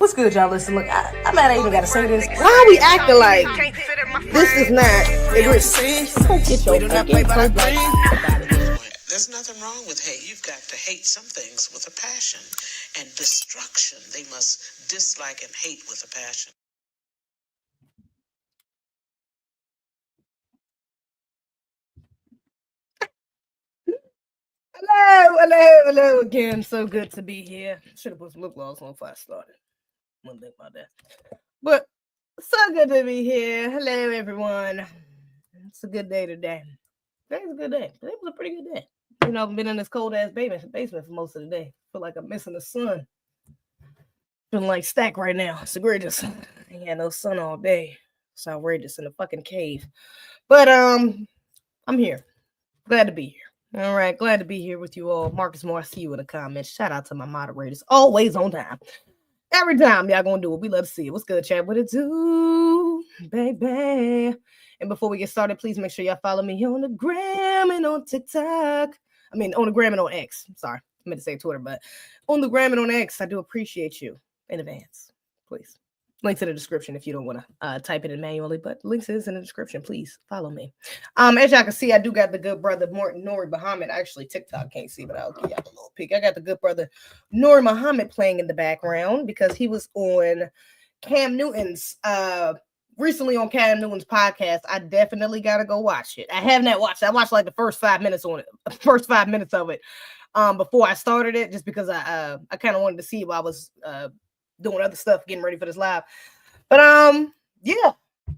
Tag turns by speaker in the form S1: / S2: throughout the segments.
S1: What's good, y'all? Listen, look, I might not even gotta say this.
S2: Why are we acting like this is not
S3: There's nothing wrong with hate. You've got to hate some things with a passion. And destruction, they must dislike and hate with a passion.
S2: Hello again. So good to be here. Should have put some lip gloss on before I started. Wouldn't think about that. But so good to be here. Hello, everyone. It's a good day today. Today's a good day. Today was a pretty good day. You know, I've been in this cold ass basement for most of the day. Feel like I'm missing the sun. Feeling like Stack right now. It's egregious. I ain't had no sun all day. It's outrageous in the fucking cave. But I'm here. Glad to be here. All right, glad to be here with you all. Marcus Moore, I see you in the comments. Shout out to my moderators. Always on time. Every time y'all gonna do it. We love to see it. What's good, chat? What it do, baby? And before we get started, please make sure y'all follow me here on the gram and on TikTok. I mean, on the gram and on X. Sorry, I meant to say Twitter, but on the gram and on X, I do appreciate you in advance. Please. Links in the description if you don't want to type it in manually, but links is in the description. Please follow me. As y'all can see, I do got the good brother Nuri Muhammad. Actually, TikTok can't see, but I'll give y'all a little peek. I got the good brother Nuri Muhammad playing in the background because he was on Cam Newton's recently on Cam Newton's podcast. I definitely gotta go watch it. I have not watched it. I watched like the first 5 minutes of it before I started it, just because I kind of wanted to see while I was doing other stuff, getting ready for this live. But yeah,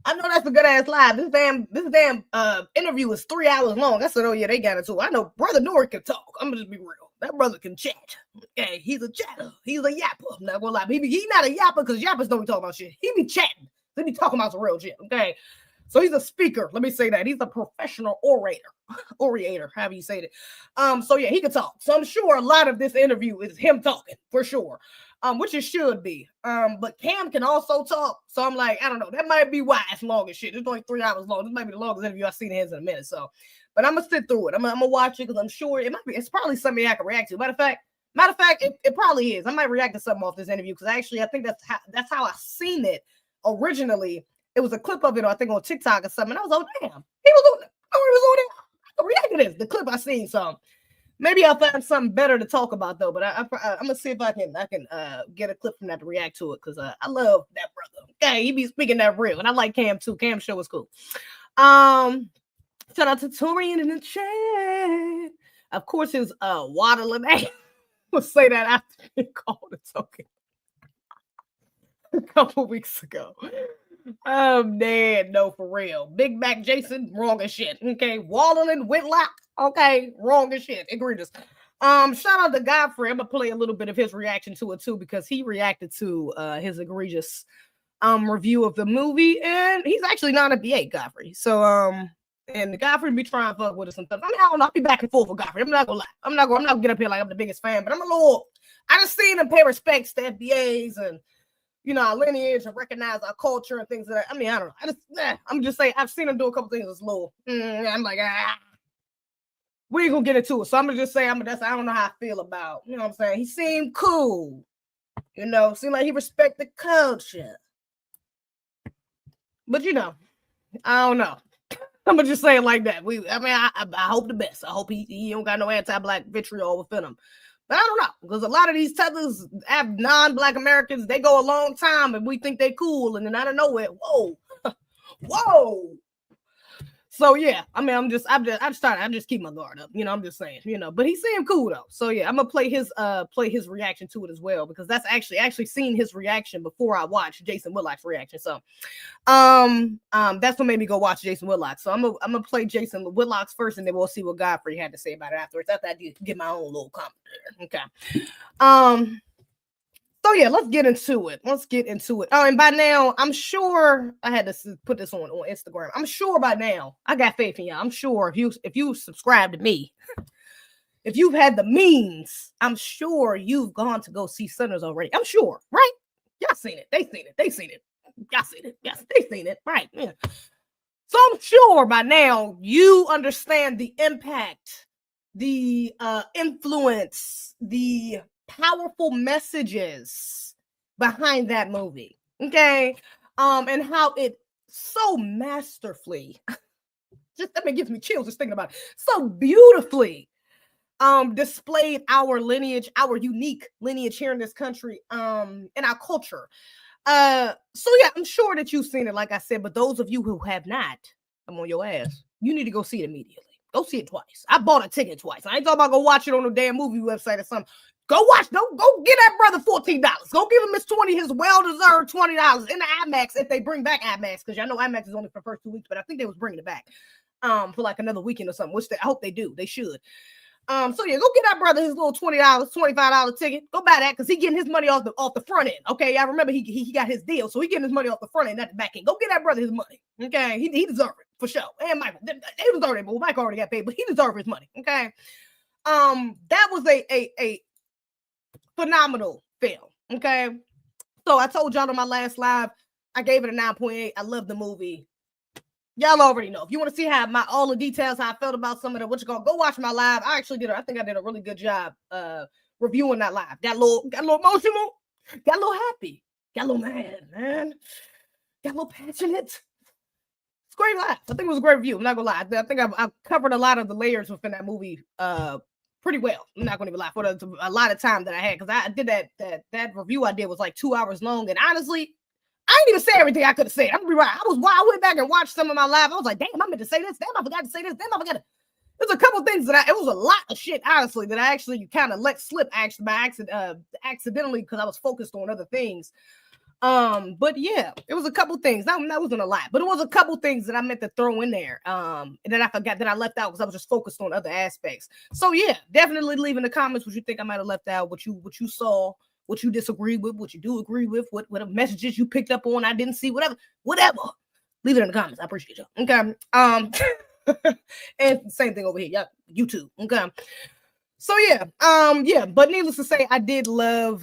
S2: I know that's a good ass live. This damn interview was 3 hours long. I said, oh yeah, they got it too. I know brother Nori can talk. I'm gonna just be real. That brother can chat. Okay, he's a chatter. He's a yapper. I'm not gonna lie. He not a yapper because yappers don't be talking about shit. He be chatting. They be talking about some real shit. Okay. So he's a speaker. Let me say that. He's a professional orator, however you say it. So yeah, he can talk. So I'm sure a lot of this interview is him talking for sure. Which it should be. But Cam can also talk. So I'm like, I don't know. That might be why it's long as shit. It's only 3 hours long. This might be the longest interview I've seen in his in a minute. So, but I'm gonna sit through it. I'm gonna watch it because I'm sure it's probably something I can react to. Matter of fact, it probably is. I might react to something off this interview because actually I think that's how I seen it originally. It was a clip of it, I think on TikTok or something. And I was like, oh, damn, he was on there. I can react to this. The clip I seen. So maybe I'll find something better to talk about though. But I'm gonna see if I can get a clip from that to react to it because I love that brother. Okay, he be speaking that real, and I like Cam too. Cam's show was cool. Shout out to Torian in the chat. Of course, his waddling ass. We'll say that after he called it token a couple weeks ago. Oh man, no, for real. Big Mac Jason, wrong as shit. Okay, Wellin, Whitlock, okay, wrong as shit. Egregious. Shout out to Godfrey. I'm gonna play a little bit of his reaction to it too, because he reacted to his egregious review of the movie, and he's actually not a BA, Godfrey. So and Godfrey be trying to fuck with us and stuff. I mean, I don't know, I'll be back and forth with Godfrey. I'm not gonna lie. I'm not gonna get up here like I'm the biggest fan, but I just seen him pay respects to FBAs and our lineage and recognize our culture and things like that. I mean, I don't know. I'm just saying, I've seen him do a couple things that's little. I'm like, we ain't gonna get into it. So I'm gonna just say, I don't know how I feel about, you know what I'm saying? He seemed cool. Seemed like he respect the culture. But I don't know. I'm gonna just say it like that. I hope the best. I hope he don't got no anti-black vitriol within him. But I don't know, because a lot of these tethers have non-black Americans, they go a long time and we think they cool, and then out of nowhere, whoa. So yeah, I mean, I'm just keep my guard up, I'm just saying, but he seemed cool though. So yeah, I'm gonna play his reaction to it as well, because that's actually seen his reaction before I watched Jason Whitlock's reaction. So that's what made me go watch Jason Whitlock. So I'm gonna play Jason Whitlock's first, and then we'll see what Godfrey had to say about it afterwards. After I get my own little comment there. Okay. So yeah, let's get into it. Oh, and by now, I'm sure I had to put this on Instagram. I'm sure by now, I got faith in y'all. I'm sure if you subscribe to me, if you've had the means, I'm sure you've gone to go see Sinners already. I'm sure, right? Y'all seen it. They seen it. Y'all seen it. Yes, they seen it. Right. Yeah. So I'm sure by now you understand the impact, the influence, the powerful messages behind that movie. Okay. And how it so masterfully just that gives me chills just thinking about it. So beautifully displayed our lineage, our unique lineage here in this country, and our culture. So yeah, I'm sure that you've seen it, like I said, but those of you who have not, I'm on your ass. You need to go see it immediately. Go see it twice. I bought a ticket twice. I ain't talking about go watch it on a damn movie website or something. Go watch. Go give that brother $14. Go give him his 20, his well-deserved $20 in the IMAX if they bring back IMAX, because y'all know IMAX is only for the first 2 weeks, but I think they was bringing it back for like another weekend or something, which I hope they do. They should. So yeah, go get that brother his little $20, $25 ticket. Go buy that because he getting his money off the front end. Okay, I remember he got his deal, so he getting his money off the front end, not the back end. Go get that brother his money. Okay, he deserve it for sure. And Michael, they deserve it, but Michael already got paid, but he deserve his money. Okay, that was a phenomenal film. Okay, so I told y'all on my last live, I gave it a 9.8. I love the movie. Y'all already know. If you want to see how all the details, how I felt about some of the go watch my live. I think I did a really good job reviewing that live. Got a little emotional, got a little happy, got a little mad, man. Got a little passionate. It's great live. I think it was a great review. I'm not gonna lie. I think I've covered a lot of the layers within that movie pretty well. I'm not gonna even lie for a lot of time that I had, because I did that review I did was like 2 hours long, and honestly, I didn't even say everything I could have said. I'm gonna be right. I went back and watched some of my live. I was like, damn, I meant to say this. Damn, I forgot to say this. Damn, I forgot to. There's a couple things it was a lot of shit, honestly, that I actually kind of let slip actually by accidentally, because I was focused on other things. But yeah, it was a couple things. That wasn't a lot, but it was a couple things that I meant to throw in there. And then I forgot that I left out because I was just focused on other aspects. So yeah, definitely leave in the comments what you think I might have left out, what you saw, what you disagree with, what you do agree with, what messages you picked up on I didn't see, whatever. Leave it in the comments. I appreciate y'all. Okay. And same thing over here, y'all, YouTube. Okay. So yeah, but needless to say, I did love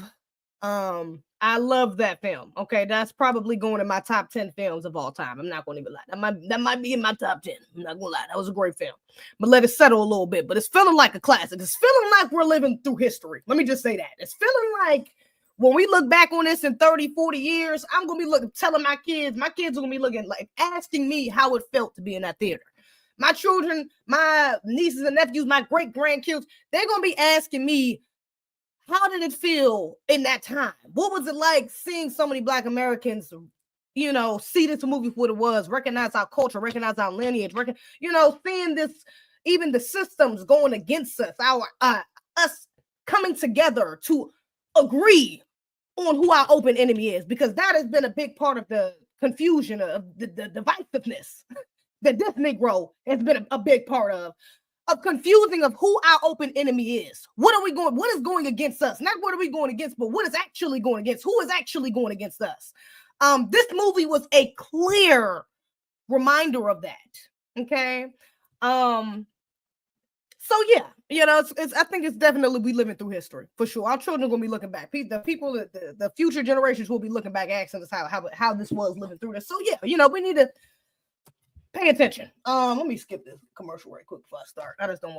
S2: I love that film. Okay, that's probably going in my top 10 films of all time. I'm not going to even lie. That might be in my top 10. I'm not going to lie. That was a great film. But let it settle a little bit. But it's feeling like a classic. It's feeling like we're living through history. Let me just say that. It's feeling like when we look back on this in 30, 40 years, I'm going to be telling my kids are going to be looking like asking me how it felt to be in that theater. My children, my nieces and nephews, my great grandkids, they're going to be asking me, how did it feel in that time? What was it like seeing so many Black Americans, see this movie for what it was, recognize our culture, recognize our lineage, seeing this, even the systems going against us, us coming together to agree on who our open enemy is, because that has been a big part of the confusion of the divisiveness that this Negro has been a big part of confusing of who our open enemy is. What is going against us? Not what are we going against, but what is actually going against? Who is actually going against us? This movie was a clear reminder of that. Okay. So yeah, I think it's definitely we living through history for sure. Our children are gonna be looking back. The people, the future generations will be looking back, asking us how this was living through this. So yeah, we need to pay attention. Let me skip this commercial right quick before I start. I don't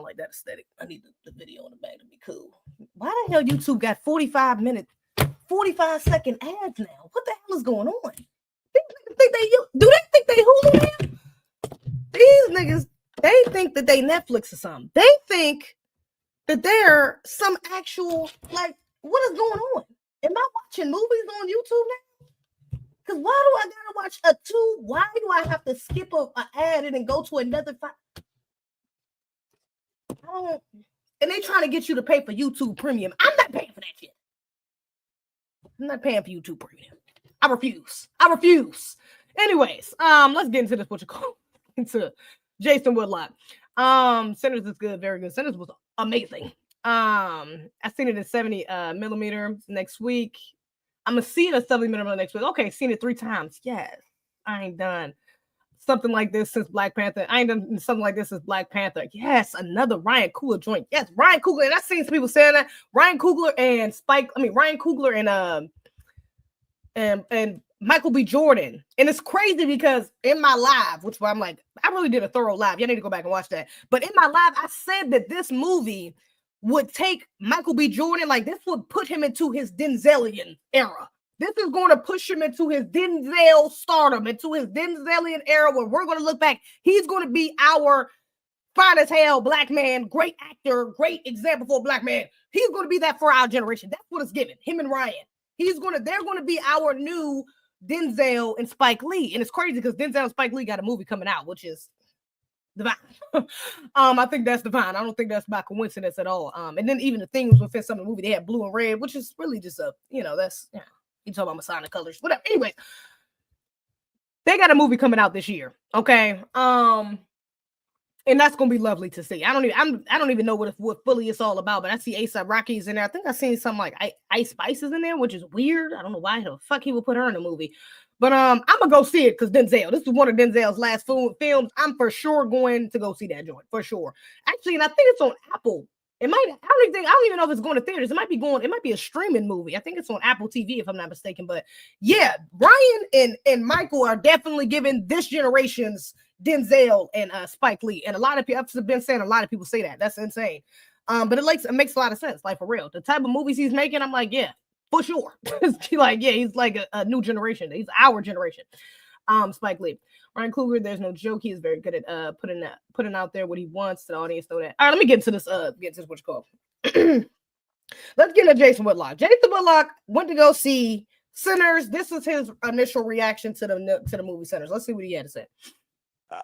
S2: like that aesthetic. I need the video in the back to be cool. Why the hell YouTube got 45-second ads now? What the hell is going on? Do they think they Hulu now? These niggas, they think that they Netflix or something. They think that they're some actual, like, what is going on? Am I watching movies on YouTube now? Because why do I gotta watch why do I have to skip an ad and then go to another and they trying to get you to pay for YouTube Premium. I'm not paying for that shit. I'm not paying for YouTube Premium. I refuse. Anyways, let's get into this, what you call into Jason Whitlock. Sinners is good, very good. Sinners was amazing. I seen it in 70 millimeter next week. I'm gonna see it at 70 millimeter next week. Okay, seen it 3 times. Yes, I ain't done something like this since Black Panther. I ain't done something like this since Black Panther. Yes, another Ryan Coogler joint. Yes, Ryan Coogler, and I seen some people saying that Ryan Coogler and Michael B. Jordan. And it's crazy because in my live, which I'm like, I really did a thorough live. Y'all need to go back and watch that. But in my live, I said that this movie would take Michael B. Jordan, like this would put him into his Denzelian era. This is going to push him into his Denzel stardom, into his Denzelian era where we're going to look back. He's going to be our fine as hell black man, great actor, great example for a black man. He's going to be that for our generation. That's what it's given. Him and Ryan. They're going to be our new Denzel and Spike Lee. And it's crazy because Denzel and Spike Lee got a movie coming out, which is divine. I think that's divine. I don't think that's by coincidence at all. And then even the things within some of the movie, they had blue and red, which is really just that's you talk about Masonic colors, whatever. Anyway, they got a movie coming out this year. Okay. And that's gonna be lovely to see. I don't even know what fully it's all about, but I see A$AP Rocky's in there. I think I seen something like Ice Spice is in there, which is weird. I don't know why the fuck he would put her in a movie. But I'm gonna go see it because Denzel. This is one of Denzel's last films. I'm for sure going to go see that joint for sure. Actually, and I think it's on Apple. It might. I don't even know if it's going to theaters. It might be a streaming movie. I think it's on Apple TV if I'm not mistaken. But yeah, Ryan and Michael are definitely giving this generation's Denzel and Spike Lee. And a lot of people, I've been saying a lot of people say that. That's insane. But it makes a lot of sense. Like for real, the type of movies he's making, I'm like, yeah. For sure. He's like a new generation. He's our generation. Spike Lee. Ryan Coogler, there's no joke. He is very good at putting out there what he wants to the audience. Know that. All right, let me get to this what you call. Let's get into Jason Whitlock. Jason Whitlock went to go see Sinners. This is his initial reaction to the movie Sinners. Let's see what he had to say.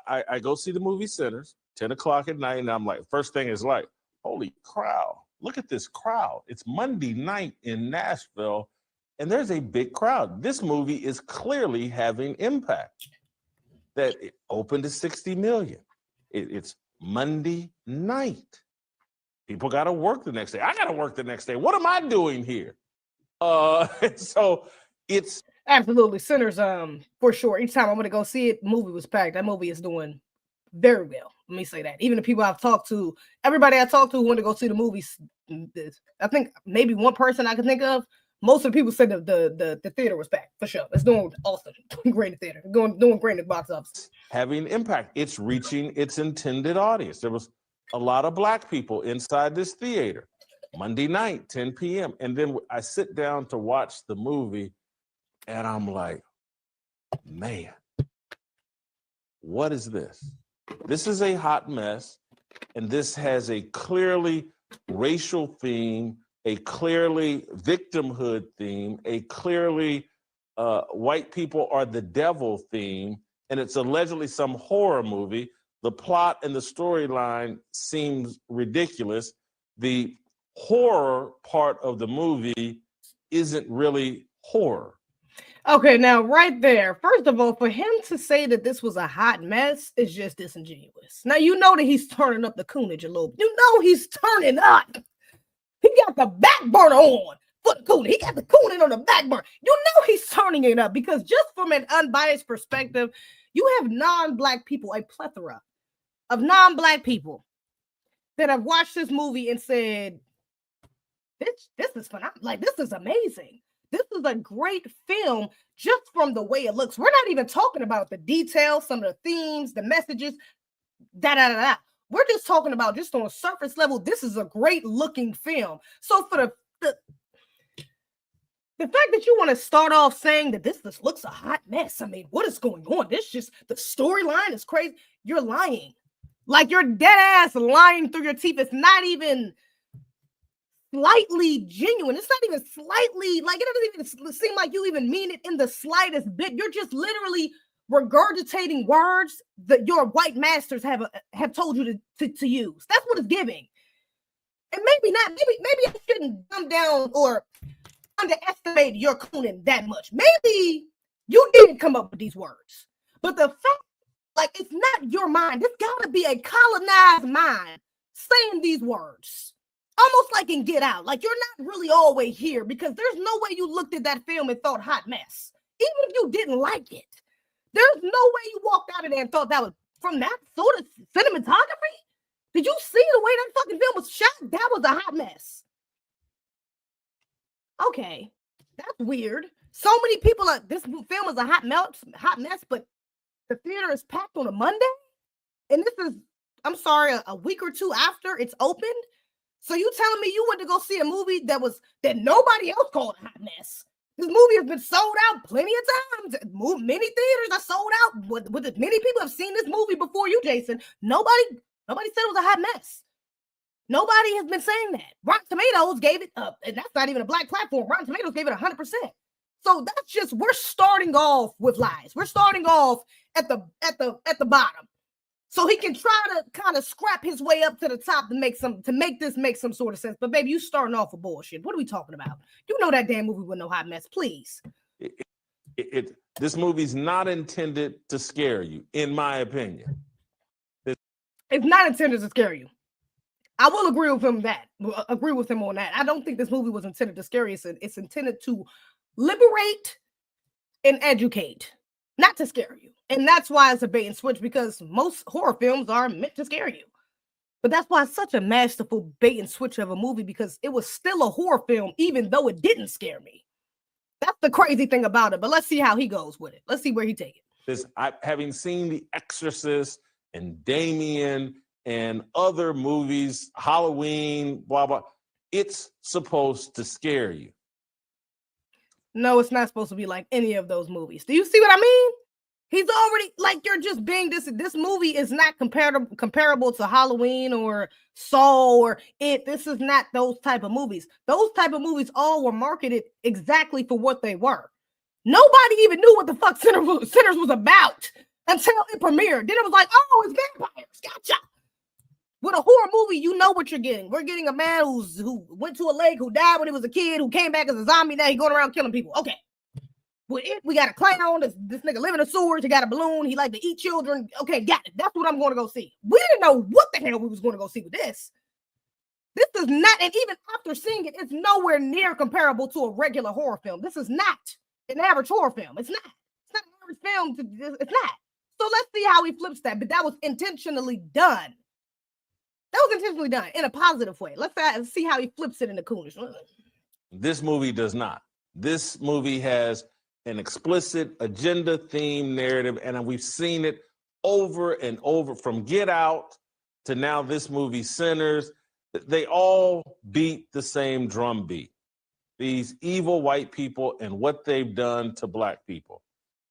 S4: I go see the movie Sinners, 10 o'clock at night, and I'm like, first thing is like, holy crowd. Look at this crowd. It's Monday night in Nashville, and there's a big crowd. This movie is clearly having impact. That it opened to 60 million. It's Monday night. People got to work the next day. I got to work the next day. What am I doing here? So it's
S2: absolutely Sinners. For sure. Each time I want to go see it, movie was packed. That movie is doing very well. Let me say that. Even the people I've talked to, everybody I talked to who went to go see the movies, I think maybe one person I can think of, most of the people said the theater was packed for sure. It's doing awesome. Doing great in theater. Doing great in the box office.
S4: Having impact. It's reaching its intended audience. There was a lot of black people inside this theater. Monday night, 10 p.m. And then I sit down to watch the movie and I'm like, man, what is this? This is a hot mess, and this has a clearly racial theme, a clearly victimhood theme, a clearly white people are the devil theme, and it's allegedly some horror movie. The plot and the storyline seems ridiculous. The horror part of the movie isn't really horror.
S2: Okay, now right there, first of all, for him to say that this was a hot mess is just disingenuous. Now, you know that he's turning up the coonage a little. You know he's turning up. He got the back burner on for the cooning. He got the cooning on the back burner. You know he's turning it up because just from an unbiased perspective, you have non-black people, a plethora of non-black people that have watched this movie and said, this is phenomenal. Like, this is amazing. This is a great film just from the way it looks. We're not even talking about the details, some of the themes, the messages, We're just talking about just on a surface level, this is a great looking film. So for the fact that you want to start off saying that this looks a hot mess, I mean, what is going on? The storyline is crazy. You're lying. Like you're dead ass lying through your teeth. It's not even slightly genuine. It's not even slightly, like it doesn't even seem like you even mean it in the slightest bit. You're just literally regurgitating words that your white masters have told you to use. That's what it's giving. And maybe not, maybe I shouldn't dumb down or underestimate your cooning that much. Maybe you didn't come up with these words. But the fact, like, it's not your mind. It's gotta be a colonized mind saying these words. Almost like in Get Out. Like, you're not really always here because there's no way you looked at that film and thought hot mess. Even if you didn't like it. There's no way you walked out of there and thought that was from that sort of cinematography. Did you see the way that fucking film was shot? That was a hot mess. Okay, that's weird. So many people are, this film is a hot mess, but the theater is packed on a Monday? And this is, I'm sorry, a week or two after it's opened? So you telling me you went to go see a movie that nobody else called a hot mess? This movie has been sold out plenty of times. Many theaters are sold out. Many people have seen this movie before you, Jason. Nobody said it was a hot mess. Nobody has been saying that. Rotten Tomatoes gave it up, and that's not even a black platform. Rotten Tomatoes gave it 100%. So that's just, we're starting off with lies. We're starting off at the bottom. So he can try to kind of scrap his way up to the top to make this make some sort of sense. But baby, you starting off with bullshit. What are we talking about? You know that damn movie with no hot mess, please.
S4: This movie's not intended to scare you, in my opinion.
S2: It's not intended to scare you. I will agree with him on that. I don't think this movie was intended to scare you. It's intended to liberate and educate, not to scare you. And that's why it's a bait and switch, because most horror films are meant to scare you. But that's why it's such a masterful bait and switch of a movie, because it was still a horror film, even though it didn't scare me. That's the crazy thing about it. But let's see how he goes with it. Let's see where he take it.
S4: Having seen The Exorcist and Damien and other movies, Halloween, blah, blah, it's supposed to scare you.
S2: No, it's not supposed to be like any of those movies. Do you see what I mean? He's already, like, you're just being this movie is not comparable to Halloween or Saw or It. This is not those type of movies. Those type of movies all were marketed exactly for what they were. Nobody even knew what the fuck Sinners was about until it premiered. Then it was like, oh, it's vampires. Gotcha. With a horror movie, you know what you're getting. We're getting a man who went to a lake, who died when he was a kid, who came back as a zombie. Now he's going around killing people. Okay. With it, we got a clown. This nigga live in the sewers. He got a balloon. He like to eat children. Okay, got it. That's what I'm going to go see. We didn't know what the hell we was going to go see with this. This is not, and even after seeing it, it's nowhere near comparable to a regular horror film. This is not an average horror film. It's not. It's not an average film. It's not. So let's see how he flips that. But that was intentionally done. That was intentionally done in a positive way. Let's see how he flips it in the coolest.
S4: This movie does not. This movie has an explicit agenda, theme, narrative, and we've seen it over and over, from Get Out to now this movie, Sinners. They all beat the same drum beat. These evil white people and what they've done to black people.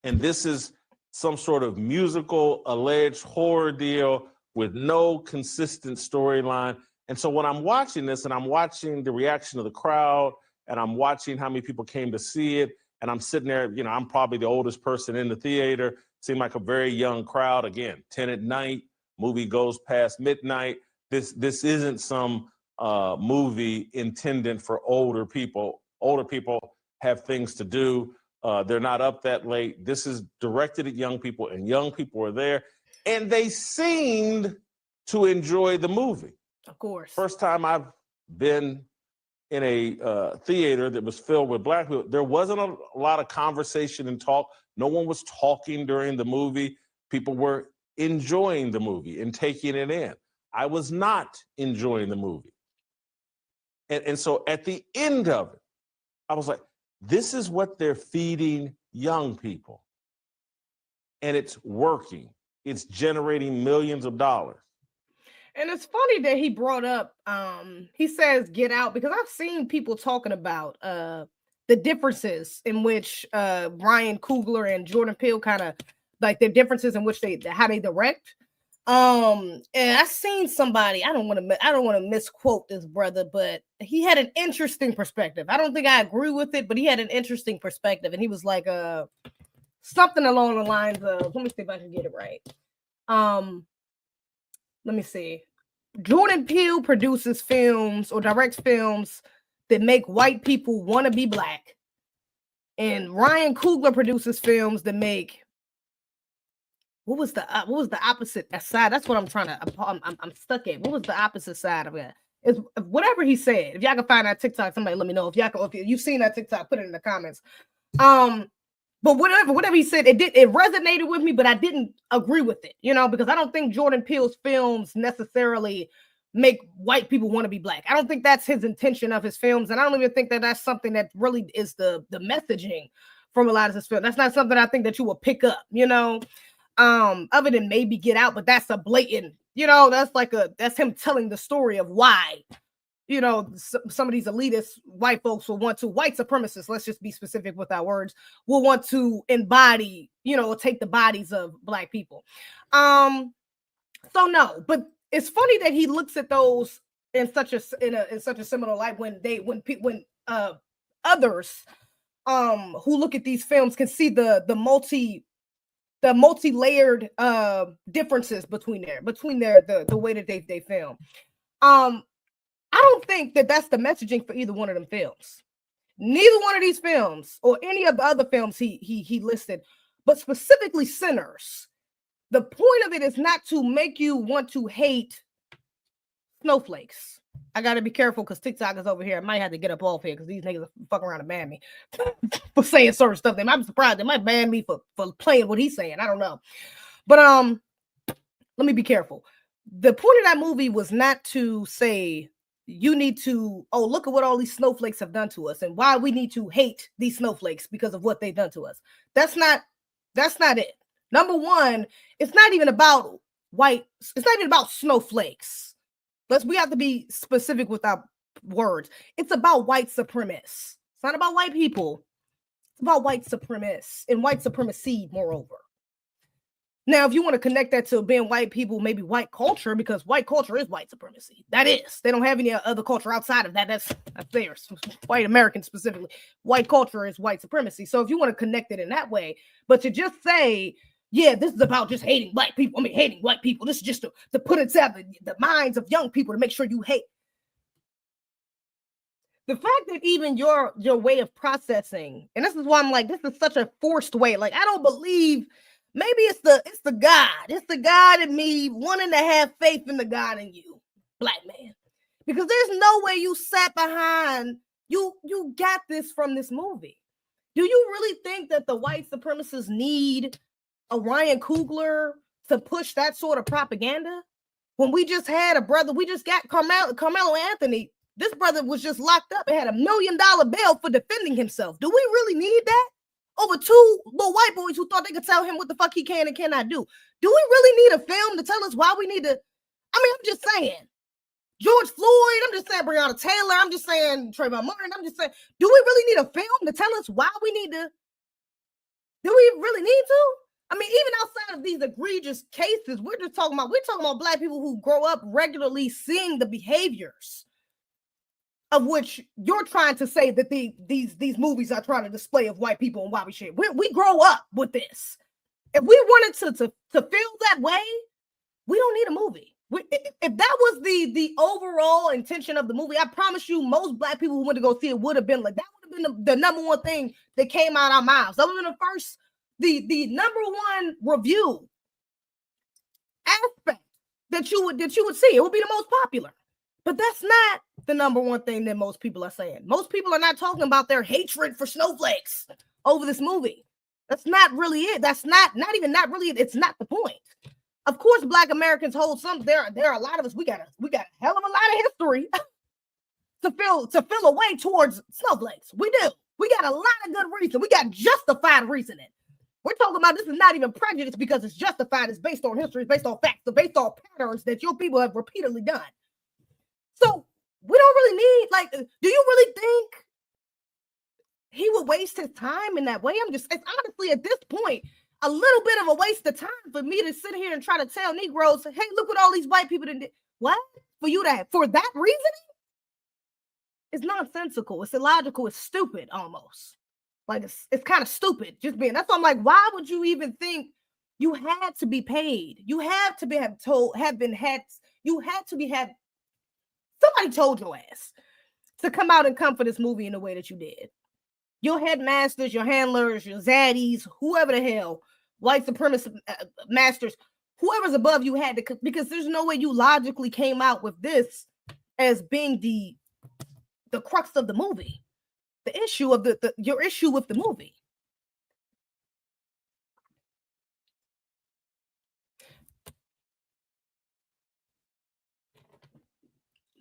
S4: And this is some sort of musical, alleged horror deal with no consistent storyline. And so when I'm watching this and I'm watching the reaction of the crowd and I'm watching how many people came to see it, and I'm sitting there, you know, I'm probably the oldest person in the theater, seemed like a very young crowd. Again, 10 at night, movie goes past midnight. This isn't some movie intended for older people. Older people have things to do. They're not up that late. This is directed at young people, and young people are there. And they seemed to enjoy the movie.
S2: Of course.
S4: First time I've been in a theater that was filled with black people. There wasn't a lot of conversation and talk. No one was talking during the movie. People were enjoying the movie and taking it in. I was not enjoying the movie. And so at the end of it, I was like, this is what they're feeding young people. And it's working. It's generating millions of dollars.
S2: And it's funny that he brought up, he says Get Out, because I've seen people talking about the differences in which Ryan Coogler and Jordan Peele kind of, like, the differences in which how they direct. And I seen somebody, I don't want to misquote this brother, but he had an interesting perspective. I don't think I agree with it, but he had an interesting perspective. And he was like, something along the lines of, let me see if I can get it right. Let me see. Jordan Peele produces films or directs films that make white people want to be black. And Ryan Coogler produces films that make, what was the opposite side? That's what I'm trying to, I'm stuck at. What was the opposite side of that? It's whatever he said. If y'all can find that TikTok, somebody let me know. If you've seen that TikTok, put it in the comments. But whatever he said, it resonated with me, but I didn't agree with it, you know, because I don't think Jordan Peele's films necessarily make white people want to be black. I don't think that's his intention of his films, and I don't even think that that's something that really is the messaging from a lot of his films. That's not something I think that you will pick up, you know, other than maybe Get Out, but that's a blatant, you know, that's him telling the story of why you know, some of these elitist white folks will want to, white supremacists, let's just be specific with our words, will want to embody, you know, take the bodies of Black people. So no, but it's funny that he looks at those in such a similar light when others who look at these films can see the multi-layered differences between the way that they film. I don't think that that's the messaging for either one of them films. Neither one of these films or any of the other films he listed, but specifically Sinners. The point of it is not to make you want to hate snowflakes. I got to be careful because TikTok is over here. I might have to get up off here because these niggas are fucking around and ban me for saying certain stuff. I'm surprised they might ban me for playing what he's saying. I don't know. But let me be careful. The point of that movie was not to say you need to, oh, look at what all these snowflakes have done to us and why we need to hate these snowflakes because of what they've done to us. That's not it. Number one, it's not even about it's not even about snowflakes. We have to be specific with our words. It's about white supremacists. It's not about white people. It's about white supremacists and white supremacy, moreover. Now, if you want to connect that to being white people, maybe white culture, because white culture is white supremacy. That is. They don't have any other culture outside of that. That's theirs. White Americans specifically. White culture is white supremacy. So if you want to connect it in that way, but to just say, yeah, this is about just hating black people. I mean, hating white people. This is just to put inside the minds of young people to make sure you hate. The fact that even your way of processing, and this is why I'm like, this is such a forced way. Like, I don't believe. Maybe it's the God. It's the God in me wanting to have faith in the God in you, Black man. Because there's no way you sat behind, you got this from this movie. Do you really think that the white supremacists need a Ryan Coogler to push that sort of propaganda? When we just had a brother, we just got Carmelo Anthony. This brother was just locked up and had $1 million bail for defending himself. Do we really need that? Over two little white boys who thought they could tell him what the fuck he can and cannot do. Do we really need a film to tell us why we need to? I mean, I'm just saying. George Floyd, I'm just saying Breonna Taylor, I'm just saying Trayvon Martin, I'm just saying, do we really need a film to tell us why we need to? Do we really need to? I mean, even outside of these egregious cases, we're talking about Black people who grow up regularly seeing the behaviors of which you're trying to say that these movies are trying to display of white people and why we should. We grow up with this. If we wanted to feel that way, we don't need a movie. If that was the overall intention of the movie, I promise you, most Black people who went to go see it would have been like, that would have been the number one thing that came out of our mouths. That would have been the number one review aspect that you would see. It would be the most popular. But that's not the number one thing that most people are saying. Most people are not talking about their hatred for snowflakes over this movie. That's not really it. That's not really it. It's not the point. Of course, Black Americans hold some. There are a lot of us. We got a hell of a lot of history to feel a way towards snowflakes. We do. We got a lot of good reason. We got justified reasoning. We're talking about this is not even prejudice because it's justified. It's based on history. It's based on facts. It's based on patterns that your people have repeatedly done. So we don't really need, like, do you really think he would waste his time in that way? It's honestly at this point a little bit of a waste of time for me to sit here and try to tell Negroes, hey, look what all these white people did. What? For that reasoning? It's nonsensical. It's illogical. It's stupid almost. Like it's kind of stupid just being. That's why I'm like, why would you even think you had to be paid? You had to be somebody told your ass to come out and come for this movie in the way that you did. Your headmasters, your handlers, your zaddies, whoever the hell, white supremacist masters, whoever's above you had to, because there's no way you logically came out with this as being the crux of the movie, the issue of your issue with the movie.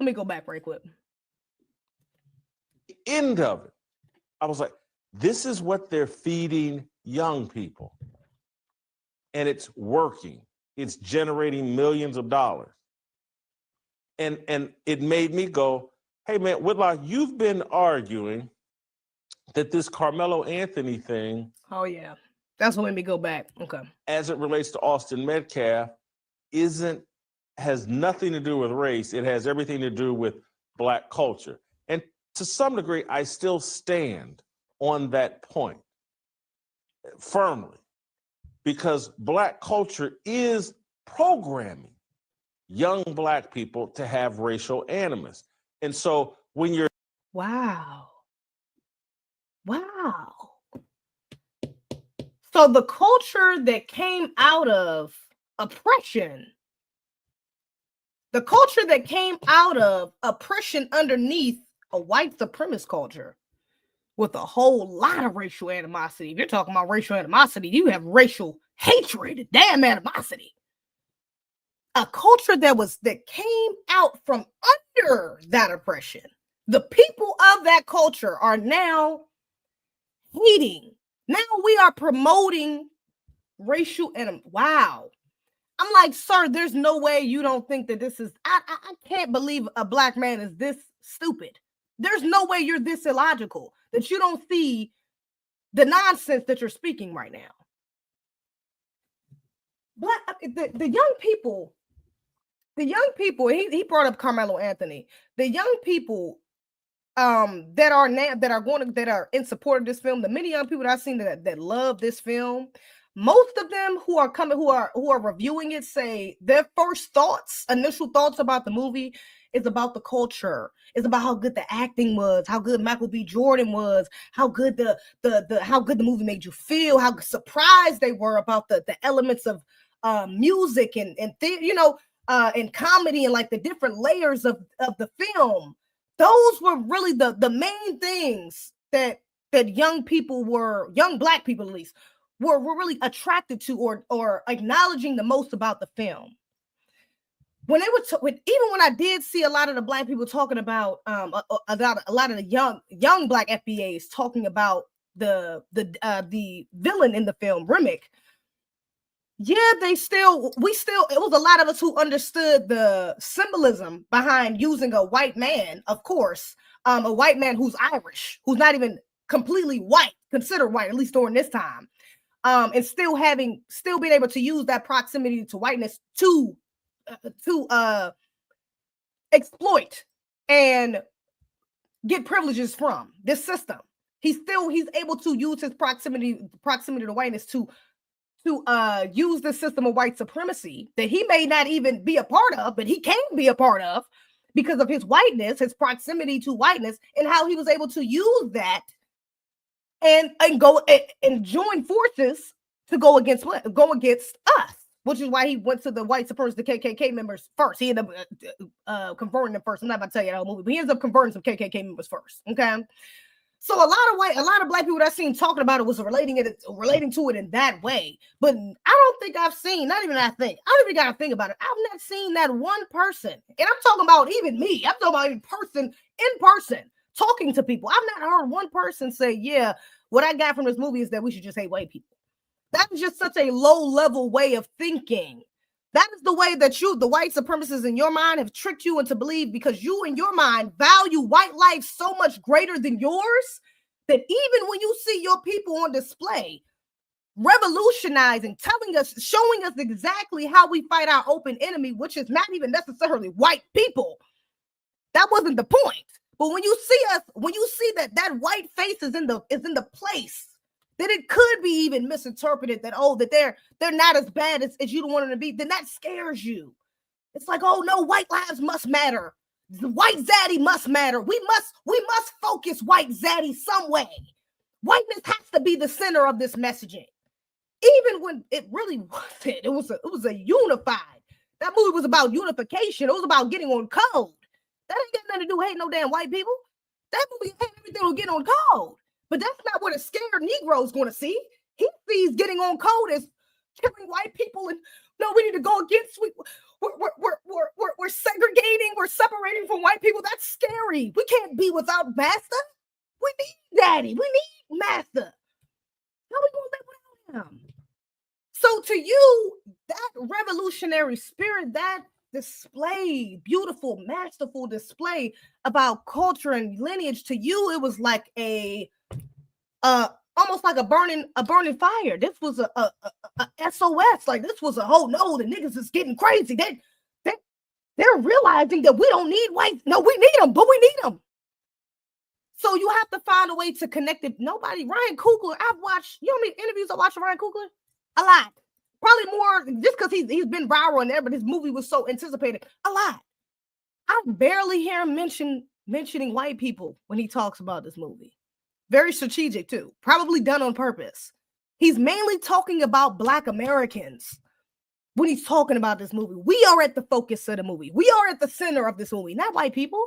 S2: Let me go back right quick.
S4: End of it. I was like, this is what they're feeding young people. And it's working. It's generating millions of dollars. And it made me go, Hey, man, Whitlock, you've been arguing that this Carmelo Anthony thing,
S2: Oh, yeah. That's what made me go back. Okay.
S4: as it relates to Austin Metcalf, has nothing to do with race. It has everything to do with Black culture. And to some degree, I still stand on that point firmly, because Black culture is programming young Black people to have racial animus. And so when you're...
S2: Wow. So the culture that came out of oppression, underneath a white supremacist culture with a whole lot of racial animosity. If you're talking about racial animosity, you have racial hatred, damn animosity. A culture that came out from under that oppression. The people of that culture are now hating. Now we are promoting racial wow. I'm like, sir, there's no way you don't think that this is... I can't believe a Black man is this stupid. There's no way you're this illogical that you don't see the nonsense that you're speaking right now. The young people, he brought up Carmelo Anthony. The young people that are in support of this film, the many young people that I've seen that love this film, most of them who are reviewing it say their initial thoughts about the movie is about the culture. It's about how good the acting was, how good Michael B. Jordan was, how good the movie made you feel, how surprised they were about the elements of music and comedy and like the different layers of the film. Those were really the main things that young Black people at least were really attracted to or acknowledging the most about the film. When they were even when I did see a lot of the Black people talking about a lot of the young Black FBAs talking about the villain in the film, Remick. Yeah, it was a lot of us who understood the symbolism behind using a white man, of course, a white man who's Irish, who's not even completely white, considered white, at least during this time, and still being able to use that proximity to whiteness to exploit and get privileges from this system. He's able to use his proximity to whiteness to use the system of white supremacy that he may not even be a part of, but he can be a part of because of his whiteness, his proximity to whiteness, and how he was able to use that and go and join forces to go against us, which is why he went to the white supremacists, the KKK members first. He ended up converting them first. I'm not about to tell you the whole movie, but he ends up converting some KKK members first. Okay. So a lot of Black people that I've seen talking about it was relating to it in that way. But I don't think I've seen, I don't even got to think about it. I've not seen that one person. And I'm talking about even me. I'm talking about in person, talking to people. I've not heard one person say, yeah, what I got from this movie is that we should just hate white people. That is just such a low level way of thinking. That is the way that the white supremacists in your mind have tricked you into believe, because you in your mind value white life so much greater than yours that even when you see your people on display, revolutionizing, showing us exactly how we fight our open enemy, which is not even necessarily white people. That wasn't the point. But when you see that white face is in the place, that it could be even misinterpreted that they're not as bad as you don't want them to be, then that scares you. It's like, oh no, white lives must matter. The white zaddy must matter. We must focus white zaddy some way. Whiteness has to be the center of this messaging. Even when it really wasn't. It was a unified. That movie was about unification. It was about getting on code. That ain't got nothing to do with hating no damn white people. That movie had everything to get on code. But that's not what a scared Negro is going to see. He sees getting on code as killing white people, and no, we need to go against. We're segregating. We're separating from white people. That's scary. We can't be without master. We need daddy. We need master. How we gonna live without him? So to you, that revolutionary spirit, that display, beautiful, masterful display about culture and lineage. To you, it was like a almost like a burning fire. This was a SOS. Like this was a whole no, the niggas is getting crazy. They're realizing that we don't need white. No, we need them, but we need them. So you have to find a way to connect it. Ryan Coogler, I've watched, you know how many interviews I watched with Ryan Coogler? A lot. Probably more just because he's been viral in there, but his movie was so anticipated. A lot. I barely hear him mentioning white people when he talks about this movie. Very strategic too. Probably done on purpose. He's mainly talking about Black Americans when he's talking about this movie. We are at the focus of the movie. We are at the center of this movie, not white people.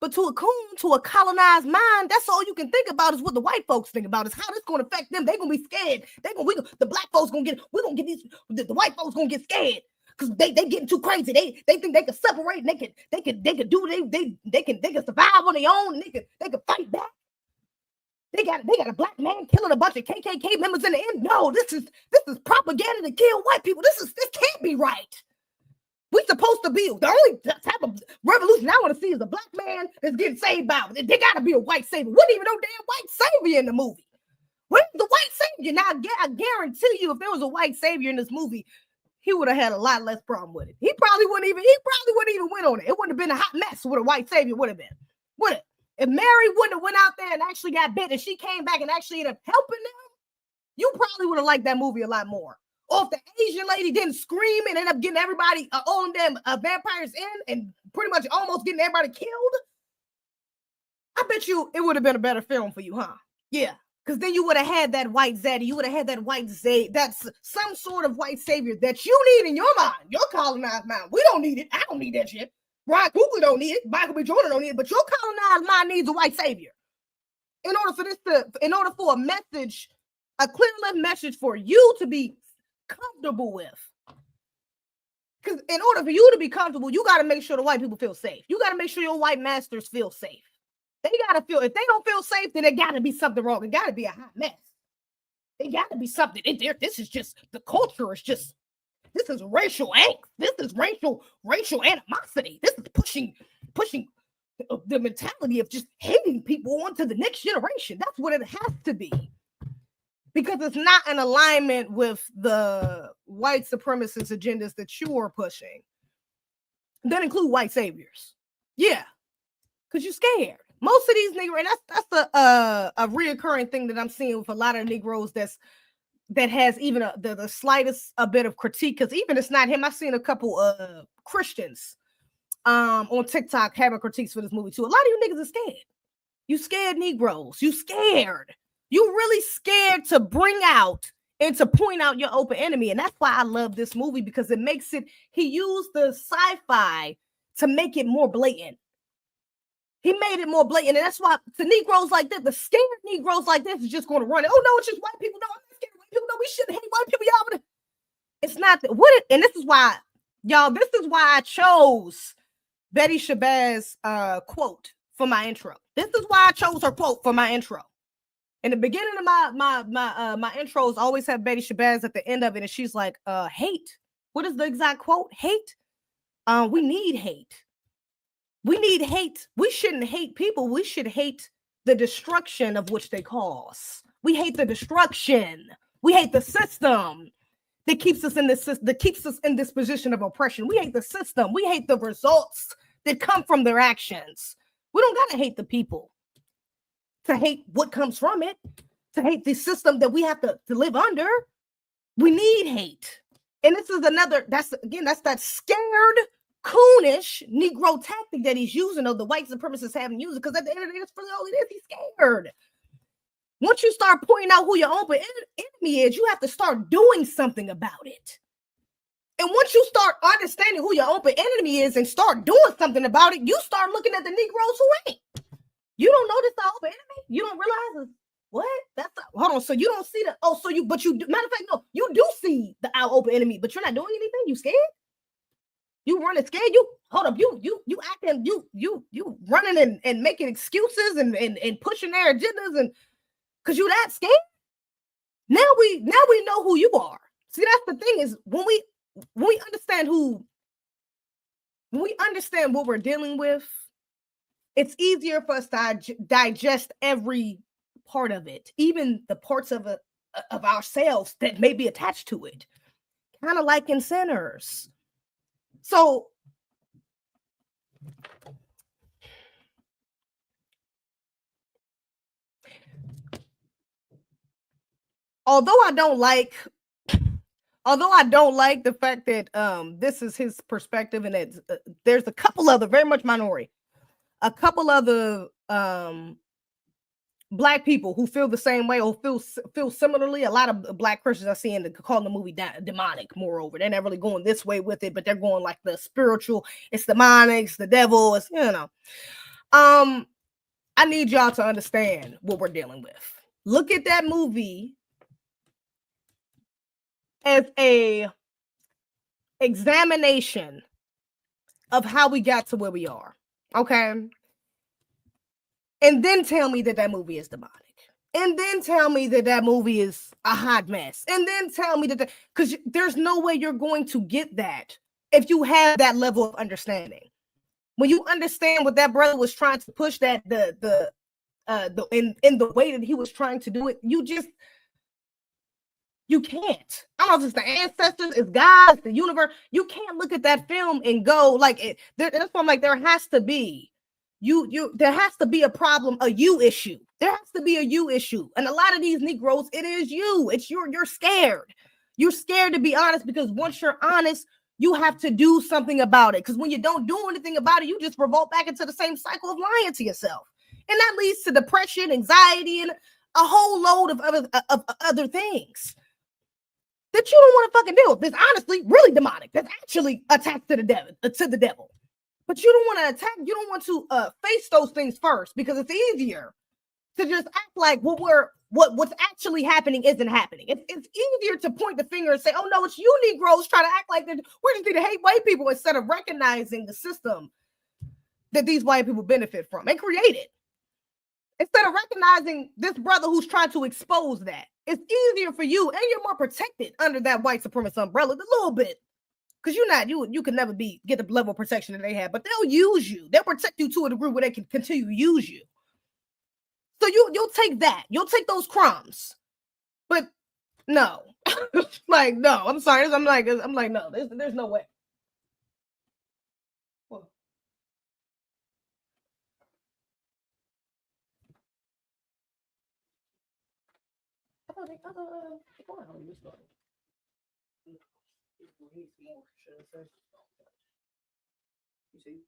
S2: But to a coon, to a colonized mind, that's all you can think about is what the white folks think about, is how this going to affect them. They're going to be scared. The black folks going to get, we're going to get these, the white folks going to get scared because they getting too crazy. They think they can separate and they can do, they can survive on their own and they can fight back. They got a black man killing a bunch of KKK members in the end. No, this is propaganda to kill white people. This can't be right. We're supposed to be the only type of revolution I want to see is a black man that's getting saved by. There got to be a white savior. Wasn't even no damn white savior in the movie. Where's the white savior? Now I guarantee you, if there was a white savior in this movie, he would have had a lot less problem with it. He probably wouldn't even went on it. It wouldn't have been a hot mess. What a white savior would have been. Would it? If Mary wouldn't have went out there and actually got bit and she came back and actually ended up helping them, you probably would have liked that movie a lot more. Or if the Asian lady didn't scream and ended up getting everybody, all them vampires in and pretty much almost getting everybody killed, I bet you it would have been a better film for you, huh? Yeah, because then you would have had that white zaddy. You would have had that white zay. That's some sort of white savior that you need in your mind, your colonized mind. We don't need it. I don't need that shit. Ryan Coogler don't need it. Michael B. Jordan don't need it. But your colonized mind needs a white savior. In order for a message, a clear enough message for you to be comfortable with. Because in order for you to be comfortable, you got to make sure the white people feel safe. You got to make sure your white masters feel safe. They got to feel, if they don't feel safe, then there got to be something wrong. It got to be a hot mess. It got to be something in there. This is just, the culture is just, this is racial angst. This is racial animosity. This is pushing the mentality of just hating people on to the next generation. That's what it has to be. Because it's not in alignment with the white supremacist agendas that you are pushing. That include white saviors. Yeah. Because you're scared. Most of these Negroes, and that's a reoccurring thing that I'm seeing with a lot of Negroes that has even the slightest a bit of critique. Because even it's not him. I've seen a couple of Christians on TikTok having critiques for this movie too. A lot of you niggas are scared. You scared Negroes. You scared. You really scared to bring out and to point out your open enemy. And that's why I love this movie, because it makes it, he used the sci-fi to make it more blatant. He made it more blatant. And that's why the Negroes like this, the scared Negroes like this is just going to run it. Oh, no, it's just white people. No, I'm not scared of white people. No, we shouldn't hate white people. Y'all. It's not that. And this is why, y'all, this is why I chose Betty Shabazz quote for my intro. This is why I chose her quote for my intro. In the beginning of my intros, always have Betty Shabazz at the end of it, and she's like, hate. What is the exact quote? Hate? We need hate. We need hate. We shouldn't hate people. We should hate the destruction of which they cause. We hate the destruction. We hate the system that keeps us in this position of oppression. We hate the system. We hate the results that come from their actions. We don't gotta hate the people to hate what comes from it, to hate the system that we have to live under. We need hate. And this is another, that's that scared, coonish Negro tactic that he's using, or the white supremacists haven't used it, because at the end of the day, that's really all it is. He's scared. Once you start pointing out who your open enemy is, you have to start doing something about it. And once you start understanding who your open enemy is and start doing something about it, you start looking at the Negroes who ain't. You don't notice the open enemy? You don't realize what? Hold on. So you don't see the, matter of fact, no, you do see our open enemy, but you're not doing anything. You scared? You running scared? Hold up. You acting, you running and making excuses and pushing their agendas, and because you that scared? Now we know who you are. See, that's the thing, is when we understand who when we understand what we're dealing with, it's easier for us to digest every part of it, even the parts of ourselves that may be attached to it, kind of like in sinners. So although I don't like the fact that this is his perspective, and that there's a couple other, very much minority, a couple other Black people who feel the same way or feel similarly. A lot of Black Christians are seeing calling the movie demonic. Moreover, they're not really going this way with it, but they're going like the spiritual. It's demonic, it's the devil. It's, you know. I need y'all to understand what we're dealing with. Look at that movie as a examination of how we got to where we are, okay? And then tell me that movie is demonic. And then tell me that movie is a hot mess. And then tell me that, because there's no way you're going to get that if you have that level of understanding. When you understand what that brother was trying to push, that in the way that he was trying to do it, you can't. I don't know if it's the ancestors, it's God, it's the universe. You can't look at that film and go like it. That's why I'm like, there has to be there has to be a problem, a you issue. There has to be a you issue. And a lot of these Negroes, it is you. It's you're scared. You're scared to be honest, because once you're honest, you have to do something about it. Because when you don't do anything about it, you just revolt back into the same cycle of lying to yourself. And that leads to depression, anxiety, and a whole load of other things that you don't want to fucking deal with. That's honestly really demonic. That's actually attached to the devil. But you don't want to attack. You don't want to face those things first, because it's easier to just act like what's actually happening isn't happening. It's easier to point the finger and say, "Oh no, it's you Negroes trying to act like that. We just need to hate white people," instead of recognizing the system that these white people benefit from and created. Instead of recognizing this brother who's trying to expose that, it's easier for you, and you're more protected under that white supremacist umbrella a little bit. Because you can never get the level of protection that they have, but they'll use you. They'll protect you to a degree where they can continue to use you. So you'll take that. You'll take those crumbs. But no. Like, no, I'm sorry. I'm like, no, there's no way. Well, you see?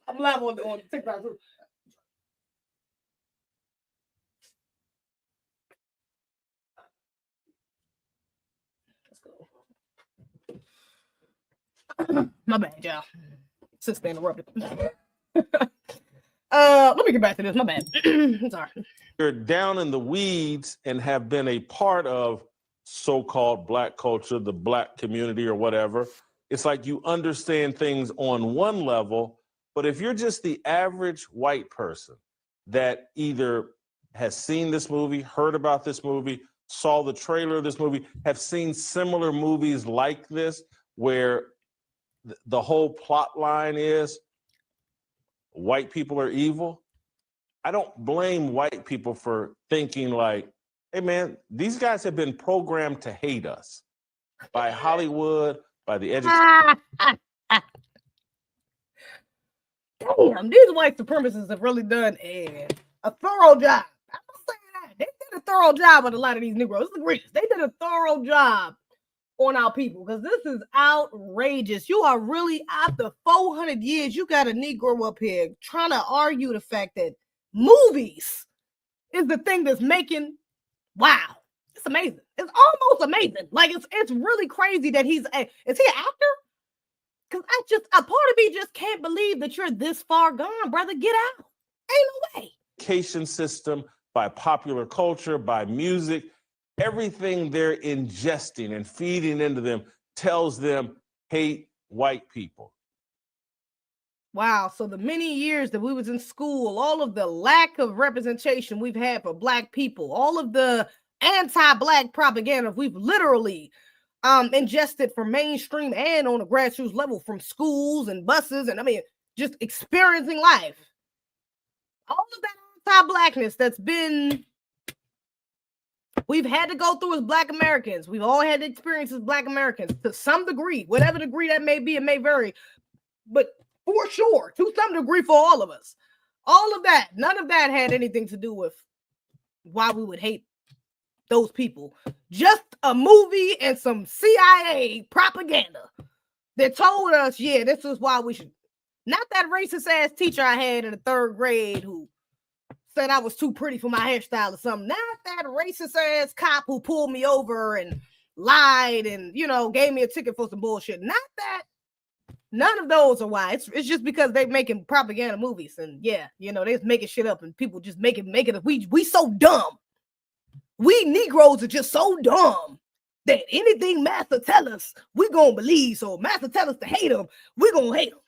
S2: I'm live on TikTok too. Let's go. My bad, y'all. Sister interrupted. Let me get back to this. My bad. Sorry.
S4: You're down in the weeds and have been a part of so-called Black culture, the Black community or whatever. It's like you understand things on one level, but if you're just the average white person that either has seen this movie, heard about this movie, saw the trailer of this movie, have seen similar movies like this, where the whole plot line is white people are evil, I don't blame white people for thinking like, hey man, these guys have been programmed to hate us by Hollywood, by the education.
S2: Damn, these white supremacists have really done a thorough job. I'm not saying that. They did a thorough job on a lot of these Negroes. It's egregious. They did a thorough job on our people, because this is outrageous. You are really, after 400 years, you got a Negro up here trying to argue the fact that movies is the thing that's making, wow, it's amazing. It's almost amazing. Like, it's really crazy that is he an actor? Because a part of me just can't believe that you're this far gone, brother. Get out. Ain't no way.
S4: Education system, by popular culture, by music, everything they're ingesting and feeding into them tells them hate white people.
S2: Wow. So the many years that we was in school, all of the lack of representation we've had for Black people, all of the anti-Black propaganda we've literally ingested from mainstream and on a grassroots level from schools and buses, and I mean, just experiencing life. All of that anti-Blackness that's been we've had to go through as Black Americans. We've all had to experience as Black Americans to some degree, whatever degree that may be, it may vary, but for sure, to some degree for all of us. All of that, none of that had anything to do with why we would hate those people. Just a movie and some CIA propaganda that told us, yeah, this is why we should. Not that racist ass teacher I had in the 3rd grade who said I was too pretty for my hairstyle or something. Not that racist ass cop who pulled me over and lied and, you know, gave me a ticket for some bullshit. Not that. None of those are why. It's just because they're making propaganda movies. And yeah, you know, they're making shit up and people just make it. We so dumb. We Negroes are just so dumb that anything Master tell us, we gonna believe. So Master tell us to hate him, we gonna hate him.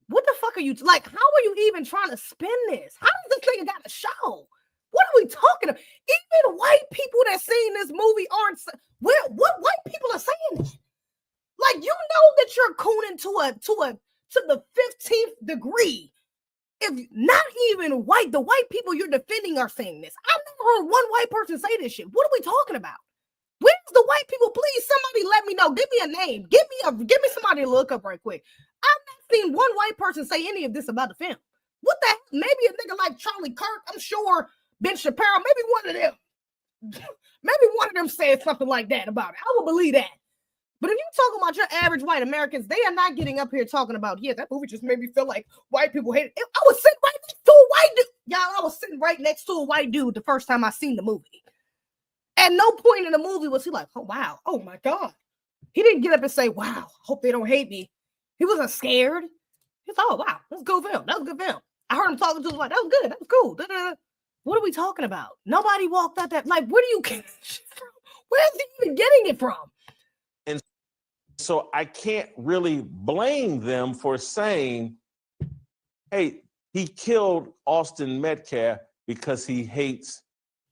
S2: What the fuck are you, like, how are you even trying to spin this? How does this nigga got a show? What are we talking about? Even white people that seen this movie aren't, what white people are saying this? Like, you know that you're cooning to the 15th degree. If not even the white people you're defending are saying this. I've never heard one white person say this shit. What are we talking about? Where's the white people? Please, somebody let me know. Give me a name. Give me somebody to look up right quick. I've not seen one white person say any of this about the film. What the heck? Maybe a nigga like Charlie Kirk, I'm sure Ben Shapiro, maybe one of them said something like that about it. I would believe that. But if you're talking about your average white Americans, they are not getting up here talking about, yeah, that movie just made me feel like white people hate it. I was sitting right next to a white dude. Y'all, I was sitting right next to a white dude the first time I seen the movie. At no point in the movie was he like, oh, wow, oh, my God. He didn't get up and say, wow, hope they don't hate me. He wasn't scared. He thought, oh, wow, that's a good film. That was a good film. I heard him talking to him like, that was good. That was cool. Da-da-da. What are we talking about? Nobody walked out that. Like, where do you get this shit from? Where's he even getting it from?
S4: And so I can't really blame them for saying, hey, he killed Austin Metcalf because he hates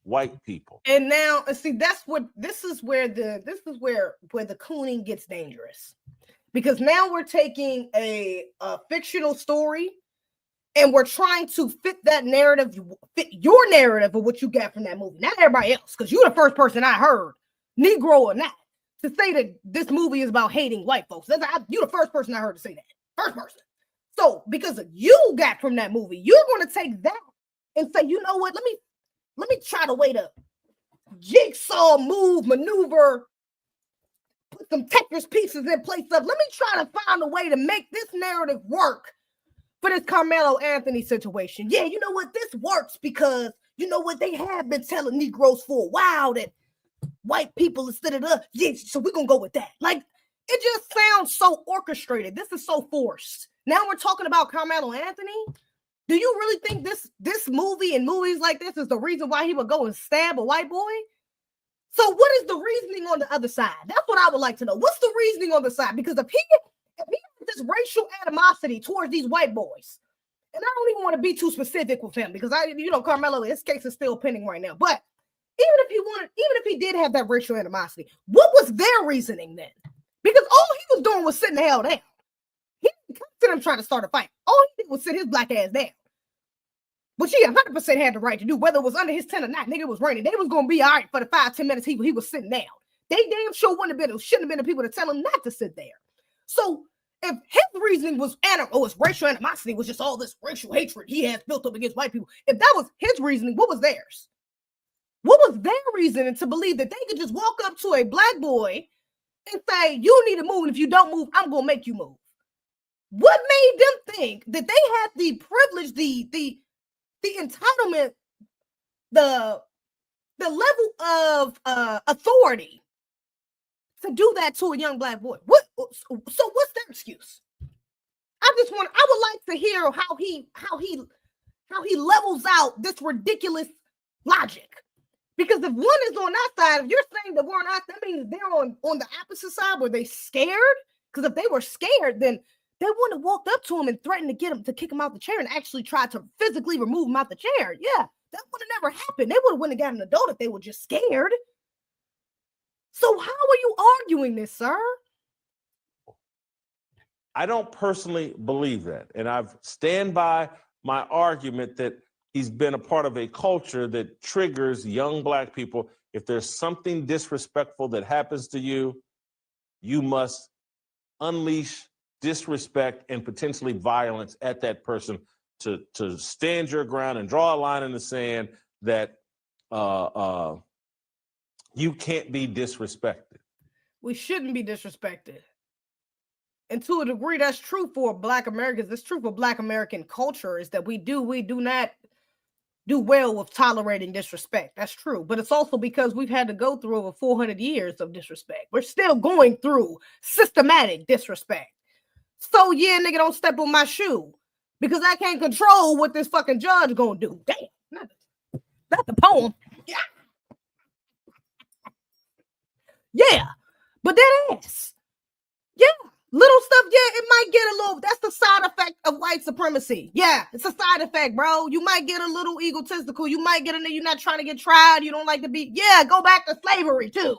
S4: white people.
S2: And now, see, this is where the cooning gets dangerous. Because now we're taking a fictional story and we're trying to fit that narrative, fit your narrative of what you got from that movie, not everybody else, because you're the first person I heard, Negro or not, to say that this movie is about hating white folks. You're the first person I heard to say that. First person. So because you got from that movie, you're going to take that and say, you know what, let me try the way to jigsaw maneuver, put some Tetris pieces in place of, let me try to find a way to make this narrative work for this Carmelo Anthony situation. Yeah, you know what, this works because, you know what, they have been telling Negroes for a while that white people instead of so we're going to go with that. Like, it just sounds so orchestrated. This is so forced. Now we're talking about Carmelo Anthony. Do you really think this movie and movies like this is the reason why he would go and stab a white boy? So what is the reasoning on the other side? That's what I would like to know. What's the reasoning on the side? Because if he has this racial animosity towards these white boys, and I don't even want to be too specific with him because Carmelo, his case is still pending right now. But even if he did have that racial animosity, what was their reasoning then? Because all he was doing was sitting the hell down. He didn't come to them trying to start a fight. All he did was sit his black ass down. But she 100% had the right to do, whether it was under his tent or not. Nigga, it was raining. They was going to be all right for the 5-10 minutes he was sitting down. They damn sure shouldn't have been the people to tell him not to sit there. So if his reasoning was his racial animosity was just all this racial hatred he has built up against white people, if that was his reasoning, what was theirs? What was their reasoning to believe that they could just walk up to a black boy and say, you need to move, and if you don't move, I'm going to make you move? What made them think that they had the privilege, the entitlement, the level of authority to do that to a young black boy? So what's their excuse? I would like to hear how he levels out this ridiculous logic. Because if one is on that side, if you're saying that we're on that, that means they're on the opposite side where they scared. Because if they were scared, then They wouldn't have walked up to him and threatened to get him to kick him out the chair and actually tried to physically remove him out the chair. Yeah, that would have never happened. They would have went and got an adult if they were just scared. So how are you arguing this, sir?
S4: I don't personally believe that. And I've stand by my argument that he's been a part of a culture that triggers young Black people. If there's something disrespectful that happens to you, you must unleash disrespect and potentially violence at that person to stand your ground and draw a line in the sand that you can't be disrespected.
S2: We shouldn't be disrespected. And to a degree, that's true for Black Americans. It's true for Black American culture, is that we do not do well with tolerating disrespect. That's true. But it's also because we've had to go through over 400 years of disrespect. We're still going through systematic disrespect. So yeah, nigga, don't step on my shoe, because I can't control what this fucking judge gonna do. Damn, not the poem. Yeah. Yeah, but that ass. Yeah, little stuff. Yeah, it might get a little. That's the side effect of white supremacy. Yeah, it's a side effect, bro. You might get a little egotistical. You might get you're not trying to get tried. You don't like to be. Yeah, go back to slavery too.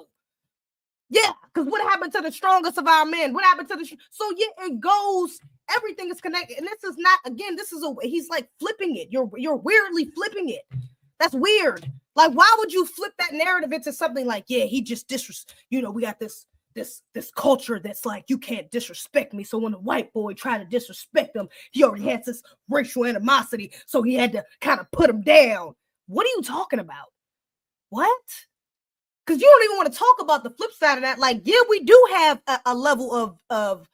S2: Yeah, because what happened to the strongest of our men? What happened to the? So yeah, it goes. Everything is connected, and this is not. Again, this is a. He's like flipping it. You're weirdly flipping it. That's weird. Like, why would you flip that narrative into something like, yeah, he just we got this culture that's like, you can't disrespect me. So when a white boy tried to disrespect him, he already had this racial animosity, so he had to kind of put him down. What are you talking about? What? Because you don't even want to talk about the flip side of that. Like, yeah, we do have a level of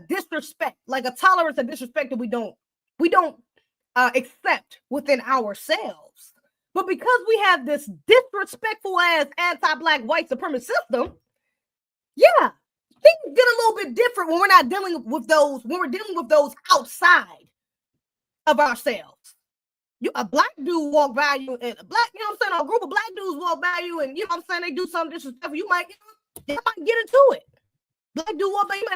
S2: disrespect, like a tolerance of disrespect that we don't accept within ourselves. But because we have this disrespectful ass anti-Black white supremacist system, yeah, things get a little bit different when we're not dealing with those, when we're dealing with those outside of ourselves. A Black dude walk by you, and a Black, a group of Black dudes walk by you, and they do something disrespectful. You might, they might get into it. Black dude walk by you,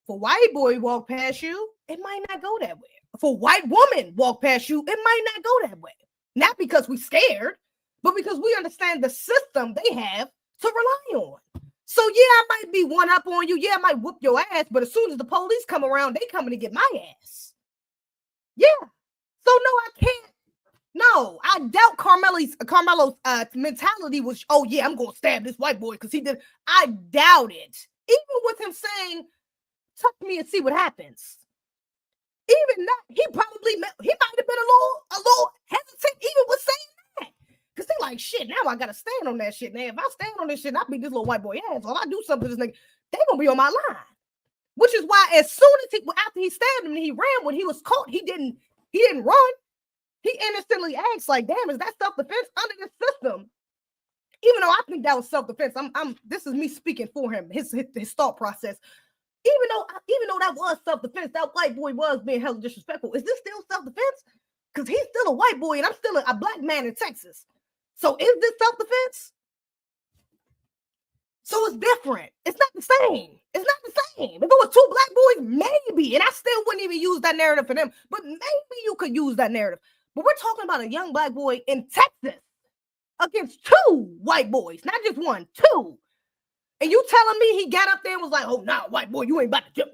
S2: for white boy walk past you, it might not go that way. For white woman walk past you, it might not go that way. Not because we're scared, but because we understand the system they have to rely on. So yeah, I might be one up on you. Yeah, I might whoop your ass, but as soon as the police come around, they coming to get my ass. Yeah. So no, I can't. No, I doubt Carmelo's mentality was, oh yeah, I'm gonna stab this white boy because he did. I doubt it. Even with him saying, touch me and see what happens. Even that, he might have been a little hesitant even with saying that. Because he like, shit, now I gotta stand on that shit. Now, if I stand on this shit, I beat this little white boy ass. Or if I do something to this nigga, they gonna be on my line. Which is why as soon as after he stabbed him and he ran, when he was caught, he didn't run. He innocently asked, like, damn, is that self-defense under this system? Even though I think that was self-defense, this is me speaking for him, his thought process. Even though that was self-defense, that white boy was being hella disrespectful. Is this still self-defense? Because he's still a white boy and I'm still a Black man in Texas. So is this self-defense? So it's different. It's not the same. It's not the same. If it was two Black boys, maybe. And I still wouldn't even use that narrative for them. But maybe you could use that narrative. But we're talking about a young Black boy in Texas against two white boys. Not just one, two. And you telling me he got up there and was like, oh, nah, white boy, you ain't about to jump.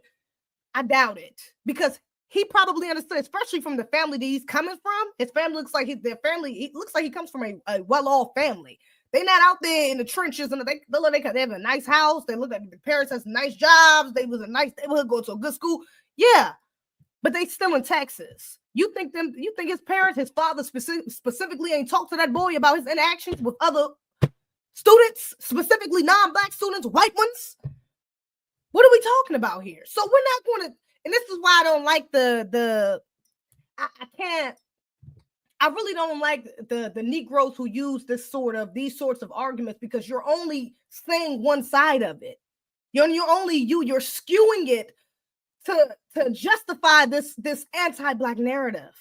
S2: I doubt it. Because he probably understood, especially from the family that he's coming from. His family looks like it looks like he comes from a well-off family. They're not out there in the trenches, and they have a nice house. They look like the parents has nice jobs. They was a nice neighborhood, go to a good school. Yeah, but they still in Texas. You think his parents, his father specifically ain't talked to that boy about his interactions with other students, specifically non-Black students, white ones? What are we talking about here? So we're not going to, and this is why I don't like I really don't like the Negroes who use these sorts of arguments, because you're only saying one side of it. You're skewing it to justify this anti-Black narrative.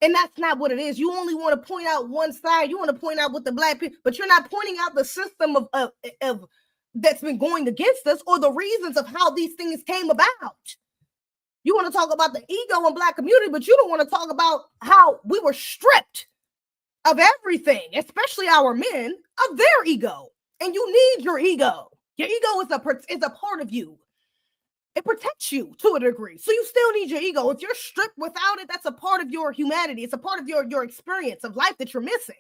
S2: And that's not what it is. You only want to point out one side. You want to point out what the Black people, but you're not pointing out the system of that's been going against us, or the reasons of how these things came about. You want to talk about the ego in Black community, but you don't want to talk about how we were stripped of everything, especially our men, of their ego. And you need your ego. Your ego is a part of you. It protects you to a degree. So you still need your ego. If you're stripped without it, that's a part of your humanity. It's a part of your experience of life that you're missing.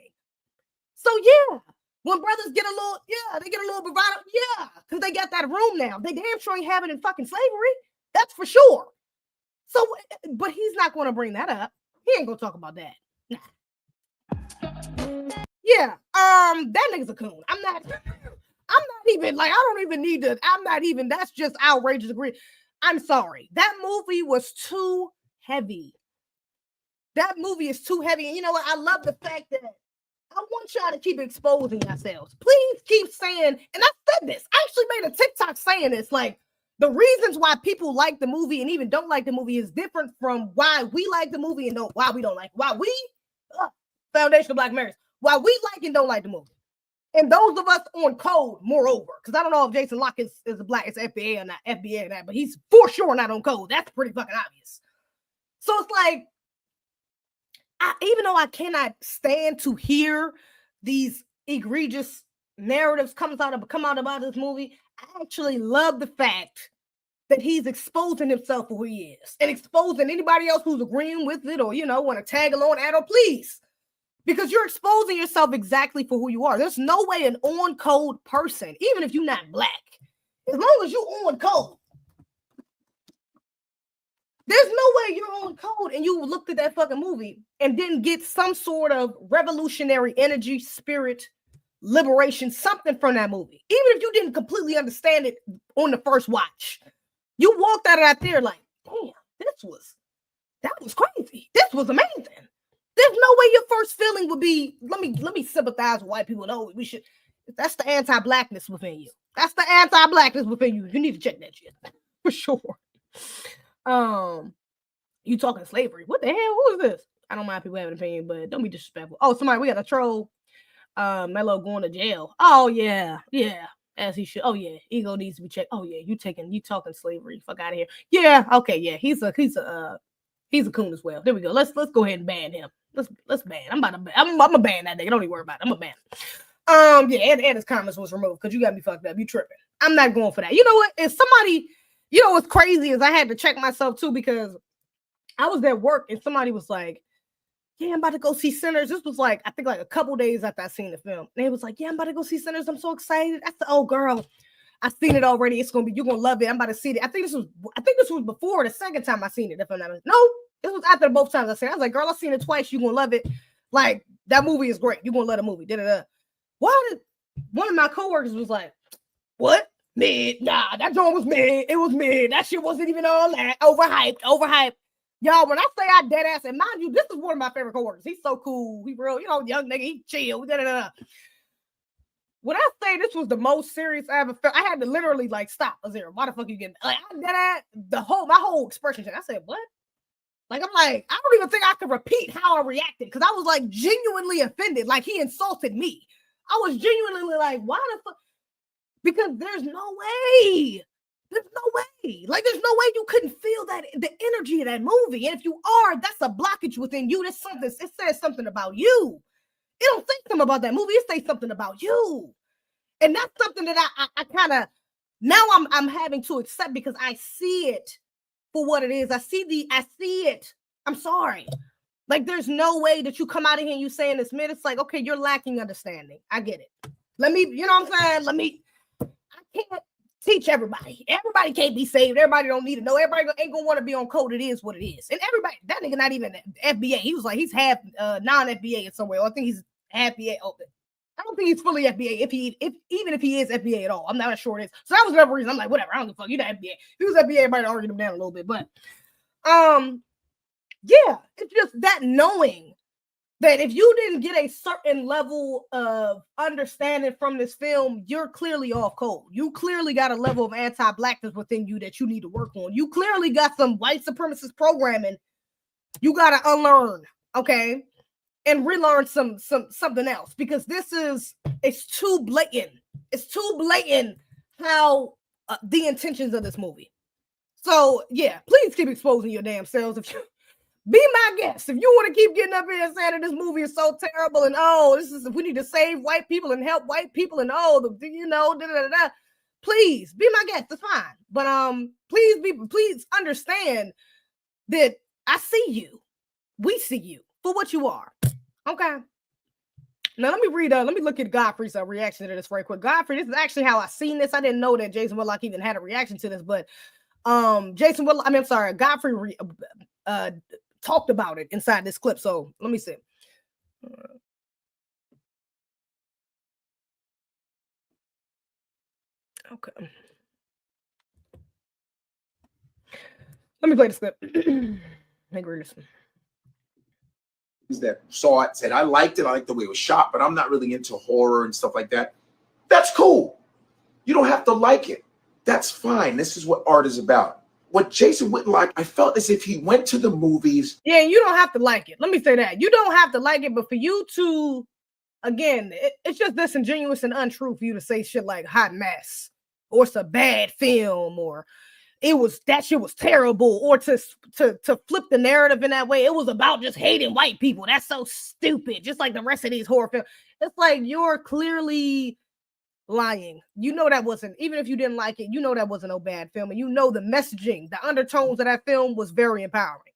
S2: So yeah, when brothers get a little, they get a little bravado, because they got that room now. They damn sure ain't having in fucking slavery. That's for sure. So, but he's not going to bring that up. He ain't going to talk about that. Nah. Yeah, that nigga's a coon. I'm not even like, I don't even need to, that's just outrageous. Agree. I'm sorry. That movie was too heavy. That movie is too heavy. And you know what? I love the fact that I want y'all to keep exposing yourselves. Please keep saying, and I said this, I actually made a TikTok saying this, like, the reasons why people like the movie and even don't like the movie is different from why we like the movie and why we don't like it. Why we, Foundation of Black Marriage, why we like and don't like the movie. And those of us on code, moreover, because I don't know if Jason Locke is a black, it's FBA or not, FBA or not, but he's for sure not on code. That's pretty fucking obvious. So it's like, even though I cannot stand to hear these egregious narratives come out about this movie, I actually love the fact that he's exposing himself for who he is and exposing anybody else who's agreeing with it or, want to tag along, add or please. Because you're exposing yourself exactly for who you are. There's no way an on-code person, even if you're not black, as long as you're on code, there's no way you're on code and you looked at that fucking movie and didn't get some sort of revolutionary energy, spirit, liberation, something from that movie. Even if you didn't completely understand it on the first watch, you walked out there like, damn, that was crazy. This was amazing. There's no way your first feeling would be, let me sympathize with white people. No, we should. That's the anti-blackness within you. That's the anti-blackness within you. You need to check that shit for sure. You talking slavery? What the hell? Who is this? I don't mind people having an opinion, but don't be disrespectful. Oh, somebody, we got a troll. Mello going to jail. Oh yeah, as he should. Oh yeah, ego needs to be checked. Oh yeah, you talking slavery? Fuck out of here. Yeah, okay, yeah, he's a coon as well. There we go. Let's go ahead and ban him. Let's ban. I'm gonna ban that nigga. Don't even worry about it. I'm gonna ban. Yeah, and his comments was removed because you got me fucked up. You tripping? I'm not going for that. You know what? If somebody, what's crazy is I had to check myself too because I was at work and somebody was like, "Yeah, I'm about to go see Sinners." This was like I think like a couple days after I seen the film. And they was like, "Yeah, I'm about to go see Sinners. I'm so excited." I said, "Oh, girl, I've seen it already. You're gonna love it. I'm about to see it." I think this was before the second time I seen it. If I'm not mistaken. No. It was after both times I seen it. I was like, girl, I've seen it twice. You're going to love it. Like, that movie is great. You're going to love the movie. Why did one of my coworkers was like, what? Mid. Nah, that joint was mid. It was mid. That shit wasn't even all that. Overhyped. Y'all, when I say I dead ass, and mind you, this is one of my favorite coworkers. He's so cool. He real, young nigga. He chill. When I say this was the most serious I ever felt, I had to literally like stop. Azira, why the fuck you getting like I did that? My whole expression. I said, what? Like, I'm like, I don't even think I could repeat how I reacted because I was like genuinely offended. Like he insulted me. I was genuinely like, why the fuck? Because there's no way. Like, there's no way you couldn't feel that the energy of that movie. And if you are, that's a blockage within you. That's something. It says something about you. It don't say something about that movie. It says something about you. And that's something that I kind of now I'm having to accept because I see it for what it is. I see it. I'm sorry. Like, there's no way that you come out of here and you saying this, man. It's like, okay, you're lacking understanding. I get it. Let me, you know what I'm saying? I can't teach everybody. Everybody can't be saved. Everybody don't need to know. Everybody ain't gonna want to be on code. It is what it is. And everybody, that nigga not even FBA. He was like, he's half non-FBA in somewhere. I think he's half FBA. I don't think he's fully FBA. Even if he is FBA at all, I'm not sure it is. So that was another reason. I'm like, whatever. I don't give a fuck. You not FBA. If he was FBA, everybody argued him down a little bit. But yeah, it's just that knowing that if you didn't get a certain level of understanding from this film, you're clearly off code. You clearly got a level of anti-blackness within you that you need to work on. You clearly got some white supremacist programming you got to unlearn, okay? And relearn something else because it's too blatant. It's too blatant how the intentions of this movie. So yeah, please keep exposing your damn selves. If you be my guest, if you want to keep getting up here and saying that this movie is so terrible and we need to save white people and help white people and please be my guest. It's fine, but please understand that I see you. We see you for what you are. Okay. Now let me look at Godfrey's reaction to this right quick. Godfrey, this is actually how I seen this. I didn't know that Jason Whitlock even had a reaction to this, but Godfrey talked about it inside this clip. So let me see. Okay. Let me play this clip. Make her listen.
S5: That saw it, said, I liked it. I liked the way it was shot, but I'm not really into horror and stuff like that. That's cool. You don't have to like it. That's fine. This is what art is about. What Jason Whitlock, I felt as if he went to the movies.
S2: Yeah, you don't have to like it. Let me say that. You don't have to like it, but for you to, again, it's just disingenuous and untrue for you to say shit like hot mess, or it's a bad film, or that shit was terrible, or to flip the narrative in that way. It was about just hating white people. That's so stupid. Just like the rest of these horror films. It's like you're clearly lying. You know that wasn't, even if you didn't like it, you know that wasn't no bad film. And you know the messaging, the undertones of that film was very empowering.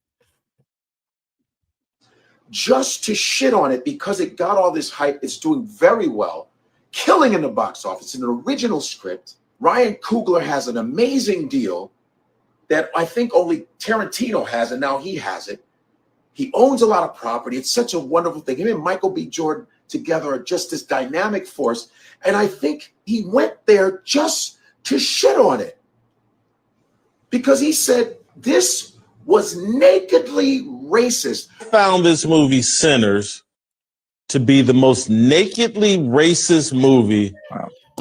S5: Just to shit on it because it got all this hype. It's doing very well. Killing in the box office. An original script. Ryan Coogler has an amazing deal that I think only Tarantino has, and now he has it. He owns a lot of property. It's such a wonderful thing. Him and Michael B. Jordan together are just this dynamic force. And I think he went there just to shit on it. Because he said this was nakedly racist.
S4: I found this movie, Sinners, to be the most nakedly racist movie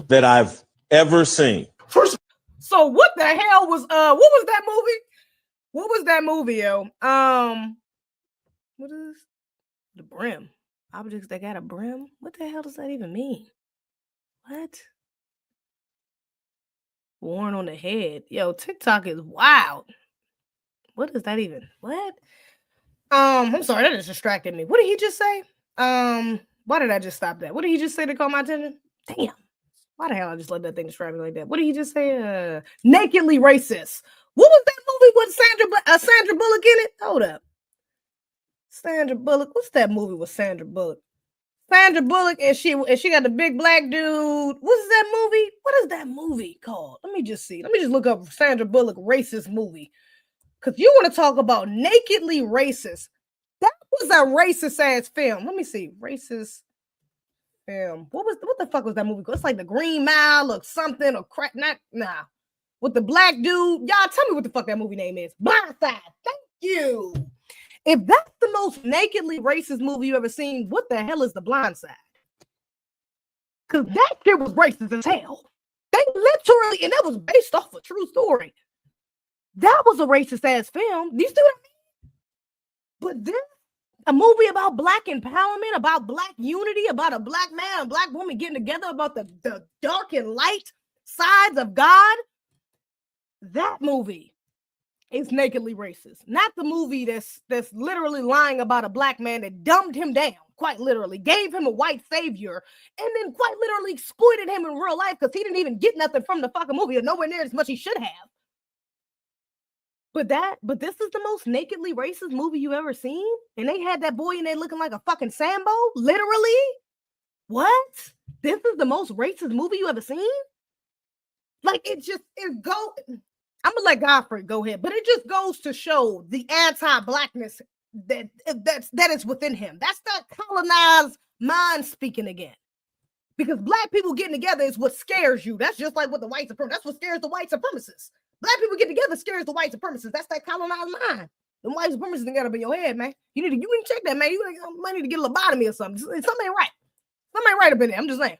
S4: that I've ever seen.
S5: First,
S2: so what the hell was what was that movie? What was that movie, yo? What is the brim? Objects that got a brim? What the hell does that even mean? What? Worn on the head. Yo, TikTok is wild. What is that even? What? I'm sorry, that just distracted me. What did he just say? Why did I just stop that? What did he just say to call my attention? Damn. Why the hell I just let that thing distract me like that? What did he just say? Nakedly racist. What was that movie with Sandra Bullock in it? Hold up. Sandra Bullock. What's that movie with Sandra Bullock? Sandra Bullock and she got the big black dude. What's that movie? What is that movie called? Let me just see. Let me just look up Sandra Bullock racist movie. Because you want to talk about nakedly racist. That was a racist ass film. Let me see. Racist film. What the fuck was that movie called? It's like The Green Mile or something or crap. Nah. With the black dude. Y'all tell me what the fuck that movie name is. Blindside. Thank you. If that's the most nakedly racist movie you ever seen, what the hell is The Blind Side? Because that shit was racist as hell. They literally, and that was based off a true story. That was a racist ass film. Do you see what I mean? But this, a movie about black empowerment, about black unity, about a black man and black woman getting together, about the dark and light sides of God. That movie is nakedly racist. Not the movie that's literally lying about a black man that dumbed him down, quite literally, gave him a white savior, and then quite literally exploited him in real life because he didn't even get nothing from the fucking movie or nowhere near as much he should have. But this is the most nakedly racist movie you ever seen? And they had that boy in there looking like a fucking Sambo? Literally? What? This is the most racist movie you ever seen? Like, I'm gonna let Godfrey go ahead, but it just goes to show the anti-blackness that is within him. That's that colonized mind speaking again. Because black people getting together is what scares you. That's just like what the white supremacists. That's what scares the white supremacists. Black people get together scares the white supremacists. That's that colonized mind. The white supremacists got up in your head, man. You need to check that, man. You might need to get a lobotomy or something. Something ain't right. Something ain't right up in there. I'm just saying.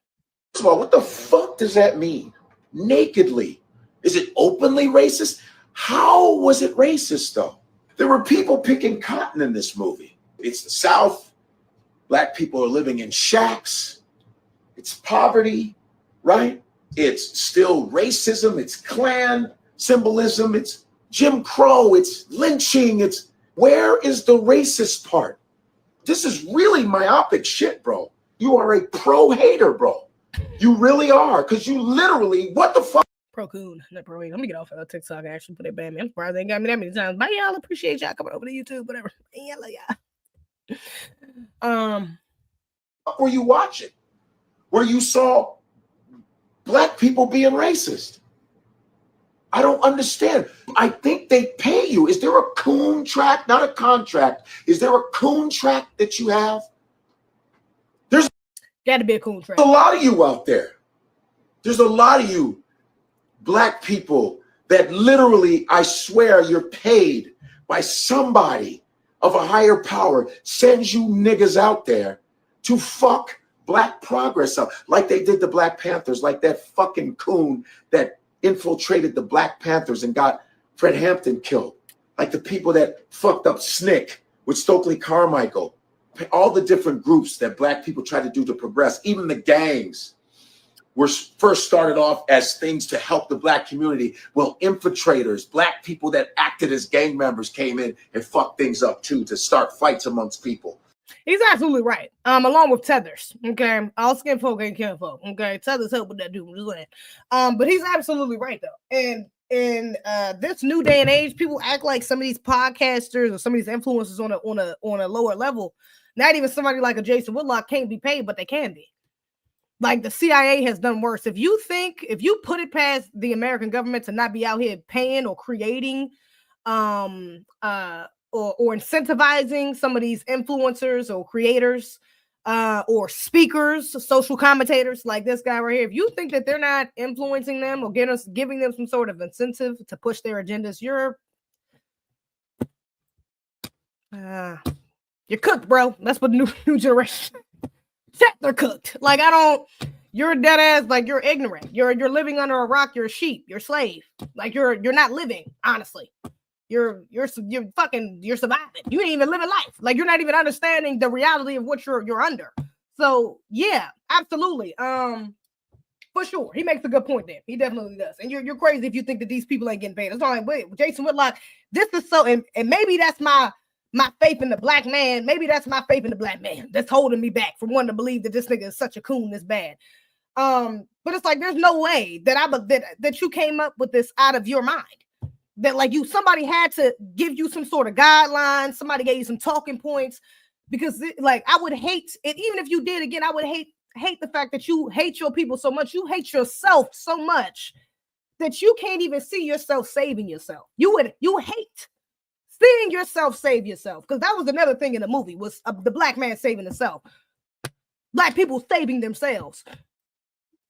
S5: First of all, what the fuck does that mean? Nakedly. Is it openly racist? How was it racist, though? There were people picking cotton in this movie. It's the South. Black people are living in shacks. It's poverty, right? It's still racism. It's Klan symbolism. It's Jim Crow, it's lynching, it's where is the racist part? This is really myopic shit, bro. You are a pro-hater, bro. You really are, because you literally, what the fuck?
S2: Pro-coon, not pro-hater. Let me get off of TikTok and actually put it back, man. I'm surprised they ain't got me that many times. Bye, y'all. Appreciate y'all coming over to YouTube, whatever. Yeah, love y'all.
S5: What were you watching? Where you saw black people being racist? I don't understand. I think they pay you. Is there a coon track, not a contract? Is there a coon track that you have? There's
S2: got to be a coon track.
S5: A lot of you out there. There's a lot of you black people that literally, I swear, you're paid by somebody of a higher power, sends you niggas out there to fuck black progress up, like they did the Black Panthers, like that fucking coon that infiltrated the Black Panthers and got Fred Hampton killed, like the people that fucked up SNCC with Stokely Carmichael, all the different groups that black people tried to do to progress. Even the gangs were first started off as things to help the black community. Well, infiltrators, black people that acted as gang members came in and fucked things up too, to start fights amongst people.
S2: He's absolutely right. Along with Tethers, okay. All skin folk ain't kin folk, okay. Tethers help with that dude, but he's absolutely right though. And in this new day and age, people act like some of these podcasters or some of these influencers on a lower level. Not even somebody like a Jason Whitlock can't be paid, but they can be. Like the CIA has done worse. If you put it past the American government to not be out here paying or creating, or incentivizing some of these influencers or creators, or speakers, social commentators like this guy right here, if you think that they're not influencing them or giving them some sort of incentive to push their agendas, you're cooked, bro. That's what the new generation. They're cooked. Like you're dead ass. Like you're ignorant. You're living under a rock. You're a sheep. You're a slave. Like you're not living. Honestly, you're surviving. You ain't even living life. Like you're not even understanding the reality of what you're under. So yeah, absolutely. For sure, he makes a good point there. He definitely does. And you're crazy if you think that these people ain't getting paid. It's all like, wait, Jason Whitlock. This is so, and maybe that's my faith in the black man. Maybe that's my faith in the black man that's holding me back from wanting to believe that this nigga is such a coon this bad. But it's like there's no way that you came up with this out of your mind. That like somebody had to give you some sort of guidelines, somebody gave you some talking points, because I would hate it, even if you did again, I would hate the fact that you hate your people so much, you hate yourself so much that you can't even see yourself saving yourself. You hate seeing yourself save yourself, because that was another thing in the movie was the black man saving himself, black people saving themselves.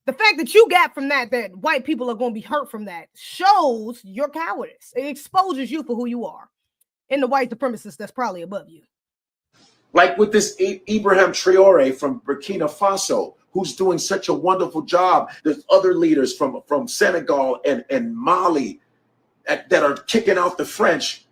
S2: The fact that you got from that white people are going to be hurt from that shows your cowardice. It exposes you for who you are and the white supremacist that's probably above you.
S5: Like with this Ibrahim Traore from Burkina Faso, who's doing such a wonderful job. There's other leaders from Senegal and Mali that are kicking out the French.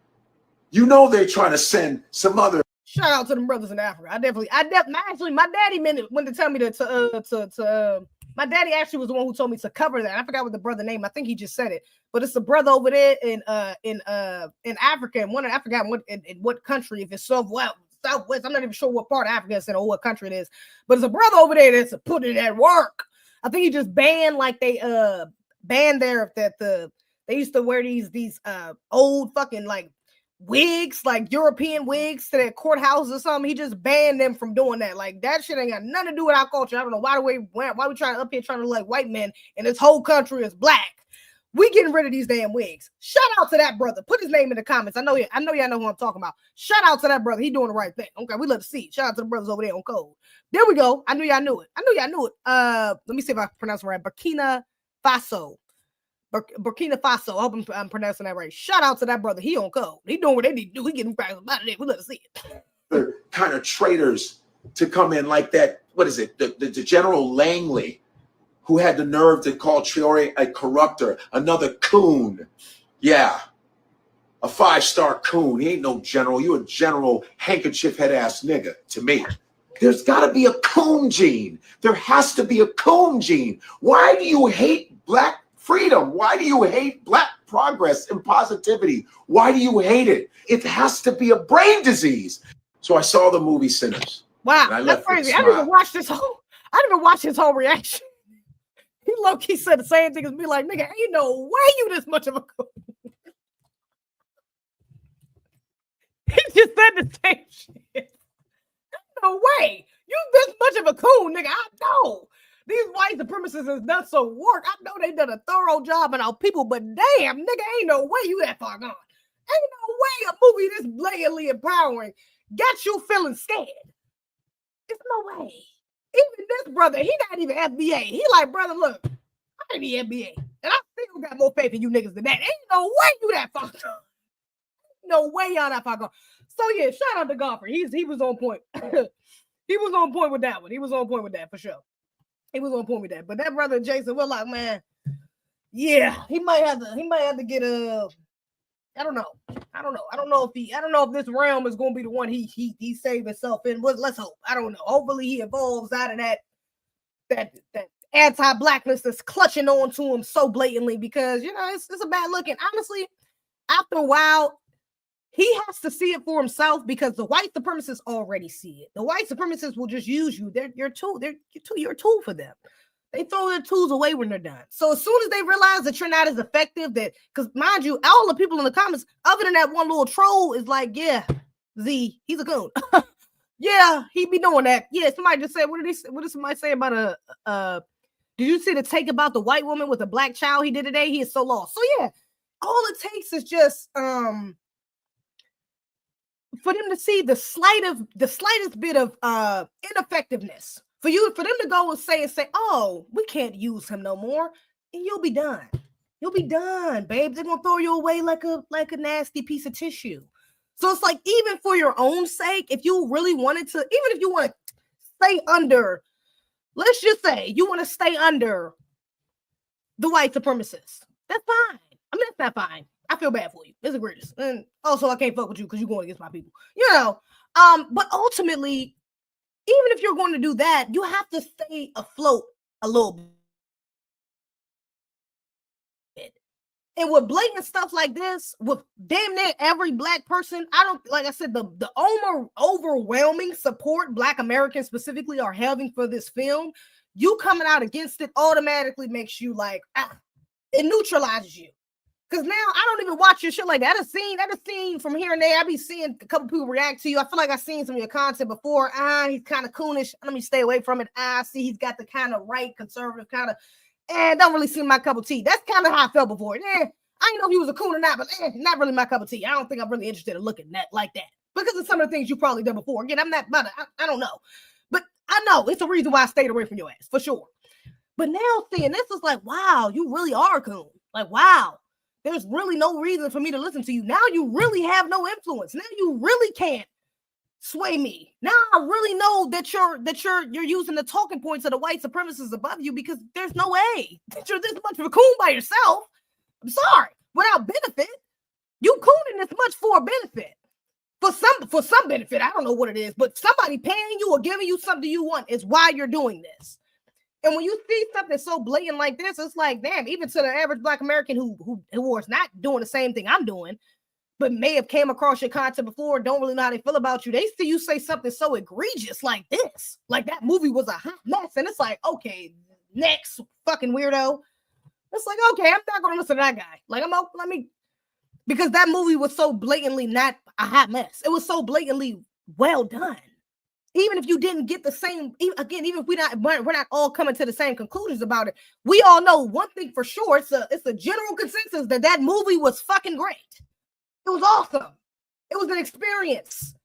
S5: You know they're trying to send some other.
S2: Shout out to them brothers in Africa. Actually, my daddy went to tell me to my daddy actually was the one who told me to cover that. I forgot what the brother name. I think he just said it, but it's a brother over there in Africa, and I forgot in what country. If it's Southwest, I'm not even sure what part of Africa it's in or what country it is, but it's a brother over there that's putting it at work. I think he just banned banned they used to wear these old fucking like wigs, like European wigs to their courthouse or something. He just banned them from doing that. Like that shit ain't got nothing to do with our culture. I don't know why we trying up here trying to look like white men and this whole country is black. We getting rid of these damn wigs. Shout out to that brother. Put his name in the comments. I know y'all know who I'm talking about. Shout out to that brother. He doing the right thing. Okay, we love to see it. Shout out to the brothers over there on code. There we go. I knew y'all knew it. Let me see if I pronounce it right. Burkina Faso. Burkina Faso. I hope I'm pronouncing that right. Shout out to that brother. He on code. He doing what they need to do. He getting practice about it. We love to see it.
S5: The kind of traitors to come in like that. What is it? The General Langley, who had the nerve to call Traore a corrupter, another coon. Yeah, a 5-star coon. He ain't no general. You a general handkerchief head ass nigga to me. There's got to be a coon gene. There has to be a coon gene. Why do you hate black freedom? Why do you hate black progress and positivity. Why do you hate it? It has to be a brain disease. So I saw the movie Sinners.
S2: Wow,
S5: and I
S2: that's
S5: left with a
S2: crazy. I didn't even
S5: smile.
S2: watch this whole. I didn't even watch his whole reaction. He low-key said the same thing as me, like, nigga, ain't no way you this much of a coon. He just said the same shit. Ain't no way. You this much of a coon, nigga. I know. These white supremacists has done some work. I know they done a thorough job on our people, but damn, nigga, ain't no way you that far gone. Ain't no way a movie this blatantly empowering got you feeling scared. It's no way. Even this brother, he not even FBA. He like, brother, look, I ain't the FBA. And I still got more faith in you niggas than that. Ain't no way you that far gone. No way y'all that far gone. So yeah, shout out to Golfer. He was on point. He was on point with that one. He was on point with that for sure. He was on point with that. But that brother Jason Whitlock, man, yeah, he might have to get a. I don't know. I don't know if this realm is gonna be the one he saved himself in. But let's hope. I don't know. Hopefully he evolves out of that anti-blackness that's clutching on to him so blatantly, because it's a bad look. And honestly, after a while, he has to see it for himself, because the white supremacists already see it. The white supremacists will just use you. You're a tool for them. They throw their tools away when they're done. So as soon as they realize that you're not as effective, because mind you, all the people in the comments, other than that one little troll, is like, yeah, Z, he's a goon. Yeah, he be doing that. Yeah, somebody just said, what did somebody say about did you see the take about the white woman with a black child he did today? He is so lost. So yeah, all it takes is just for them to see the slightest bit of ineffectiveness. For them to go and say, oh, we can't use him no more, and you'll be done. You'll be done, babe. They're gonna throw you away like a nasty piece of tissue. So it's like, even for your own sake, if you really wanted to, even if you want to stay under, let's just say you want to stay under the white supremacists, that's fine. I mean, that's not fine. I feel bad for you. It's egregious. And also, I can't fuck with you because you're going against my people. But ultimately, even if you're going to do that, you have to stay afloat a little bit. And with blatant stuff like this, with damn near every black person, like I said, the overwhelming support Black Americans specifically are having for this film, you coming out against it automatically makes you like, it neutralizes you. Because now I don't even watch your shit like that. I done seen from here and there. I be seeing a couple people react to you. I feel like I've seen some of your content before. He's kind of coonish. Let me stay away from it. I see he's got the kind of right conservative kind of, don't really seem my cup of tea. That's kind of how I felt before. I didn't know if he was a coon or not, but not really my cup of tea. I don't think I'm really interested in looking at like that, because of some of the things you probably done before. Again, I'm not about it. I don't know. But I know it's a reason why I stayed away from your ass, for sure. But now seeing this is like, wow, you really are a coon. Like, wow. There's really no reason for me to listen to you. Now you really have no influence. Now you really can't sway me. Now I really know that you're using the talking points of the white supremacists above you, because there's no way that you're this much of a coon by yourself. I'm sorry. Without benefit, you cooning this much for a benefit. For some benefit, I don't know what it is, but somebody paying you or giving you something you want is why you're doing this. And when you see something so blatant like this, it's like, damn, even to the average Black American who is not doing the same thing I'm doing, but may have came across your content before, don't really know how they feel about you, they see you say something so egregious like this. Like that movie was a hot mess. And it's like, okay, next, fucking weirdo. It's like, okay, I'm not going to listen to that guy. Like, because that movie was so blatantly not a hot mess. It was so blatantly well done. Even if you didn't get the same, even if we're not all coming to the same conclusions about it, we all know one thing for sure. It's a general consensus that movie was fucking great. It was awesome. It was an experience.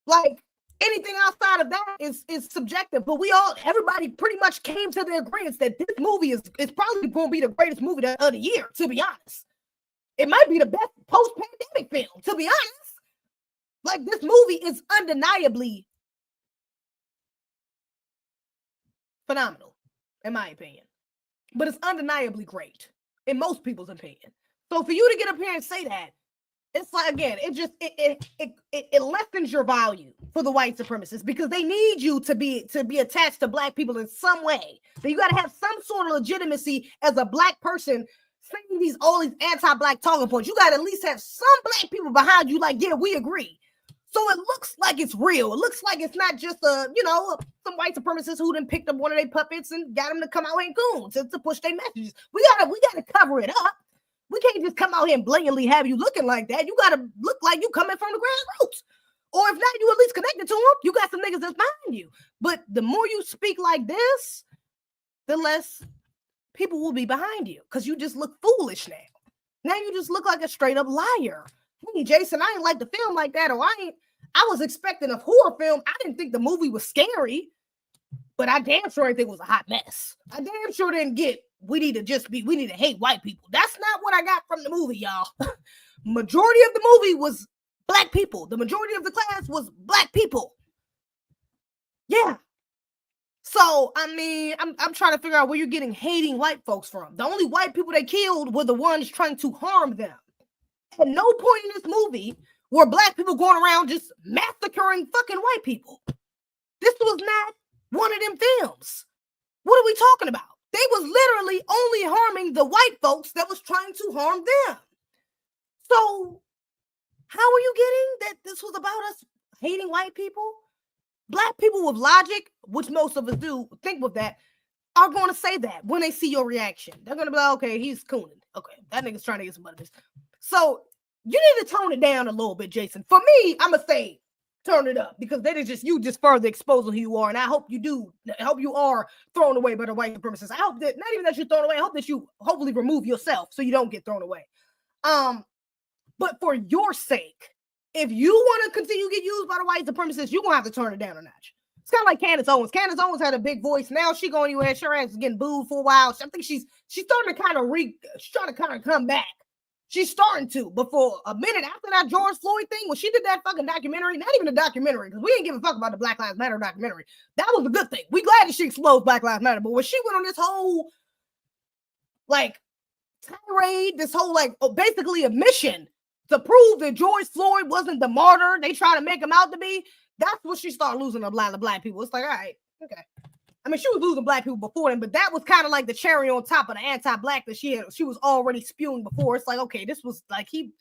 S2: Like, anything outside of that is subjective. But everybody pretty much came to the agreement that this movie is probably going to be the greatest movie of the year, to be honest. It might be the best post-pandemic film, to be honest. Like, this movie is undeniably phenomenal, in my opinion. But it's undeniably great, in most people's opinion. So for you to get up here and say that, it's like, again, it lessens your value for the white supremacists, because they need you to be attached to Black people in some way. So you got to have some sort of legitimacy as a Black person saying all these anti-black talking points, you got to at least have some black people behind you like, yeah, we agree. So it looks like it's real. It looks like it's not just some white supremacists who then picked up one of their puppets and got them to come out here and goon to push their messages. We gotta cover it up. We can't just come out here and blatantly have you looking like that. You gotta look like you coming from the grassroots. Or if not, you at least connected to them. You got some niggas that's behind you. But the more you speak like this, the less people will be behind you because you just look foolish now. Now you just look like a straight up liar. Hey, Jason, I ain't like the film like that, or I was expecting a horror film. I didn't think the movie was scary, but I damn sure didn't think it was a hot mess. I damn sure didn't get we need to hate white people. That's not what I got from the movie, y'all. Majority of the movie was black people. The majority of the class was black people. Yeah. So, I mean, I'm trying to figure out where you're getting hating white folks from. The only white people they killed were the ones trying to harm them. At no point in this movie were black people going around just massacring fucking white people. This was not one of them films. What are we talking about? They was literally only harming the white folks that was trying to harm them. So, how are you getting that this was about us hating white people? Black people with logic, which most of us do think with that, are going to say that when they see your reaction. They're going to be like, okay, he's cooning. Okay, that nigga's trying to get some money. So you need to tone it down a little bit, Jason. For me, I'm going to say turn it up because that is just you just further exposing who you are. And I hope you do. I hope you are thrown away by the white supremacists. I hope that not even that you're thrown away. I hope that you hopefully remove yourself so you don't get thrown away. But for your sake, if you want to continue to get used by the white supremacists, you're going to have to turn it down a notch. It's kind of like Candace Owens. Candace Owens had a big voice. Now she going anywhere. Her ass is getting booed for a while. I think she's starting to she's trying to kind of come back. She's starting to. But for a minute after that George Floyd thing, when she did that fucking documentary, not even a documentary, because we didn't give a fuck about the Black Lives Matter documentary. That was a good thing. We glad that she exposed Black Lives Matter. But when she went on this whole, tirade, this whole, basically a mission to prove that George Floyd wasn't the martyr they try to make him out to be, that's when she started losing a lot of black people. It's like, all right, okay. I mean, she was losing black people before then, but that was kind of like the cherry on top of the anti-black that she was already spewing before. It's like, okay, this was like he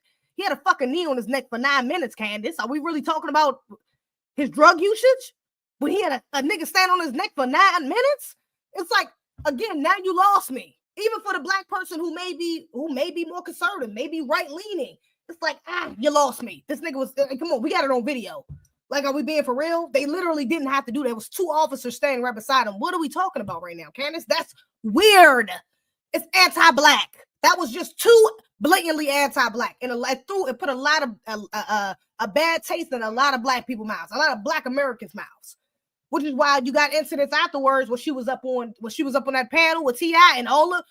S2: had a fucking knee on his neck for 9 minutes, Candace. Are we really talking about his drug usage? When he had a nigga stand on his neck for 9 minutes? It's like, again, now you lost me. Even for the black person who may be more conservative, maybe right-leaning. It's like, you lost me. This nigga was, come on, we got it on video. Like, are we being for real? They literally didn't have to do that. It was 2 officers standing right beside him. What are we talking about right now, Candace? That's weird. It's anti-black. That was just too blatantly anti-black. And it put a lot of a bad taste in a lot of black people's mouths, a lot of black Americans' mouths. Which is why you got incidents afterwards when she was up on that panel with T.I. and all the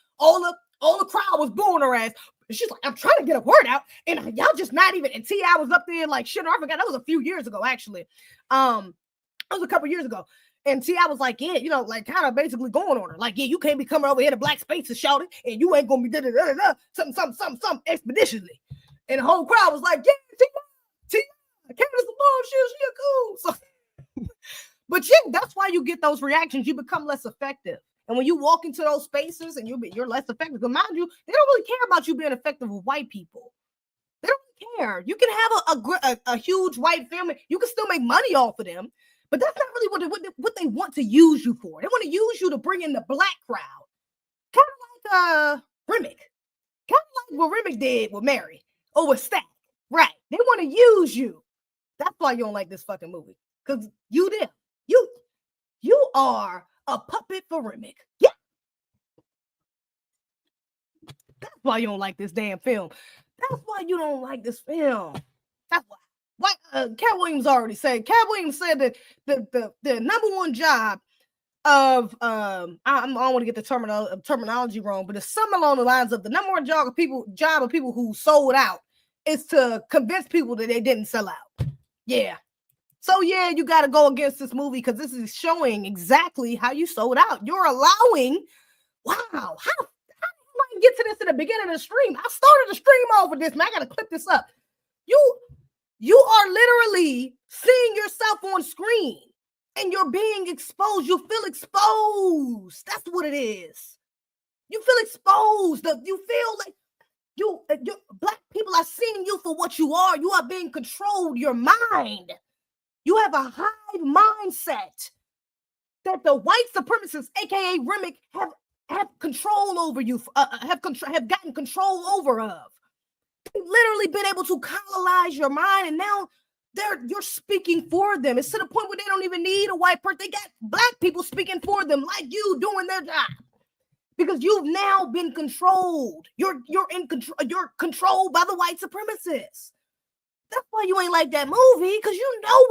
S2: crowd was booing her ass. She's like, I'm trying to get a word out, and y'all just not even. And T.I. was up there like shit. I forgot that was a few years ago, actually. It was a couple years ago, and T.I. was like, yeah, kind of basically going on her, like, yeah, you can't be coming over here to black spaces shouting, and you ain't gonna be something expeditiously. And the whole crowd was like, yeah, T.I. Candace some bullshit, she a cool. So, but yeah, that's why you get those reactions. You become less effective. And when you walk into those spaces and you're less effective, but mind you, they don't really care about you being effective with white people. They don't really care. You can have a huge white family. You can still make money off of them, but that's not really what they want to use you for. They want to use you to bring in the black crowd. Kind of like Remick. Kind of like what Remick did with Mary or with Stack. Right. They want to use you. That's why you don't like this fucking movie. Because you are a puppet for Remick. Yeah. That's why you don't like this damn film. That's why you don't like this film. That's why. Cat Williams already said. Cat Williams said that the number one job of I don't want to get the terminology wrong, but it's something along the lines of the number one job of people who sold out is to convince people that they didn't sell out. Yeah. So yeah, you got to go against this movie because this is showing exactly how you sold out. You're allowing, wow, how did I get to this in the beginning of the stream? I started the stream off with this, man. I got to clip this up. You are literally seeing yourself on screen and you're being exposed. You feel exposed. That's what it is. You feel exposed. You feel like you black people are seeing you for what you are. You are being controlled. Your mind. You have a hive mindset that the white supremacists, aka Remick, have control over you. Have gotten control over of. They've literally been able to colonize your mind, and now you're speaking for them. It's to the point where they don't even need a white person. They got black people speaking for them, like you, doing their job. Because you've now been controlled. You're in control. You're controlled by the white supremacists. That's why you ain't like that movie, because you know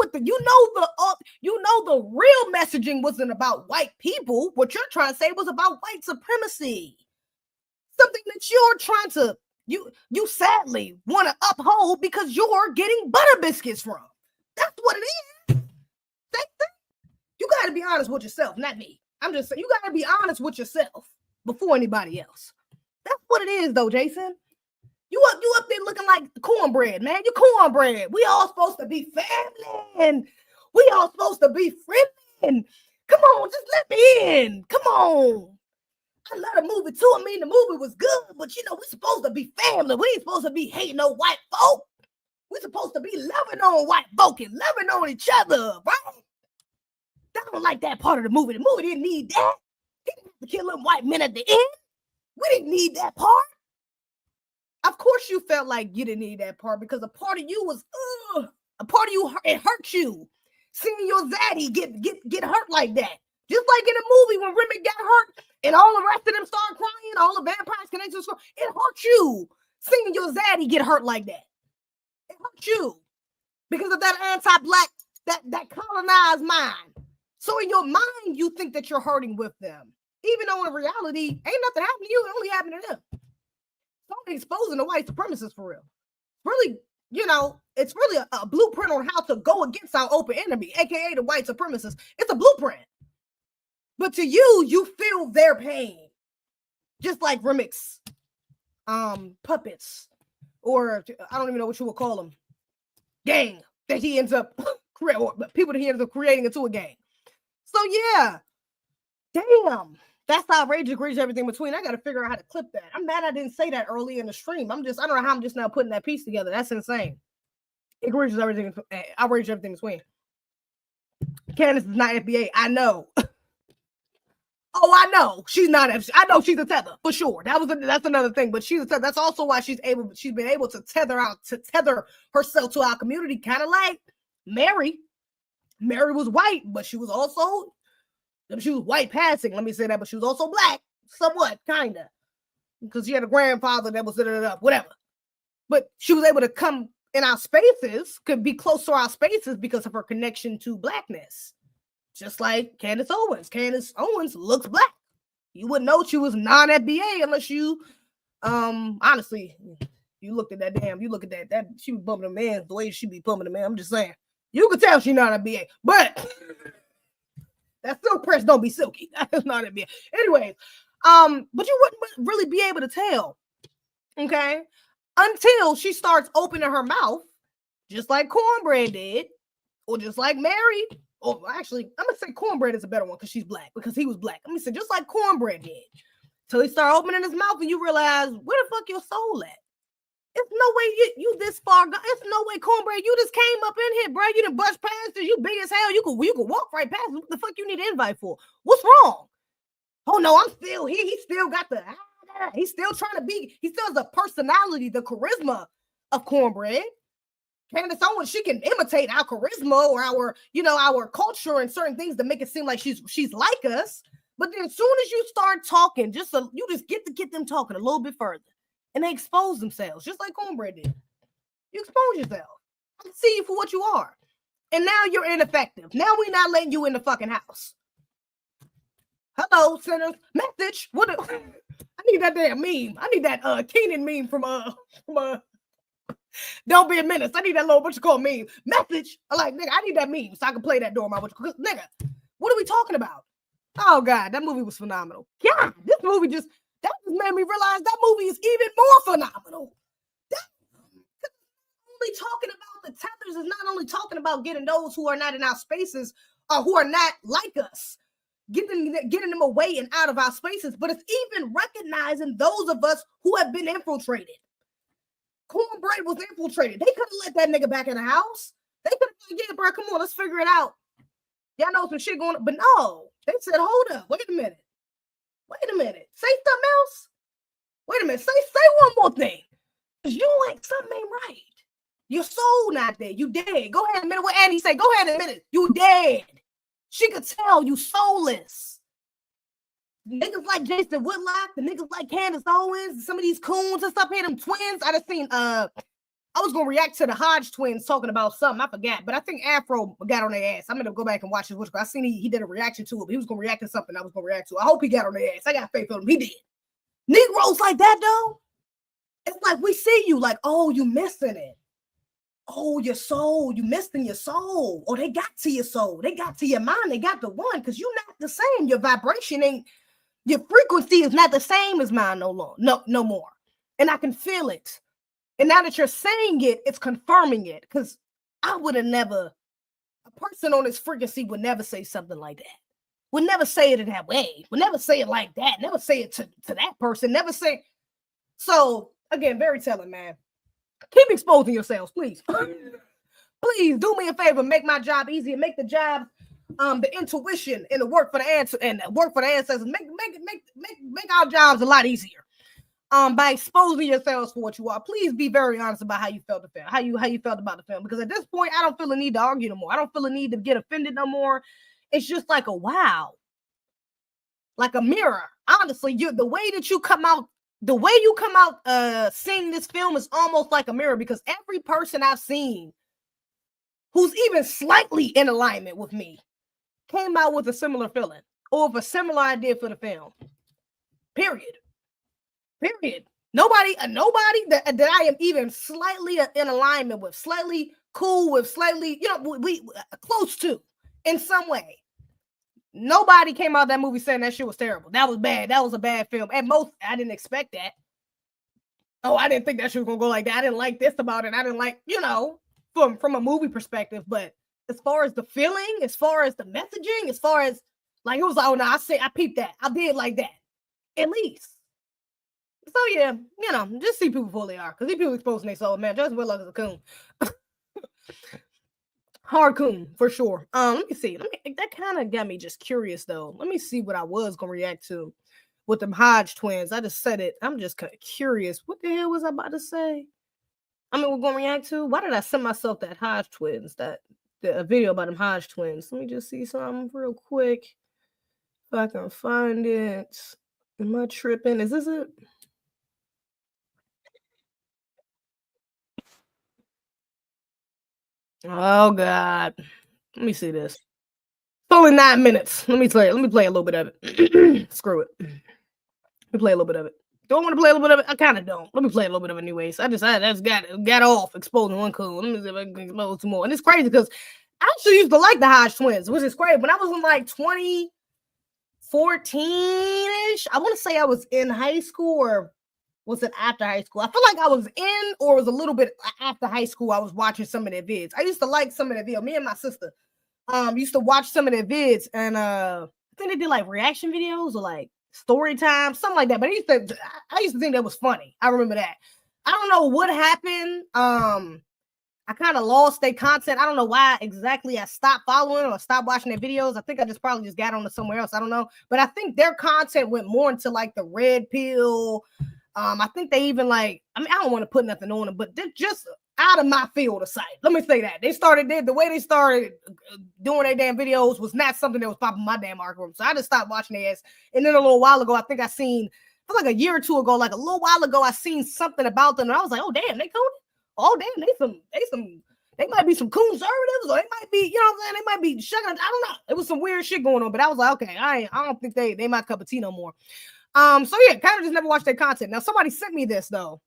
S2: the real messaging wasn't about white people. What you're trying to say was about white supremacy. Something that you're trying to you sadly want to uphold because you're getting butter biscuits from. That's what it is. You got to be honest with yourself, not me. I'm just saying, you got to be honest with yourself before anybody else. That's what it is, though, Jason. You up there looking like cornbread, man. You cornbread. We all supposed to be family, and we all supposed to be friendly. And come on, just let me in. Come on. I love the movie too. I mean, the movie was good, but we supposed to be family. We ain't supposed to be hating on white folk. We supposed to be loving on white folk and loving on each other, right? I don't like that part of the movie. The movie didn't need that. He didn't have to kill them white men at the end. We didn't need that part. Of course you felt like you didn't need that part, because a part of you was, a part of you, it hurt you. Seeing your zaddy get hurt like that. Just like in the movie when Remy got hurt and all the rest of them started crying, all the vampires connections, it hurt you. Seeing your zaddy get hurt like that. It hurt you. Because of that anti-black, that colonized mind. So in your mind, you think that you're hurting with them. Even though in reality, ain't nothing happening to you, it only happened to them. Only exposing the white supremacists for real. Really, it's really a blueprint on how to go against our open enemy, aka the white supremacists. It's a blueprint. But to you, you feel their pain. Just like Remick's puppets. Or I don't even know what you would call them. Gang that he ends up people that he ends up creating into a gang. So yeah. Damn. That's how Rage agrees everything between. I got to figure out how to clip that. I'm mad I didn't say that early in the stream. I don't know how I'm just now putting that piece together. That's insane. It agrees everything. I rage everything between. Candace is not FBA. I know. Oh, I know. She's not FBA. I know she's a tether for sure. That's another thing. But she's a tether. That's also why she's been able to tether herself to our community, kind of like Mary. Mary was white, but she was also. She was white passing, let me say that, but she was also black, somewhat, kind of, because she had a grandfather that was whatever. But she was able to come in our spaces, could be close to our spaces because of her connection to blackness. Just like Candace Owens. Candace Owens looks black. You wouldn't know she was non-FBA unless you, honestly, you look at that, she was bumping a man the way she be bumping a man. I'm just saying. You could tell she's not FBA, but... That silk press don't be silky. That's not it. Anyways, but you wouldn't really be able to tell, okay? Until she starts opening her mouth, just like Cornbread did, or just like Mary. Or actually, I'm gonna say Cornbread is a better one because she's black, because he was black. Let me say just like Cornbread did. Till he started opening his mouth and you realize where the fuck your soul at? It's no way you this far gone. It's no way, Cornbread. You just came up in here, bro. You done bust past it. You big as hell. You could walk right past it. What the fuck you need an invite for? What's wrong? Oh no, I'm still here. He still got he's still trying to be. He still has the personality, the charisma of Cornbread. Candace Owens, she can imitate our charisma or our culture and certain things to make it seem like she's like us. But then as soon as you start talking, you just get them talking a little bit further. And they expose themselves, just like Cornbread did. You expose yourself. I can see you for what you are. And now you're ineffective. Now we're not letting you in the fucking house. Hello, sinners. Message. I need that damn meme. I need that Keenan meme from Don't Be a Menace. I need that little, what you call meme. Message. Nigga, I need that meme so I can play that during my nigga, what are we talking about? Oh, God, that movie was phenomenal. God, this movie that just made me realize that movie is even more phenomenal. Only talking about the tethers is not only talking about getting those who are not in our spaces or who are not like us. getting them away and out of our spaces, but it's even recognizing those of us who have been infiltrated. Cornbread was infiltrated. They couldn't let that nigga back in the house. They could have said, yeah, bro, come on, let's figure it out. Y'all know some shit going on. But no, they said, hold up, wait a minute. Say something else. Wait a minute, say one more thing. You like something ain't right. Your soul not there. You dead. Go ahead and admit it. What Annie say? Go ahead and admit it. You dead. She could tell you soulless. Niggas like Jason Whitlock, the niggas like Candace Owens, some of these coons and stuff here, them twins. I just seen I was gonna react to the Hodge twins talking about something. I forgot, but I think Afro got on their ass. I'm gonna go back and watch his video. I seen he did a reaction to it, but he was gonna react to something I was gonna react to. I hope he got on their ass. I got faith in him. He did. Negroes like that though. It's like we see you like, oh, you missing it. Oh, your soul, you missing your soul. Oh, they got to your soul. They got to your mind. They got the one because you're not the same. Your vibration ain't, your frequency is not the same as mine no more. And I can feel it. And now that you're saying it, it's confirming it. Because I would have never, a person on this frequency would never say something like that. Would never say it in that way. Would never say it like that. Never say it to that person. Never say. So, again, very telling, man. Keep exposing yourselves, please. Please do me a favor. Make my job easier. Make the job, the intuition and the work for the answer and the work for the ancestors. Make our jobs a lot easier. By exposing yourselves for what you are. Please be very honest about how you felt the film, how you felt about the film. Because at this point, I don't feel a need to argue no more. I don't feel a need to get offended no more. It's just like a wow, like a mirror. Honestly, the way you come out seeing this film is almost like a mirror, because every person I've seen who's even slightly in alignment with me came out with a similar feeling or with a similar idea for the film. Period. Nobody that I am even slightly in alignment with, slightly cool with, slightly, we close to in some way. Nobody came out of that movie saying that shit was terrible. That was bad. That was a bad film. At most, I didn't expect that. Oh, I didn't think that shit was gonna go like that. I didn't like this about it. I didn't like, from a movie perspective. But as far as the feeling, as far as the messaging, as far as like, it was like, oh no, I peeped that. I did like that. At least. So yeah, just see people for who they are. Because these people exposing their soul, man. Justin Whitlock is a coon. Hard coon, for sure. Let me see. That kind of got me just curious, though. Let me see what I was going to react to with them Hodge twins. I just said it. I'm just kind of curious. What the hell was I about to say? We're going to react to? Why did I send myself that Hodge twins, a video about them Hodge twins? Let me just see something real quick. If I can find it. Am I tripping? Is this it? Oh God. Let me see this. It's only 9 minutes. Let me play a little bit of it. Screw it. Let me play a little bit of it. Do I want to play a little bit of it? I kind of don't. Let me play a little bit of it anyways. I just got off exposing one cool. Let me see if I can expose two more. And it's crazy because I actually used to like the Hodge twins, which is crazy. When I was in like 2014-ish, I want to say I was in high school, or was it after high school? I feel like I was in, or was a little bit after high school. I was watching some of their vids. I used to like some of their videos. Me and my sister used to watch some of their vids, and I think they did like reaction videos or like story time, something like that. But I used to think that was funny. I remember that. I don't know what happened. I kind of lost their content. I don't know why exactly I stopped following or stopped watching their videos. I think I probably just got on to somewhere else. I don't know. But I think their content went more into like the red pill. I think they even I don't want to put nothing on them, but they're just out of my field of sight. Let me say that. The way they started doing their damn videos was not something that was popping my damn algorithm. So I just stopped watching their ass. And then a little while ago, I feel like a year or two ago, like a little while ago, I seen something about them. And I was like, oh, damn, they cool. Oh, damn, they might be some conservatives, or they might be, what I'm saying? They might be shutting. I don't know. It was some weird shit going on, but I was like, okay, I don't think they my cup of tea no more. So yeah, kind of just never watched their content. Now somebody sent me this though.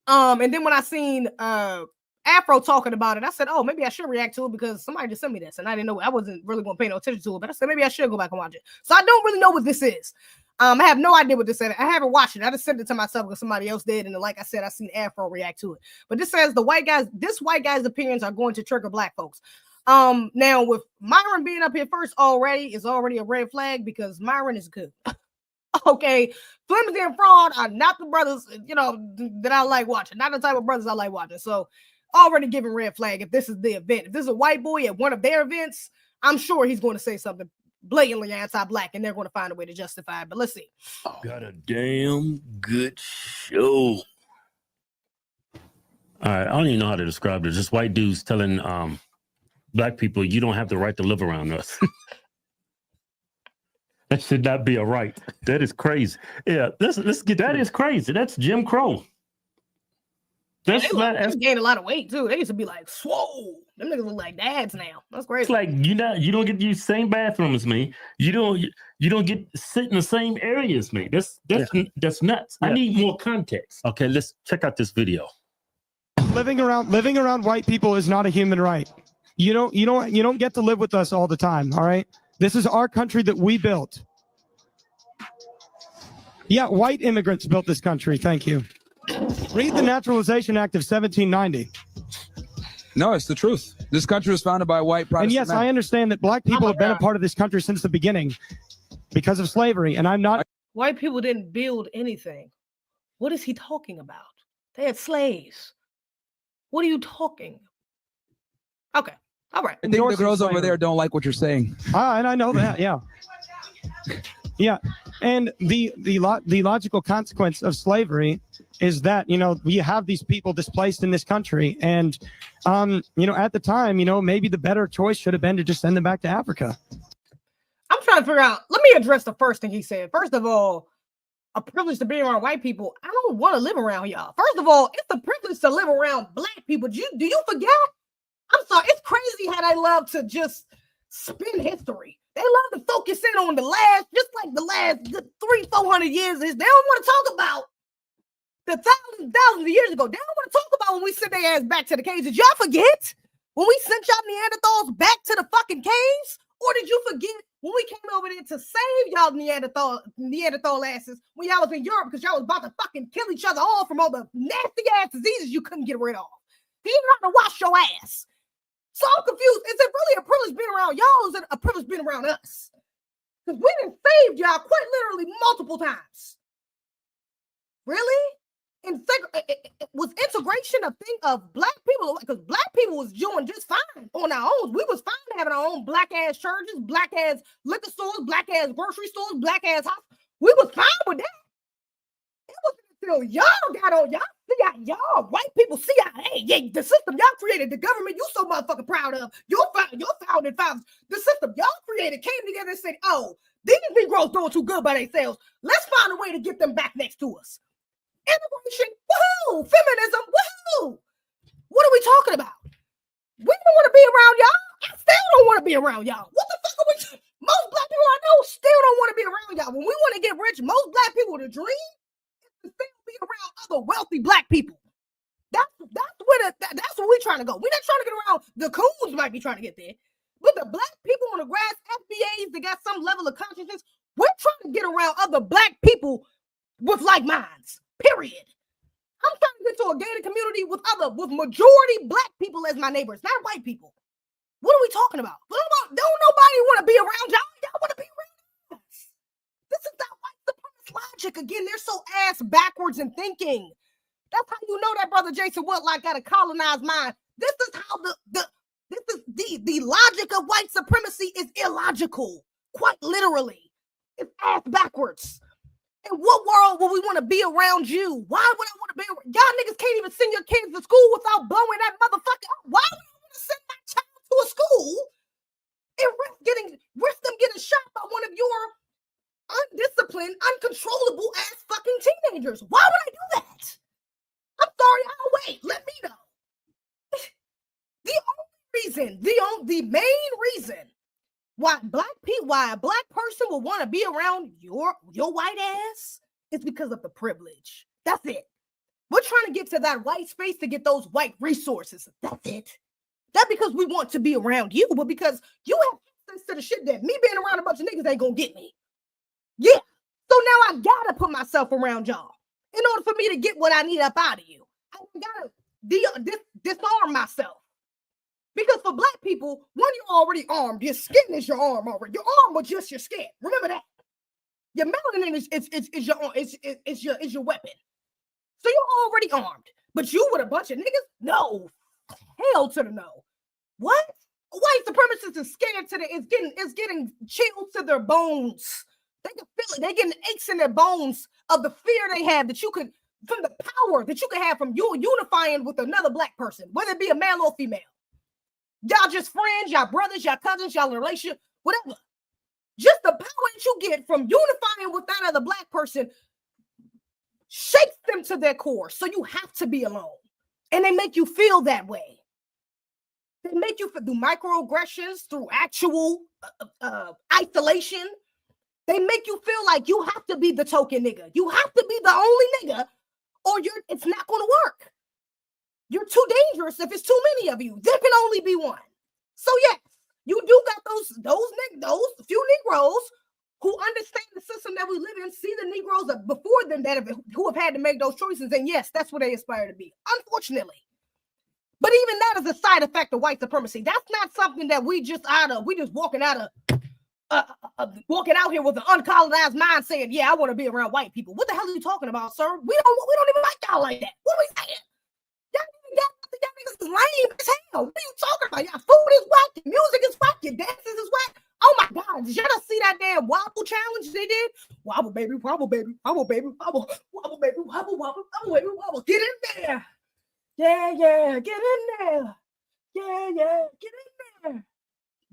S2: And then when I seen Afro talking about it, I said, oh, maybe I should react to it because somebody just sent me this. And I didn't know, I wasn't really going to pay no attention to it, but I said, maybe I should go back and watch it. So I don't really know what this is. I have no idea what this is. I haven't watched it. I just sent it to myself because somebody else did. And like I said, I seen Afro react to it. But this says this white guy's opinions are going to trigger black folks. Now with Myron being up here first already is already a red flag because Myron is good. Okay, flimsy and fraud are not the brothers, that I like watching. Not the type of brothers I like watching. So already giving red flag if this is the event. If this is a white boy at one of their events, I'm sure he's going to say something blatantly anti-black, and they're going to find a way to justify it. But let's see.
S6: Got a damn good show. All right, I don't even know how to describe it. Just white dudes telling black people, you don't have the right to live around us. That should not be a right. That is crazy. Yeah, let's get that is crazy. That's Jim Crow.
S2: They gained a lot of weight too. They used to be like, swole. Them niggas look like dads now. That's crazy.
S6: It's like you don't get to use the same bathroom as me. You don't get to sit in the same area as me. That's nuts. Yeah. I need more context. Okay, let's check out this video.
S7: Living around white people is not a human right. You don't get to live with us all the time. All right. This is our country that we built. Yeah, white immigrants built this country. Thank you. Read the Naturalization Act of 1790.
S8: No, it's the truth. This country was founded by white Protestant
S7: And yes,
S8: men.
S7: I understand that black people have been a part of this country since the beginning because of slavery. And I'm not.
S2: White people didn't build anything. What is he talking about? They had slaves. What are you talking? Okay. All right.
S8: I think the girls over there don't like what you're saying.
S7: And I know that. Yeah. Yeah. And the logical consequence of slavery is that, we have these people displaced in this country. And, at the time, maybe the better choice should have been to just send them back to Africa.
S2: I'm trying to figure out. Let me address the first thing he said. First of all, a privilege to be around white people. I don't want to live around y'all. First of all, it's a privilege to live around black people. Do you forget? I'm sorry. It's crazy how they love to just spin history. They love to focus in on the last 300-400 years. They don't want to talk about the thousands of years ago. They don't want to talk about when we sent their ass back to the caves. Did y'all forget when we sent y'all Neanderthals back to the fucking caves? Or did you forget when we came over there to save y'all Neanderthal asses when y'all was in Europe because y'all was about to fucking kill each other all from all the nasty ass diseases you couldn't get rid of? You didn't have to wash your ass. So I'm confused. Is it really a privilege being around y'all, or is it a privilege being around us? Because we done saved y'all quite literally multiple times. Really? Was integration a thing of black people? Because black people was doing just fine on our own. We was fine having our own black ass churches, black ass liquor stores, black ass grocery stores, black ass hospitals. We was fine with that. It wasn't until y'all got on y'all white people CIA, the system y'all created, the government you so motherfucking proud of, your founding fathers, the system y'all created came together and said, oh, these Negroes doing too good by themselves. Let's find a way to get them back next to us. Immigration, woohoo! Feminism, woohoo! What are we talking about? We don't want to be around y'all. I still don't want to be around y'all. What the fuck are we? Most black people I know still don't want to be around y'all. When we want to get rich, most black people, the dream is to still be around other wealthy black people. That's where we're trying to go. We're not trying to get around the coons might be trying to get there. But the black people on the grass, FBAs that got some level of consciousness, we're trying to get around other black people with like minds. Period. I'm trying to get to a gated community with majority black people as my neighbors, not white people. What are we talking about? Don't nobody want to be around y'all. Y'all want to be around us. This is that white supremacist logic again. They're so ass backwards in thinking. That's how you know that brother Jason Whitlock got a colonized mind. This is how the logic of white supremacy is illogical. Quite literally, it's ass backwards. In what world would we want to be around you? Why would I want to be around? Y'all niggas can't even send your kids to school without blowing that motherfucker up. Why would I want to send my child to a school and risk them getting shot by one of your undisciplined, uncontrollable ass fucking teenagers? Why would I do that? I'm sorry, I'll wait. Let me know. The main reason why a black person will want to be around your white ass is because of the privilege. That's it. We're trying to get to that white space to get those white resources. That's it. Not because we want to be around you, but because you have access to the shit that me being around a bunch of niggas ain't gonna get me. Yeah. So now I gotta put myself around y'all in order for me to get what I need up out of you. I gotta disarm myself. Because for black people, when you're already armed, your skin is your arm already. Your arm was just your skin. Remember that. Your melanin is your weapon. So you're already armed. But you with a bunch of niggas? No. Hell to the no. What? White supremacists is scared to it's getting chilled to their bones. They can feel it. They're getting aches in their bones of the fear they have that you could, from the power that you could have from you unifying with another black person, whether it be a male or female. Y'all just friends, y'all brothers, y'all cousins, y'all in a relationship, whatever. Just the power that you get from unifying with that other black person shakes them to their core. So you have to be alone. And they make you feel that way. They make you do microaggressions through actual isolation. They make you feel like you have to be the token nigga. You have to be the only nigga, or it's not going to work. You're too dangerous if it's too many of you. There can only be one. So yes, you do got those few Negroes who understand the system that we live in, see the Negroes before them who have had to make those choices, and yes, that's what they aspire to be. Unfortunately. But even that is a side effect of white supremacy. That's not something that we just walking out here with an uncolonized mind saying, yeah, I want to be around white people. What the hell are you talking about, sir? We don't even like y'all like that. What are we saying? Y'all niggas is lame as hell. What are you talking about? Y'all food is whack, your music is whack, your dances is whack. Oh my God, did y'all see that damn wobble challenge they did? Wobble, baby, wobble, baby, wobble, baby, wobble, wobble, baby, wobble, wobble, wobble, baby, wobble. Get in there. Yeah, get in there. Yeah, get in there.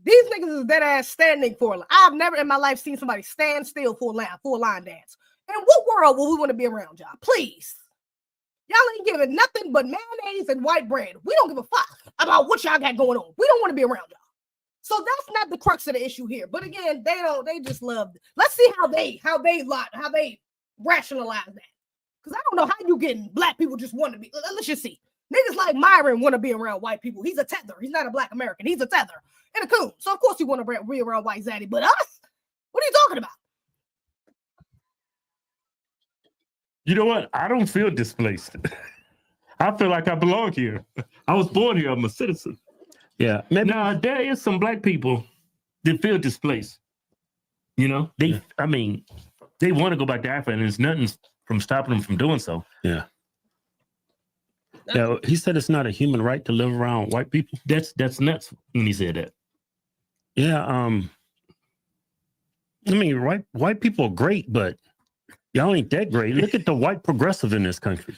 S2: These niggas is dead ass standing for. I've never in my life seen somebody stand still for a line dance. In what world will we want to be around y'all? Please. Y'all ain't giving nothing but mayonnaise and white bread. We don't give a fuck about what y'all got going on. We don't want to be around y'all. So that's not the crux of the issue here. But again, they just love it. Let's see how they rationalize that. Because I don't know how you getting black people just want to be. Let's just see. Niggas like Myron want to be around white people. He's a tether. He's not a black American. He's a tether and a coon. So of course he want to be around white zaddy. But us? What are you talking about?
S6: You know what? I don't feel displaced. I feel like I belong here. I was born here. I'm a citizen.
S9: Yeah. Maybe.
S6: Now, there is some black people that feel displaced. You know, they want to go back to Africa, and there's nothing from stopping them from doing so.
S9: Yeah. Yeah, he said it's not a human right to live around white people.
S6: That's nuts when he said that.
S9: Yeah. I mean, white people are great, but y'all ain't that great. Look at the white progressive in this country.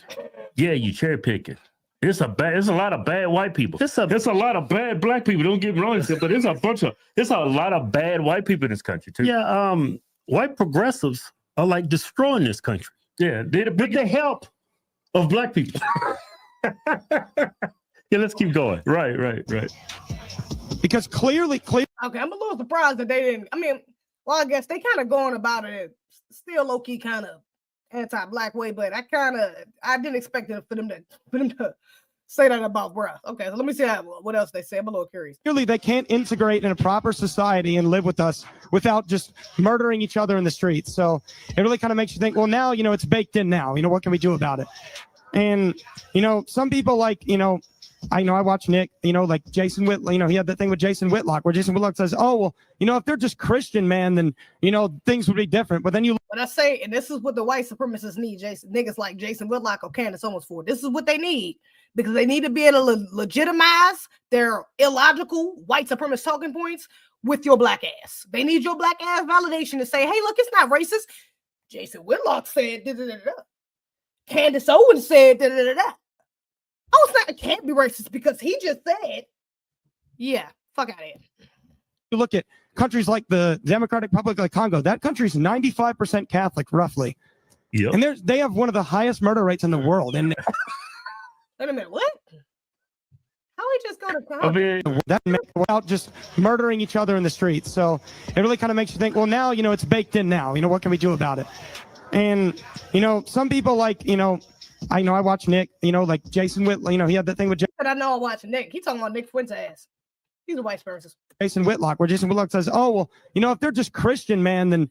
S6: Yeah, you cherry picking. There's a lot of bad white people. There's a lot of bad black people. Don't get me wrong, but there's a lot of bad white people in this country too.
S9: Yeah, white progressives are like destroying this country.
S6: Yeah, with the help of black people.
S9: Yeah, let's keep going.
S6: Right.
S7: Because clearly.
S2: Okay, I'm a little surprised that they didn't. I mean, well, I guess they kind of going about it still low key kind of anti-black way, but I didn't expect it for them to say that about bruh. Okay, so let me see what else they say. I'm a little curious.
S7: Clearly, they can't integrate in a proper society and live with us without just murdering each other in the streets. So it really kind of makes you think, well, now, it's baked in now. What can we do about it? And, some people like, I watch Nick, like Jason Whitlock, he had that thing with Jason Whitlock where Jason Whitlock says, oh, well, if they're just Christian, man, then, things would be different. But then
S2: But I say, and this is what the white supremacists need, niggas like Jason Whitlock or Candace Owens for. This is what they need because they need to be able to legitimize their illogical white supremacist talking points with your black ass. They need your black ass validation to say, hey, look, it's not racist. Jason Whitlock said, da-da-da-da. Candace Owens said, da-da-da-da. Oh, it's not, it can't be racist because he just said, yeah, fuck out of here.
S7: You look at countries like the Democratic Republic of Congo, that country's 95% Catholic, roughly.
S6: Yep.
S7: And they have one of the highest murder rates in the world. And
S2: wait a minute, what? How we just go to Congo?
S7: That without just murdering each other in the streets. So it really kind of makes you think, well, now, it's baked in now. What can we do about it? And, some people like, I watch Nick, like Jason Whitlock, he had that thing with
S2: I know I'm watching Nick. He's talking about Nick Fuentes' ass. He's a white supremacist.
S7: Jason Whitlock, where Jason Whitlock says, oh, well, if they're just Christian, man, then,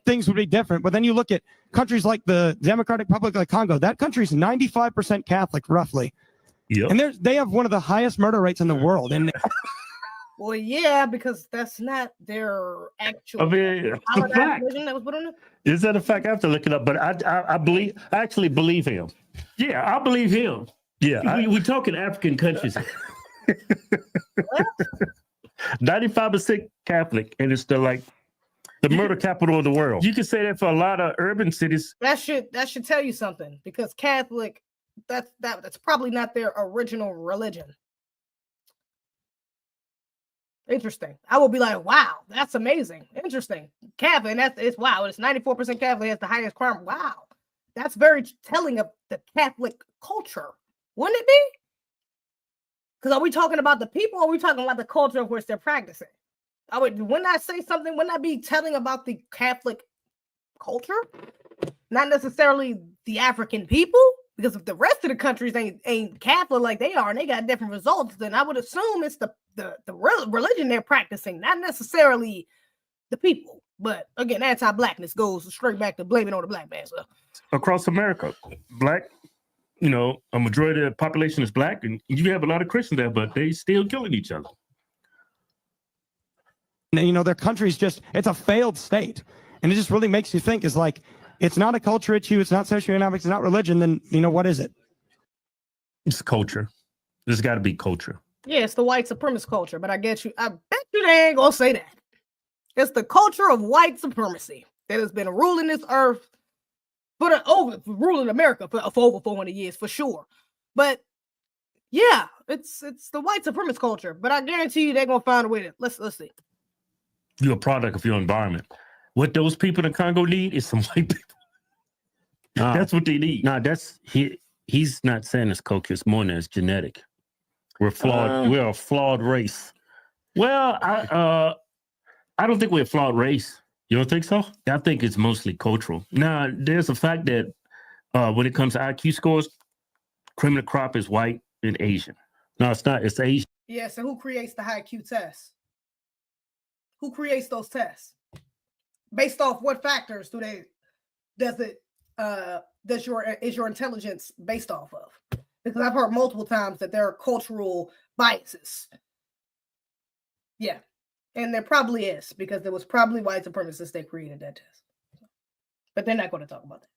S7: things would be different. But then you look at countries like the Democratic Republic of Congo, that country's 95% Catholic, roughly.
S6: Yep.
S7: And they have one of the highest murder rates in the world. And
S2: Well, yeah, because that's not their actual.
S6: I mean, it's a
S2: holiday
S6: fact.
S2: religion that was put on it.
S6: Is that a fact? I have to look it up, but I actually believe him. Yeah, I believe him. Yeah, we're talking African countries. 95% Catholic, and it's the murder capital of the world. You can say that for a lot of urban cities.
S2: That should tell you something, because Catholic, that's probably not their original religion. Interesting. I will be like, wow, that's amazing. Interesting. Catholic, and it's wow. It's 94% Catholic. Has the highest crime. Wow, that's very telling of the Catholic culture, wouldn't it be? Because are we talking about the people, or are we talking about the culture of which they're practicing? Wouldn't I say something? Wouldn't I be telling about the Catholic culture, not necessarily the African people? Because if the rest of the countries ain't Catholic like they are, and they got different results, then I would assume it's the religion they're practicing, not necessarily the people. But again, anti-blackness goes straight back to blaming on the black man. So
S6: Across America, black, a majority of the population is black, and you have a lot of Christians there, but they still killing each other.
S7: their country's it's a failed state. And it just really makes you think, is like, it's not a culture issue, it's not socioeconomics, it's not religion, then what is it?
S6: It's culture. There's got to be culture.
S2: yeah, it's the white supremacist culture. But I bet you they ain't gonna say that. It's the culture of white supremacy that has been ruling this earth ruling America for over 400 years for sure. But yeah, it's the white supremacist culture. But I guarantee you they're gonna find a way to let's see.
S6: You're a product of your environment. What those people in Congo need is some white people. That's what they need.
S9: No, he's not saying it's culture. It's more than it's genetic. We're flawed. We're a flawed race.
S6: Well, I don't think we're a flawed race.
S9: You don't think so?
S6: I think it's mostly cultural. Now, there's a fact that when it comes to IQ scores, cream of the crop is white and Asian.
S9: No, it's not. It's Asian.
S2: Yeah, so who creates the high Q test? Who creates those tests? Based off what factors is your intelligence based off of? Because I've heard multiple times that there are cultural biases. Yeah. And there probably is, because there was probably white supremacists that created that test. But they're not going to talk about that.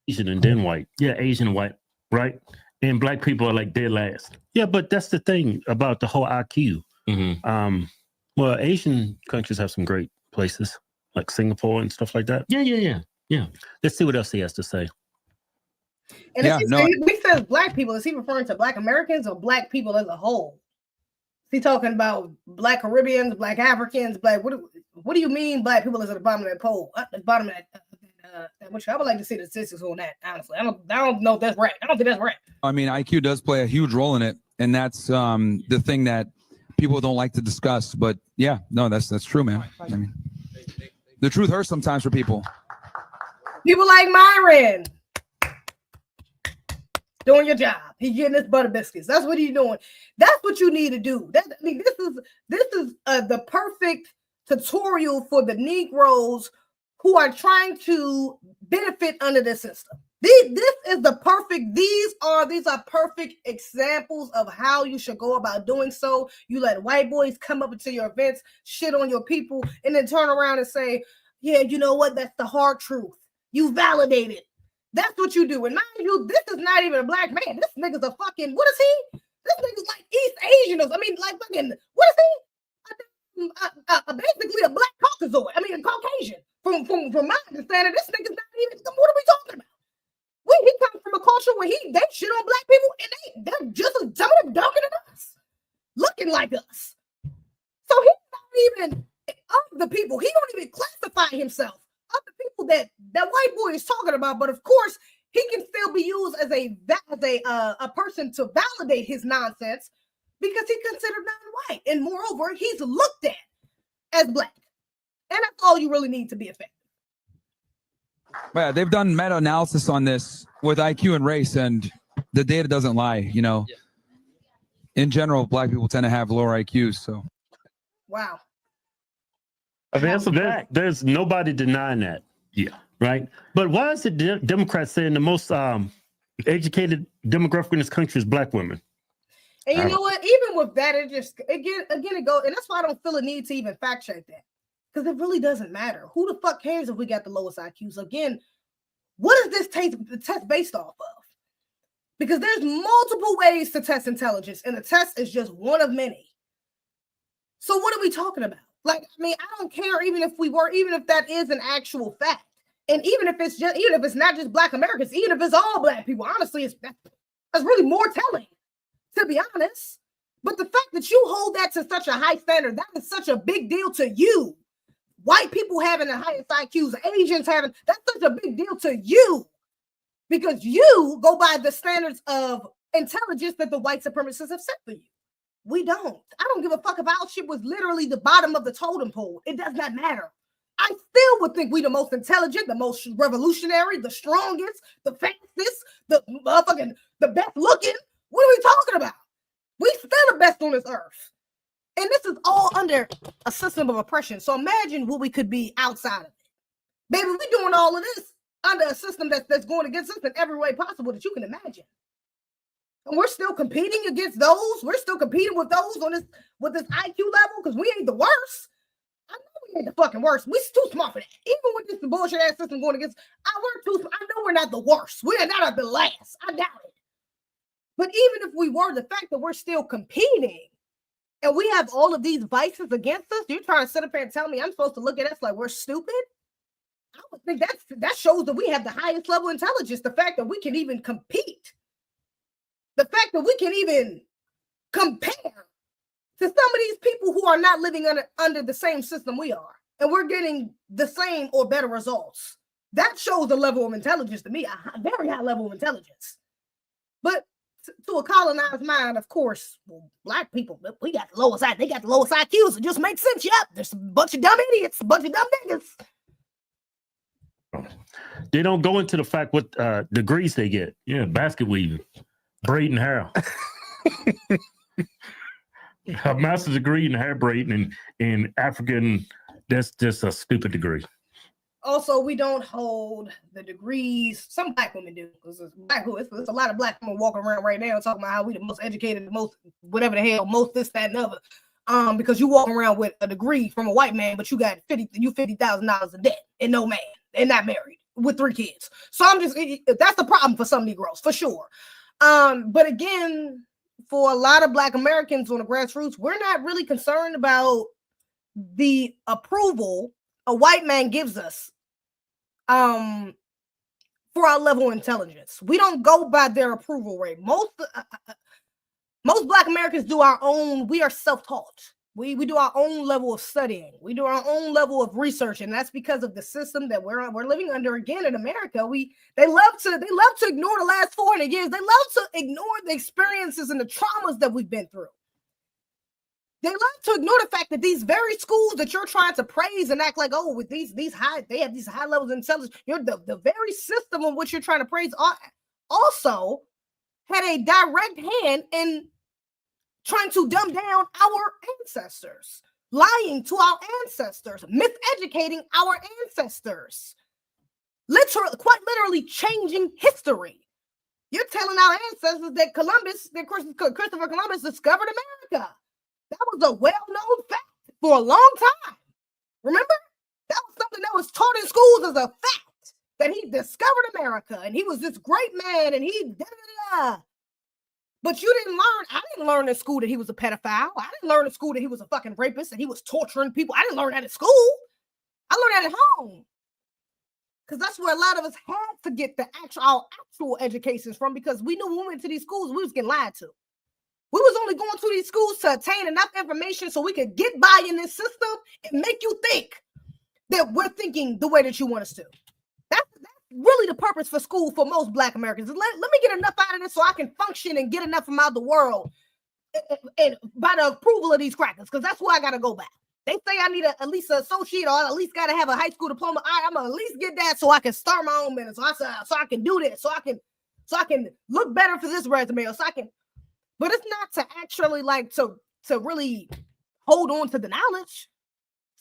S9: Asian and then white.
S6: Yeah, Asian and white, right? And black people are like dead last.
S9: Yeah, but that's the thing about the whole IQ.
S6: Mm-hmm.
S9: Well, Asian countries have some great places, like Singapore and stuff like that.
S6: Yeah.
S9: Let's see what else he has to say.
S2: And we says black people, is he referring to black Americans or black people as a whole? Is he talking about black Caribbeans, black Africans, black? What do you mean black people is at the bottom of that poll? At the bottom of that, which I would like to see the statistics on that. Honestly, I don't know if that's right. I don't think that's right.
S8: I mean, IQ does play a huge role in it, and that's the thing that people don't like to discuss. But yeah, no, that's true, man. I mean, the truth hurts sometimes for people.
S2: People like Myron doing your job. He's getting his butter biscuits. That's what he's doing. That's what you need to do. This is the perfect tutorial for the Negroes who are trying to benefit under the system. This is the perfect. These are perfect examples of how you should go about doing so. You let white boys come up into your events, shit on your people, and then turn around and say, "Yeah, you know what? That's the hard truth. You validate it." That's what you do. And mind you, this is not even a black man. This nigga's a fucking, what is he? This nigga's like East Asian. I mean, like fucking, what is he? Basically a black Caucasoid. I mean, a Caucasian. From my understanding, this nigga's not even, what are we talking about? He comes from a culture where they shit on black people, and they're just some of them darker than us, looking like us. So he's not even of the people. He don't even classify himself of the people that white boy is talking about. But of course, he can still be used as a person to validate his nonsense because he's considered non-white, and moreover, he's looked at as black, and that's all you really need to be effective.
S8: Yeah, they've done meta-analysis on this with IQ and race, and the data doesn't lie. In general, black people tend to have lower IQs. So,
S2: wow.
S6: I mean, there's nobody denying that.
S9: Yeah.
S6: Right. But why is it Democrats saying the most educated demographic in this country is black women?
S2: And you know what? Even with that, it goes, and that's why I don't feel a need to even fact check that. Because it really doesn't matter. Who the fuck cares if we got the lowest IQs? Again, what is this test based off of? Because there's multiple ways to test intelligence, and the test is just one of many. So what are we talking about? Like, I mean, I don't care even if that is an actual fact. And even if it's not just Black Americans, even if it's all Black people, honestly, that's really more telling, to be honest. But the fact that you hold that to such a high standard, that is such a big deal to you. White people having the highest IQs, Asians having, that's such a big deal to you. Because you go by the standards of intelligence that the white supremacists have set for you. We don't. I don't give a fuck if our shit was literally the bottom of the totem pole. It does not matter. I still would think we the most intelligent, the most revolutionary, the strongest, the fastest, the best looking. What are we talking about? We still the best on this earth. And this is all under a system of oppression. So imagine what we could be outside of it. Baby, we doing all of this under a system that's going against us in every way possible that you can imagine. And we're still competing against those. We're still competing with those with this IQ level because we ain't the worst. I know we ain't the fucking worst. We're too smart for that. Even with this bullshit ass system going against, I know we're not the worst. We are not the last. I doubt it. But even if we were, the fact that we're still competing and we have all of these vices against us, you're trying to sit up here and tell me I'm supposed to look at us like we're stupid? I would think that shows that we have the highest level of intelligence. The fact that we can even compete. The fact that we can even compare to some of these people who are not living under the same system we are. And we're getting the same or better results. That shows the level of intelligence to me, a very high level of intelligence. But to a colonized mind, of course, well, Black people, we got the lowest IQ. They got the lowest IQs. It just makes sense. Yep, there's a bunch of dumb idiots, a bunch of dumb niggas.
S9: They don't go into the fact what degrees they get. Yeah, basket weaving, braiding hair. A master's degree in hair braiding in African, that's just a stupid degree.
S2: Also, we don't hold the degrees. Some Black women do. There's a lot of Black women walking around right now talking about how we the most educated, the most whatever the hell, most this, that, and other. Because you walking around with a degree from a white man, but you got $50,000 in debt and no man and not married with 3 kids. So that's the problem for some Negroes for sure. But again, for a lot of Black Americans on the grassroots, we're not really concerned about the approval a white man gives us for our level of intelligence. We don't go by their approval rate. Most Black Americans do our own. We are self-taught. We do our own level of studying. We do our own level of research, and that's because of the system that we're living under. Again, in America, they love to ignore the last 400 years. They love to ignore the experiences and the traumas that we've been through. They love to ignore the fact that these very schools that you're trying to praise and act like, oh, with they have these high levels of intelligence. The very system in which you're trying to praise also had a direct hand in trying to dumb down our ancestors, lying to our ancestors, miseducating our ancestors, quite literally changing history. You're telling our ancestors that Christopher Columbus discovered America. That was a well-known fact for a long time. Remember? That was something that was taught in schools as a fact, that he discovered America and he was this great man and he da-da-da-da. But you didn't learn. I didn't learn in school that he was a pedophile. I didn't learn in school that he was a fucking rapist and he was torturing people. I didn't learn that in school. I learned that at home. Because that's where a lot of us had to get our actual educations from, because we knew when we went to these schools, we was getting lied to. We was only going to these schools to attain enough information so we could get by in this system and make you think that we're thinking the way that you want us to. That's really the purpose for school for most Black Americans. Let me get enough out of this so I can function and get enough from out the world and by the approval of these crackers, because that's where I got to go back. They say I need at least an associate, or I at least got to have a high school diploma. I'm going to at least get that so I can start my own business. So I can do this, so I can look better for this resume, or so I can. But it's not to actually to really hold on to the knowledge,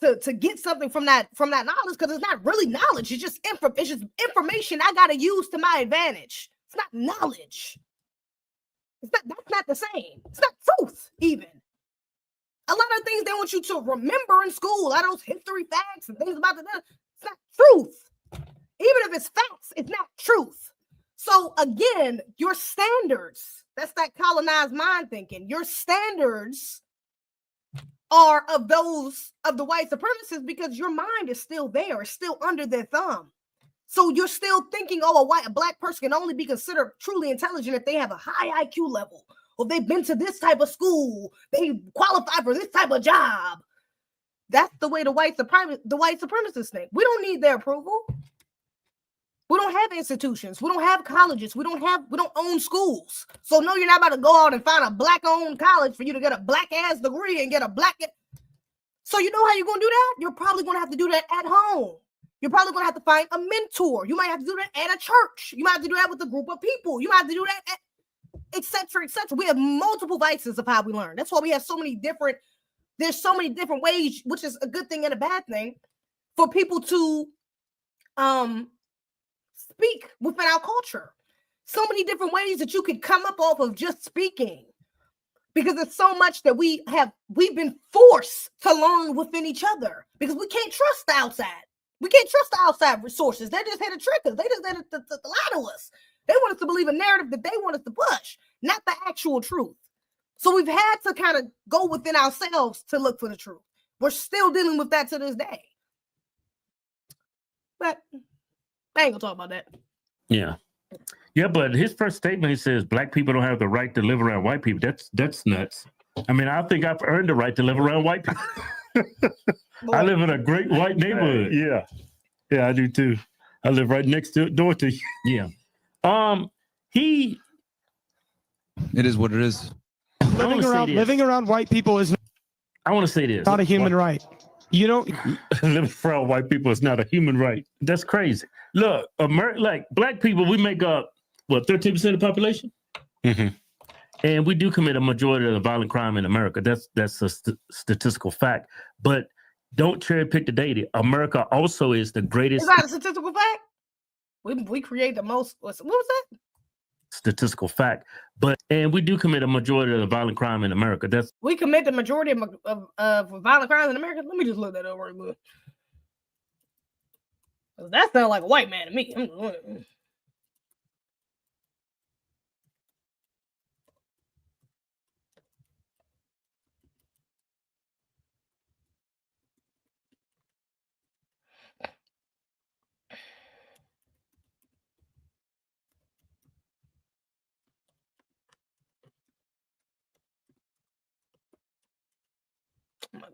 S2: to get something from that knowledge, because it's not really knowledge. It's just information I got to use to my advantage. It's not knowledge. That's not the same. It's not truth, even. A lot of things they want you to remember in school, a lot of those history facts and things about it's not truth. Even if it's facts, it's not truth. So again, your standards, that's that colonized mind thinking. Your standards are of those of the white supremacists because your mind is still there, it's still under their thumb. So you're still thinking, oh, a black person can only be considered truly intelligent if they have a high IQ level, or they've been to this type of school, they qualify for this type of job. That's the way the white supremacists think. We don't need their approval. We don't have institutions. We don't have colleges. We don't own schools. So no, you're not about to go out and find a black-owned college for you to get a black-ass degree and get a black. So you know how you're going to do that? You're probably going to have to do that at home. You're probably going to have to find a mentor. You might have to do that at a church. You might have to do that with a group of people. You might have to do that at et cetera, et cetera. We have multiple vices of how we learn. That's why we have so many different, there's so many different ways, which is a good thing and a bad thing, for people to speak within our culture. So many different ways that you could come up off of just speaking, because it's so much that we've been forced to learn within each other, because we can't trust the outside. We can't trust the outside resources. They're just here to trick us. They just here to lie to us. They want us to believe a narrative that they want us to push, not the actual truth. So we've had to kind of go within ourselves to look for the truth. We're still dealing with that to this day. But I ain't gonna talk about that.
S9: Yeah. Yeah, but his first statement, he says black people don't have the right to live around white people. That's nuts. I mean, I think I've earned the right to live around white people. I live in a great white neighborhood. Yeah, I do too. I live right next door to you. Yeah. It
S8: is what it is.
S7: Living around white people is
S9: I want to say this.
S7: Not a human right. You don't
S9: living around white people is not a human right. That's crazy. Look, like black people, we make up what 13% of the population, and we do commit a majority of the violent crime in America. That's a statistical fact. But don't cherry pick the data. America also is the greatest.
S2: Is that a statistical fact? We create the most. What was that?
S9: Statistical fact. And we do commit a majority of the violent crime in America.
S2: We commit the majority of violent crimes in America. Let me just look that over real quick. That sounds like a white man to me. Oh my God.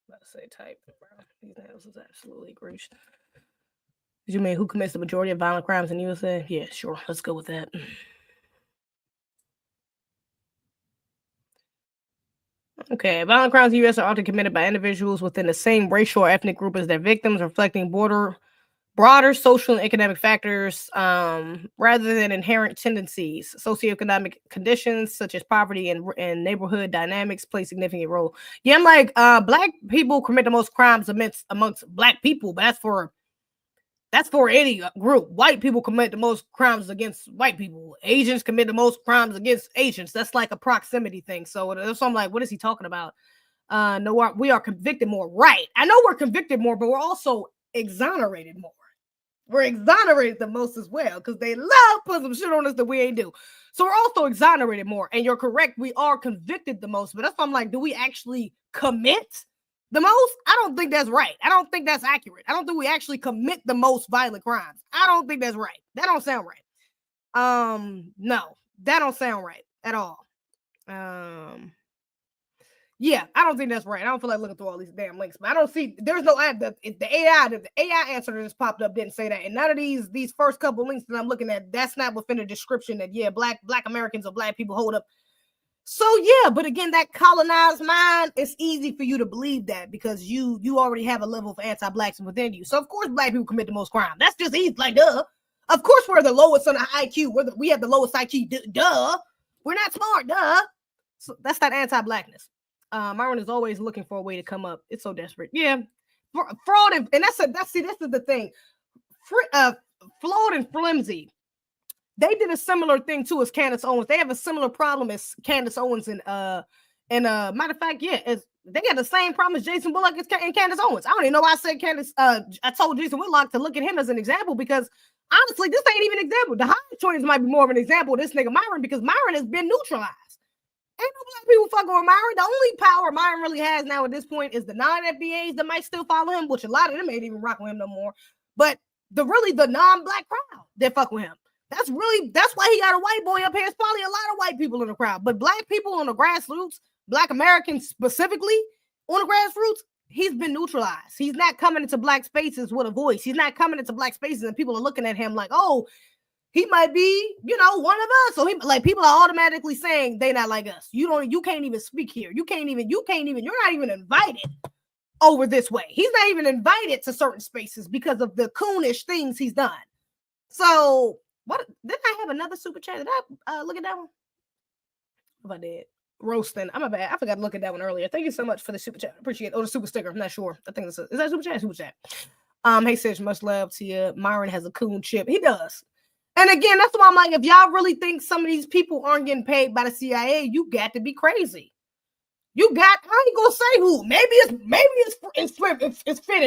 S2: About to say type, bro. These nails is absolutely egregious. Did you mean who commits the majority of violent crimes in the USA? Yeah, sure. Let's go with that. Okay, violent crimes in the U.S. are often committed by individuals within the same racial or ethnic group as their victims, reflecting broader social and economic factors rather than inherent tendencies. Socioeconomic conditions such as poverty and neighborhood dynamics play a significant role. Yeah, I'm like, black people commit the most crimes amongst black people, but that's for any group. White people commit the most crimes against white people. Asians commit the most crimes against Asians. That's like a proximity thing. So I'm like, what is he talking about? No, we are convicted more. Right. I know we're convicted more, but we're also exonerated more. We're exonerated the most as well, because they love putting some shit on us that we ain't do. So we're also exonerated more. And you're correct, we are convicted the most. But that's why I'm like, do we actually commit the most? I don't think that's right. I don't think that's accurate. I don't think we actually commit the most violent crimes. I don't think that's right. That don't sound right. No, that don't sound right at all. Yeah, I don't think that's right. I don't feel like looking through all these damn links, but I don't see. There's no the AI answer that just popped up didn't say that, and none of these first couple links that I'm looking at, that's not within the description that black Americans or black people hold up. So yeah, but again, that colonized mind, it's easy for you to believe that because you already have a level of anti-blacks within you. So of course, black people commit the most crime. That's just easy, like duh. Of course, we're the lowest on the IQ. We have the lowest IQ. Duh. We're not smart. Duh. So that's that anti-blackness. Myron is always looking for a way to come up. It's so desperate. Yeah. Fraud and this is the thing. Flawed and flimsy. They did a similar thing too as Candace Owens. They have a similar problem as Candace Owens and matter of fact, they got the same problem as Jason Whitlock and Candace Owens. I don't even know why I said Candace. I told Jason Whitlock to look at him as an example because honestly, this ain't even an example. The high choice might be more of an example of this nigga Myron because Myron has been neutralized. Ain't no black people fucking with Myron. The only power Myron really has now at this point is the non-FBAs that might still follow him, which a lot of them ain't even rocking with him no more. But the non-black crowd that fuck with him. That's why he got a white boy up here. It's probably a lot of white people in the crowd. But black people on the grassroots, black Americans specifically on the grassroots, he's been neutralized. He's not coming into black spaces with a voice. He's not coming into black spaces and people are looking at him like, oh, he might be, one of us. So people are automatically saying they not like us. You can't even speak here. You're not even invited over this way. He's not even invited to certain spaces because of the coonish things he's done. So what didn't I have another super chat? Did I look at that one? If I did. Roasting. I'm a bad. I forgot to look at that one earlier. Thank you so much for the super chat. Appreciate it. Oh, the super sticker. I'm not sure. I think is that super chat? Super chat. Hey Sis, much love to you. Myron has a coon chip. He does. And again, that's why I'm like, if y'all really think some of these people aren't getting paid by the CIA, you got to be crazy. I ain't gonna say who. It's fit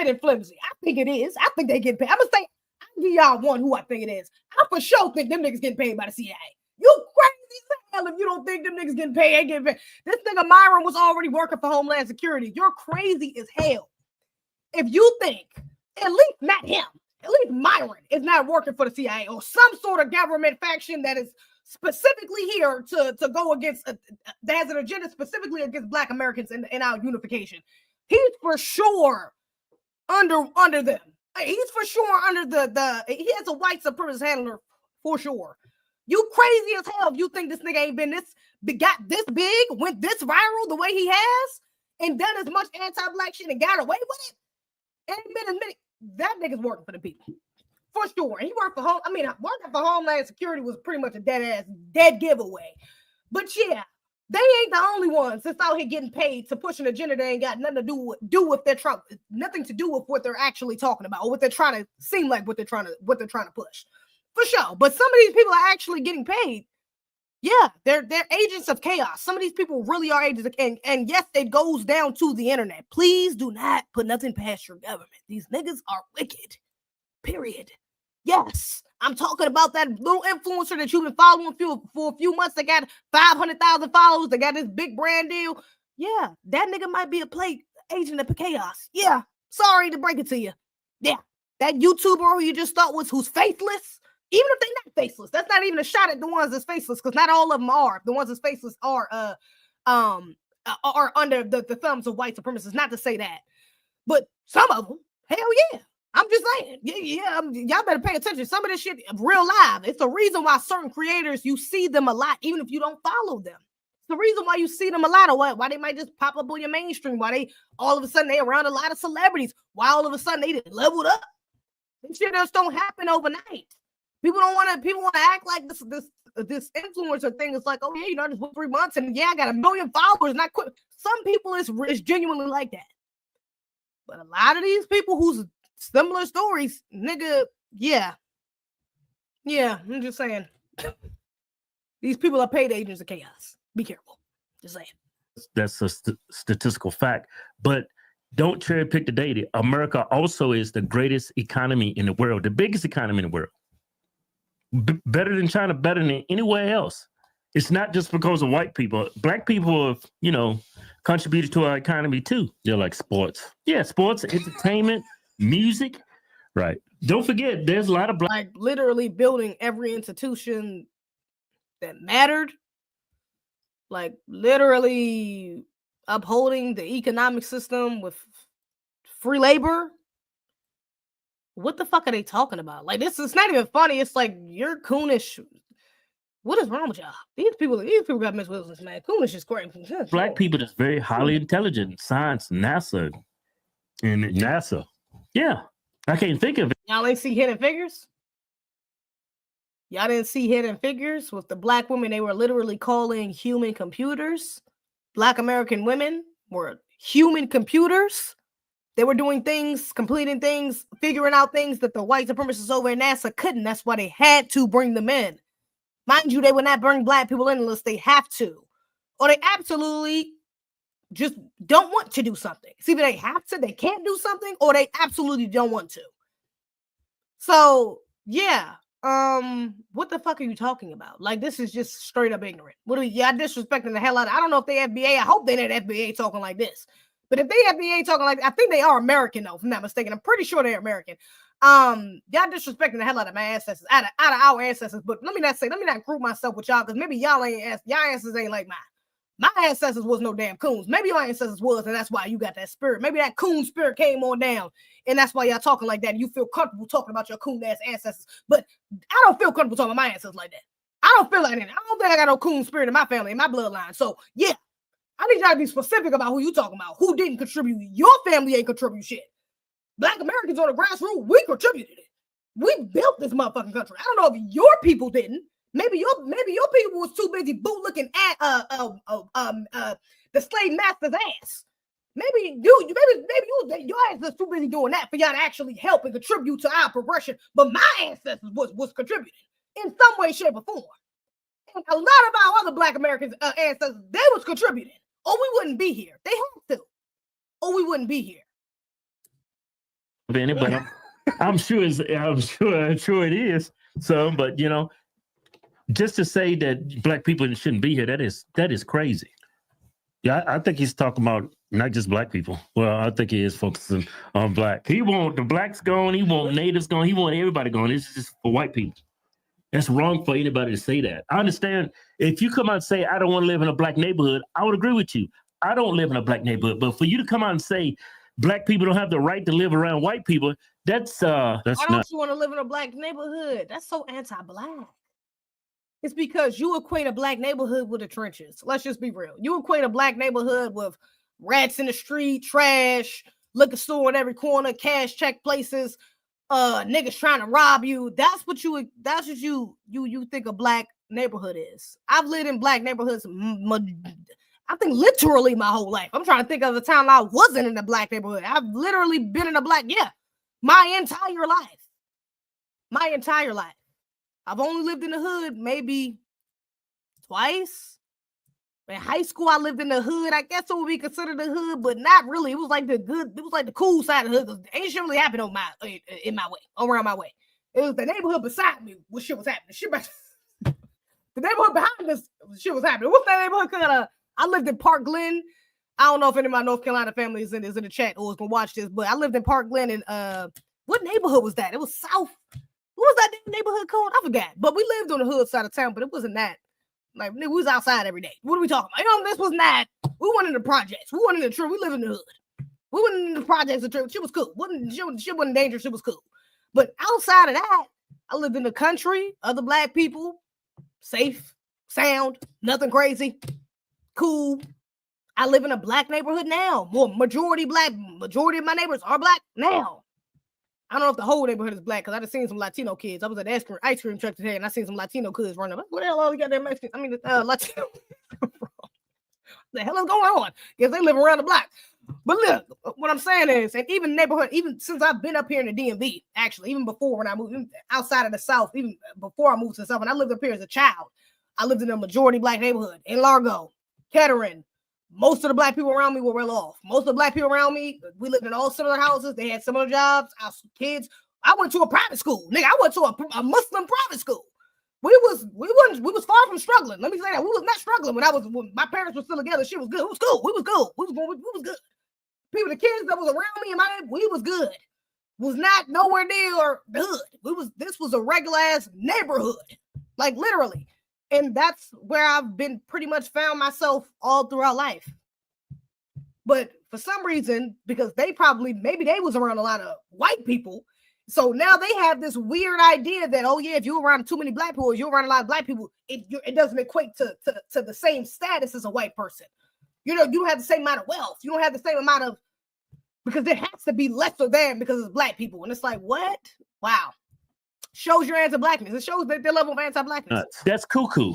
S2: and flimsy. I think it is. I think they get paid. I'm gonna say, I'll give y'all one who I think it is. I for sure think them niggas getting paid by the CIA. You crazy as hell if you don't think them niggas getting paid. This nigga Myron was already working for Homeland Security. You're crazy as hell. If you think, at least not him, at least Myron is not working for the CIA or some sort of government faction that is specifically here to go against, that has an agenda specifically against Black Americans in our unification. He's for sure under them. He's for sure under he has a white supremacist handler for sure. You crazy as hell if you think this nigga ain't got this big, went this viral the way he has, and done as much anti-black shit and got away with it. Ain't been as many. That nigga's working for the people. For sure. And he worked for working for Homeland Security was pretty much a dead giveaway. But yeah, they ain't the only ones that's out here getting paid to push an agenda that ain't got nothing to do with their Trump, nothing to do with what they're actually talking about or what they're trying to seem like what they're trying to push. For sure. But some of these people are actually getting paid. Yeah, they're agents of chaos. Some of these people really are agents of, and yes, it goes down to the internet. Please do not put nothing past your government. These niggas are wicked. Period. Yes, I'm talking about that little influencer that you've been following for a few months. They got 500,000 followers. They got this big brand deal. Yeah, that nigga might be a agent of chaos. Yeah, sorry to break it to you. Yeah, that YouTuber who you just thought who's faithless. Even if they're not faceless, that's not even a shot at the ones that's faceless, because not all of them are. The ones that's faceless are under the thumbs of white supremacists. Not to say that, but some of them, hell yeah. I'm just saying, y'all better pay attention. Some of this shit real live. It's the reason why certain creators, you see them a lot, even if you don't follow them. It's the reason why you see them a lot, or why they might just pop up on your mainstream. Why they all of a sudden they around a lot of celebrities. Why all of a sudden they leveled up. This shit just don't happen overnight. People want to act like this influencer thing is like, oh yeah, I just went 3 months and yeah, I got 1 million followers. Not quick. Some people is genuinely like that, but a lot of these people who's similar stories, nigga, yeah. I'm just saying, these people are paid agents of chaos. Be careful. Just saying.
S9: That's a statistical fact, but don't cherry pick the data. America also is the greatest economy in the world, the biggest economy in the world. Better than China, better than anywhere else. It's not just because of white people. Black people have, contributed to our economy too. They're like sports. Yeah, sports, entertainment, music. Right. Don't forget, there's a lot of
S2: like literally building every institution that mattered. Like literally upholding the economic system with free labor. What the fuck are they talking about? Like, this is not even funny. It's like, you're coonish. What is wrong with y'all? These people got Miss Wilson, man. Coonish is great.
S9: Black people that's very highly intelligent. Science, NASA. Yeah. I can't think of it.
S2: Y'all ain't see Hidden Figures? Y'all didn't see Hidden Figures with the black women they were literally calling human computers? Black American women were human computers? They were doing things, completing things, figuring out things that the white supremacists over in NASA couldn't. That's why they had to bring them in. Mind you, they would not bring black people in unless they have to. Or they absolutely just don't want to do something. It's either they have to, they can't do something, or they absolutely don't want to. So, yeah. What the fuck are you talking about? Like, this is just straight up ignorant. What are y'all disrespecting the hell out of? I don't know if they FBA. I hope they're not FBA talking like this. But if they FBA talking like, I think they are American though, if I'm not mistaken. I'm pretty sure they're American. Y'all disrespecting the hell out of my ancestors, out of our ancestors. But let me not group myself with y'all, because maybe y'all ancestors ain't like mine. My ancestors was no damn coons. Maybe your ancestors was, and that's why you got that spirit. Maybe that coon spirit came on down, and that's why y'all talking like that. You feel comfortable talking about your coon ass ancestors, but I don't feel comfortable talking about my ancestors like that. I don't feel like that. I don't think I got no coon spirit in my family, in my bloodline. So yeah, I need y'all to be specific about who you talking about. Who didn't contribute? Your family ain't contribute shit. Black Americans on the grassroots, we contributed it. We built this motherfucking country. I don't know if your people didn't. Maybe your people was too busy bootlicking at the slave master's ass. Maybe your ass was too busy doing that for y'all to actually help and contribute to our progression. But my ancestors was contributing in some way, shape, or form. And a lot of our other Black Americans ancestors, they was contributing, or we wouldn't be here. They had to, or we wouldn't be here.
S9: But I'm sure it is. So, but you know, just to say that Black people shouldn't be here, that is crazy. Yeah, I think he's talking about not just Black people. Well, I think he is focusing on Black. He want the Blacks gone. He want natives gone. He want everybody gone. It's just for white people. That's wrong for anybody to say that. I understand if you come out and say, I don't want to live in a Black neighborhood, I would agree with you. I don't live in a Black neighborhood. But for you to come out and say Black people don't have the right to live around white people, that's
S2: Why don't
S9: not.
S2: you want to live in a Black neighborhood? That's so anti-Black. It's because you equate a Black neighborhood with the trenches. Let's just be real. You equate a Black neighborhood with rats in the street, trash, liquor store in every corner, cash check places, niggas trying to rob you. That's what you think a Black neighborhood is. I've lived in Black neighborhoods, I think literally my whole life. I'm trying to think of the time I wasn't in a Black neighborhood. I've literally been in a Black, my entire life. My entire life. I've only lived in the hood maybe twice. In high school, I lived in the hood. I guess it would be considered the hood, but not really. It was like the cool side of the hood. Ain't shit really happened in my way, around my way. It was the neighborhood beside me where shit was happening. The neighborhood behind us, shit was happening. What's that neighborhood called? I lived in Park Glen. I don't know if any of my North Carolina family is in the chat or is gonna watch this, but I lived in Park Glen, and what neighborhood was that? It was South. What was that neighborhood called? I forgot. But we lived on the hood side of town, but it wasn't that. Like, we was outside every day. What are we talking about? This was not. We went in the projects. We went in the tree. We lived in the hood. We went in the projects. Shit was cool. Shit wasn't dangerous. Shit was cool. But outside of that, I lived in the country. Other Black people, safe, sound, nothing crazy, cool. I live in a Black neighborhood now. Majority Black. Majority of my neighbors are Black now. I don't know if the whole neighborhood is Black, because I just seen some Latino kids. I was at the ice cream truck today, and I seen some Latino kids running. What the hell are we got that Mexican? Latino. The hell is going on? Because they live around the block. But look, what I'm saying is, and even neighborhood, even since I've been up here in the DMV, actually, even before when I moved outside of the South, even before I moved to the South, when I lived up here as a child, I lived in a majority Black neighborhood in Largo, Kettering. Most of the Black people around me were well off. Most of the Black people around me, we lived in all similar houses. They had similar jobs. Our kids. I went to a private school, nigga. I went to a Muslim private school. We was far from struggling. Let me say that we was not struggling when my parents were still together. Shit was good. It was cool. We was good. We was good. People, the kids that was around me and we was good. Was not nowhere near the hood. This was a regular ass neighborhood, like literally. And that's where I've been pretty much found myself all throughout life. But for some reason, because maybe they was around a lot of white people. So now they have this weird idea that, oh yeah, if you're around too many Black people, you're around a lot of Black people, it doesn't equate to the same status as a white person. You don't have the same amount of wealth. You don't have the same amount of, because there has to be lesser than because it's Black people. And it's like, what? Wow. Shows your anti-Blackness. It shows their level of anti-Blackness.
S9: That's cuckoo.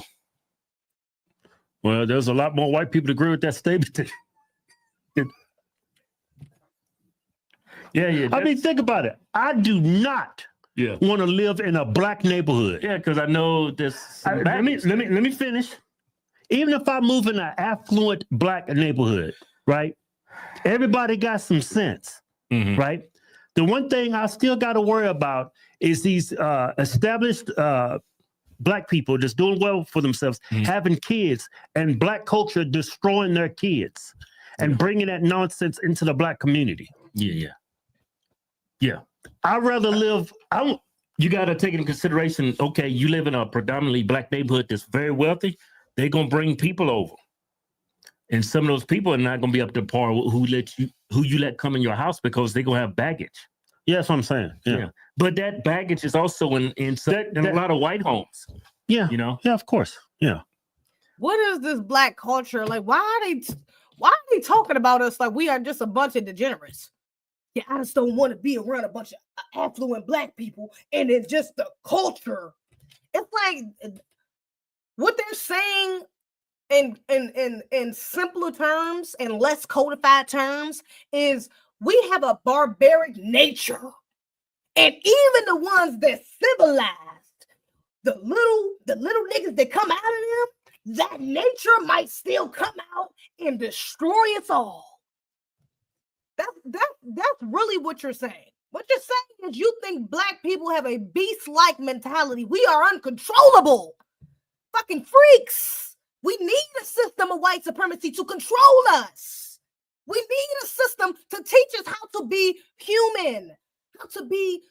S9: Well, there's a lot more white people that agree with that statement. Yeah.
S6: I mean, think about it. I do not want to live in a black neighborhood.
S9: Yeah, because I know this.
S6: Let me finish. Even if I move in an affluent black neighborhood, right? Everybody got some sense, right? The one thing I still got to worry about is these established black people just doing well for themselves, having kids, and black culture destroying their kids and bringing that nonsense into the black community. Yeah. I'd rather live.
S9: You got to take into consideration. Okay, you live in a predominantly black neighborhood that's very wealthy. They're gonna bring people over, and some of those people are not gonna be up to par with who you let come in your house because they're gonna have baggage.
S6: Yeah, that's what I'm saying. Yeah.
S9: But that baggage is also in a lot of white homes.
S6: Yeah.
S9: You know?
S6: Yeah, of course. Yeah.
S2: What is this black culture? Like, why are they talking about us like we are just a bunch of degenerates? Yeah, I just don't want to be around a bunch of affluent black people, and it's just the culture. It's like what they're saying in simpler terms and less codified terms is we have a barbaric nature, and even the ones that civilized, the little niggas that come out of them, that nature might still come out and destroy us all. That's really what you're saying. What you're saying is you think black people have a beast-like mentality. We are uncontrollable. Fucking freaks. We need a system of white supremacy to control us. We need a system to teach us how to be human, how to be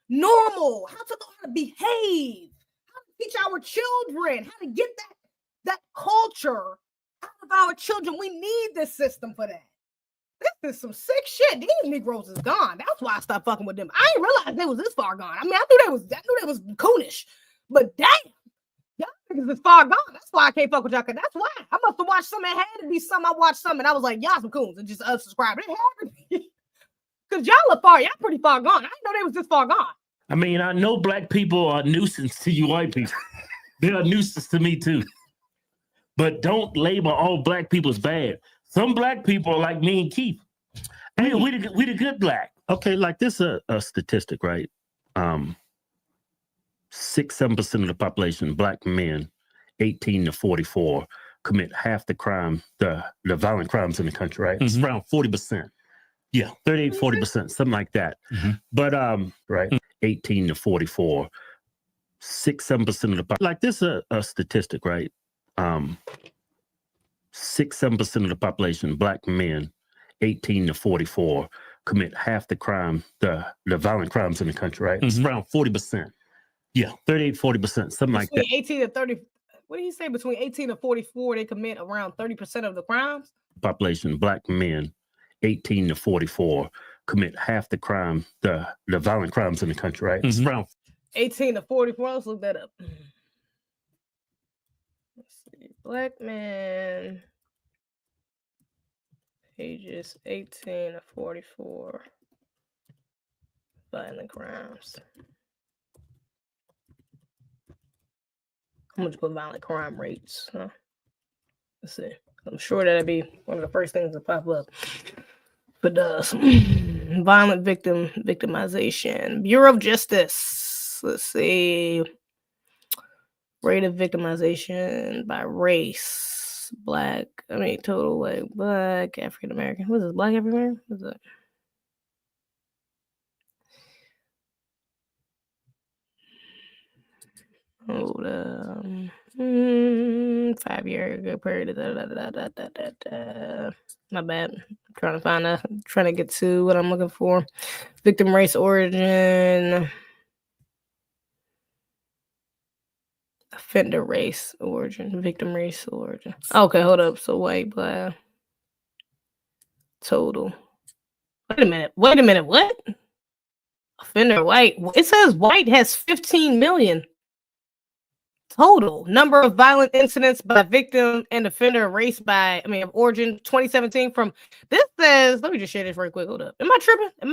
S2: normal, how to know how to behave, how to teach our children, how to get that culture out of our children. We need this system for that. This is some sick shit. These Negroes is gone. That's why I stopped fucking with them. I didn't realize they was this far gone. I mean, I knew they was coonish, but damn, y'all niggas is far gone. That's why I can't fuck with y'all. That's why I must have watched something. It had to be something. I watched something. And I was like, y'all some coons, and just unsubscribe. It had to be because y'all are far. Y'all pretty far gone. I didn't know they was this far gone.
S9: I mean, I know black people are a nuisance to you white people. They're a nuisance to me too. But don't label all black people as bad. Some black people are like me and Keith. Hey, we the good black.
S6: Okay, like this a statistic, right? 6-7% of the population, black men, 18 to 44, commit half the crime, the violent crimes in the country, right? It's around 40%. Yeah, 38, 40%, something like that. But right, 18 to 44, 6-7% of the population. Like this a statistic, right? 6-7% of the population, black men, 18 to 44, commit half the crime, the violent crimes in the country, right? It's around 40%. Yeah, 38, 40%, something like that.
S2: 18 to 30. What did he say? Between 18 and 44, they commit around 30% of the crimes?
S6: Population, black men, 18 to 44, commit half the crime, the violent crimes in the country, right? It's around
S2: 18 to 44. Let's look that up. Let's see. Black men, ages 18 to 44, violent crimes. I'm going to put violent crime rates. Huh? Let's see. I'm sure that'd be one of the first things that pop up. But violent victimization. Bureau of Justice. Let's see. Rate of victimization by race. Total like black, African American. What is this? Black African American? What is that? Hold on. 5-year period. My bad. Trying to get to what I'm looking for. Victim race origin. Offender race origin. Victim race origin. Okay, hold up. So white, black. Total. Wait a minute. What? Offender white. It says white has 15 million. Total number of violent incidents by victim and offender race of origin 2017 from this says, let me just share this right quick. Hold up. Am I tripping? Am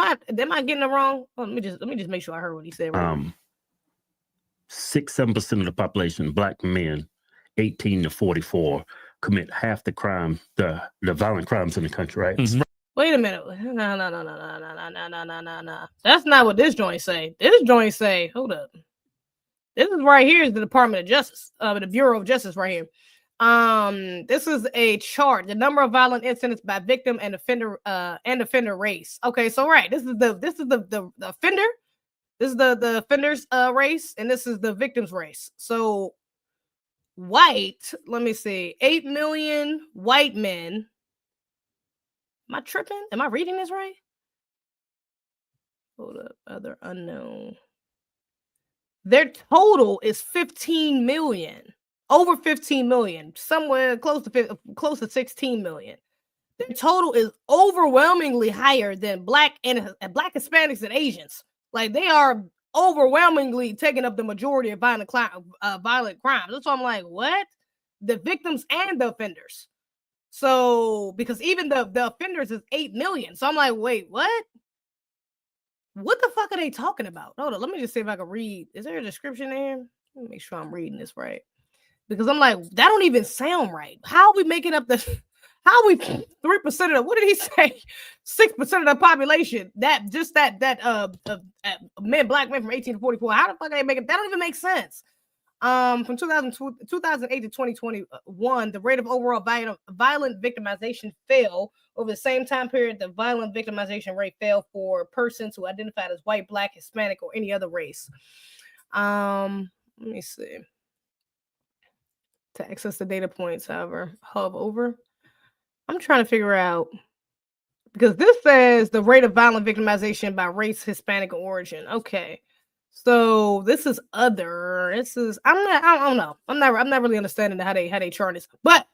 S2: I getting it wrong? Let me just make sure I heard what he said. Right
S6: 6-7% of the population, black men, 18 to 44, commit half the crime, the violent crimes in the country, right?
S2: Wait a minute. No. That's not what this joint say. This joint say, hold up. This is right here is the Department of Justice, the Bureau of Justice right here. This is a chart, the number of violent incidents by victim and offender race. Okay, so right, this is the offender. This is the offender's race, and this is the victim's race. So white, let me see, 8 million white men. Am I tripping? Am I reading this right? Hold up, other unknown. Their total is 15 million, over 15 million, somewhere close to 16 million. Their total is overwhelmingly higher than black Hispanics and Asians. Like they are overwhelmingly taking up the majority of violent crimes. That's why I'm like, what? The victims and the offenders. So because even the offenders is 8 million. So I'm like, wait, what? What the fuck are they talking about? Hold on, let me just see if I can read. Is there a description there? Let me make sure I'm reading this right. Because I'm like, that don't even sound right. How are we making up the how are we 3% of what did he say? 6% of the population. That men, black men from 18 to 44. How the fuck are they making that don't even make sense. From 2008 to 2021, the rate of overall violent victimization fell. Over the same time period, the violent victimization rate fell for persons who identified as white, black, Hispanic, or any other race. Let me see. To access the data points, however, hover over. I'm trying to figure out because this says the rate of violent victimization by race, Hispanic origin. Okay. So this is other. This is I don't know. I'm not really understanding how they chart this. But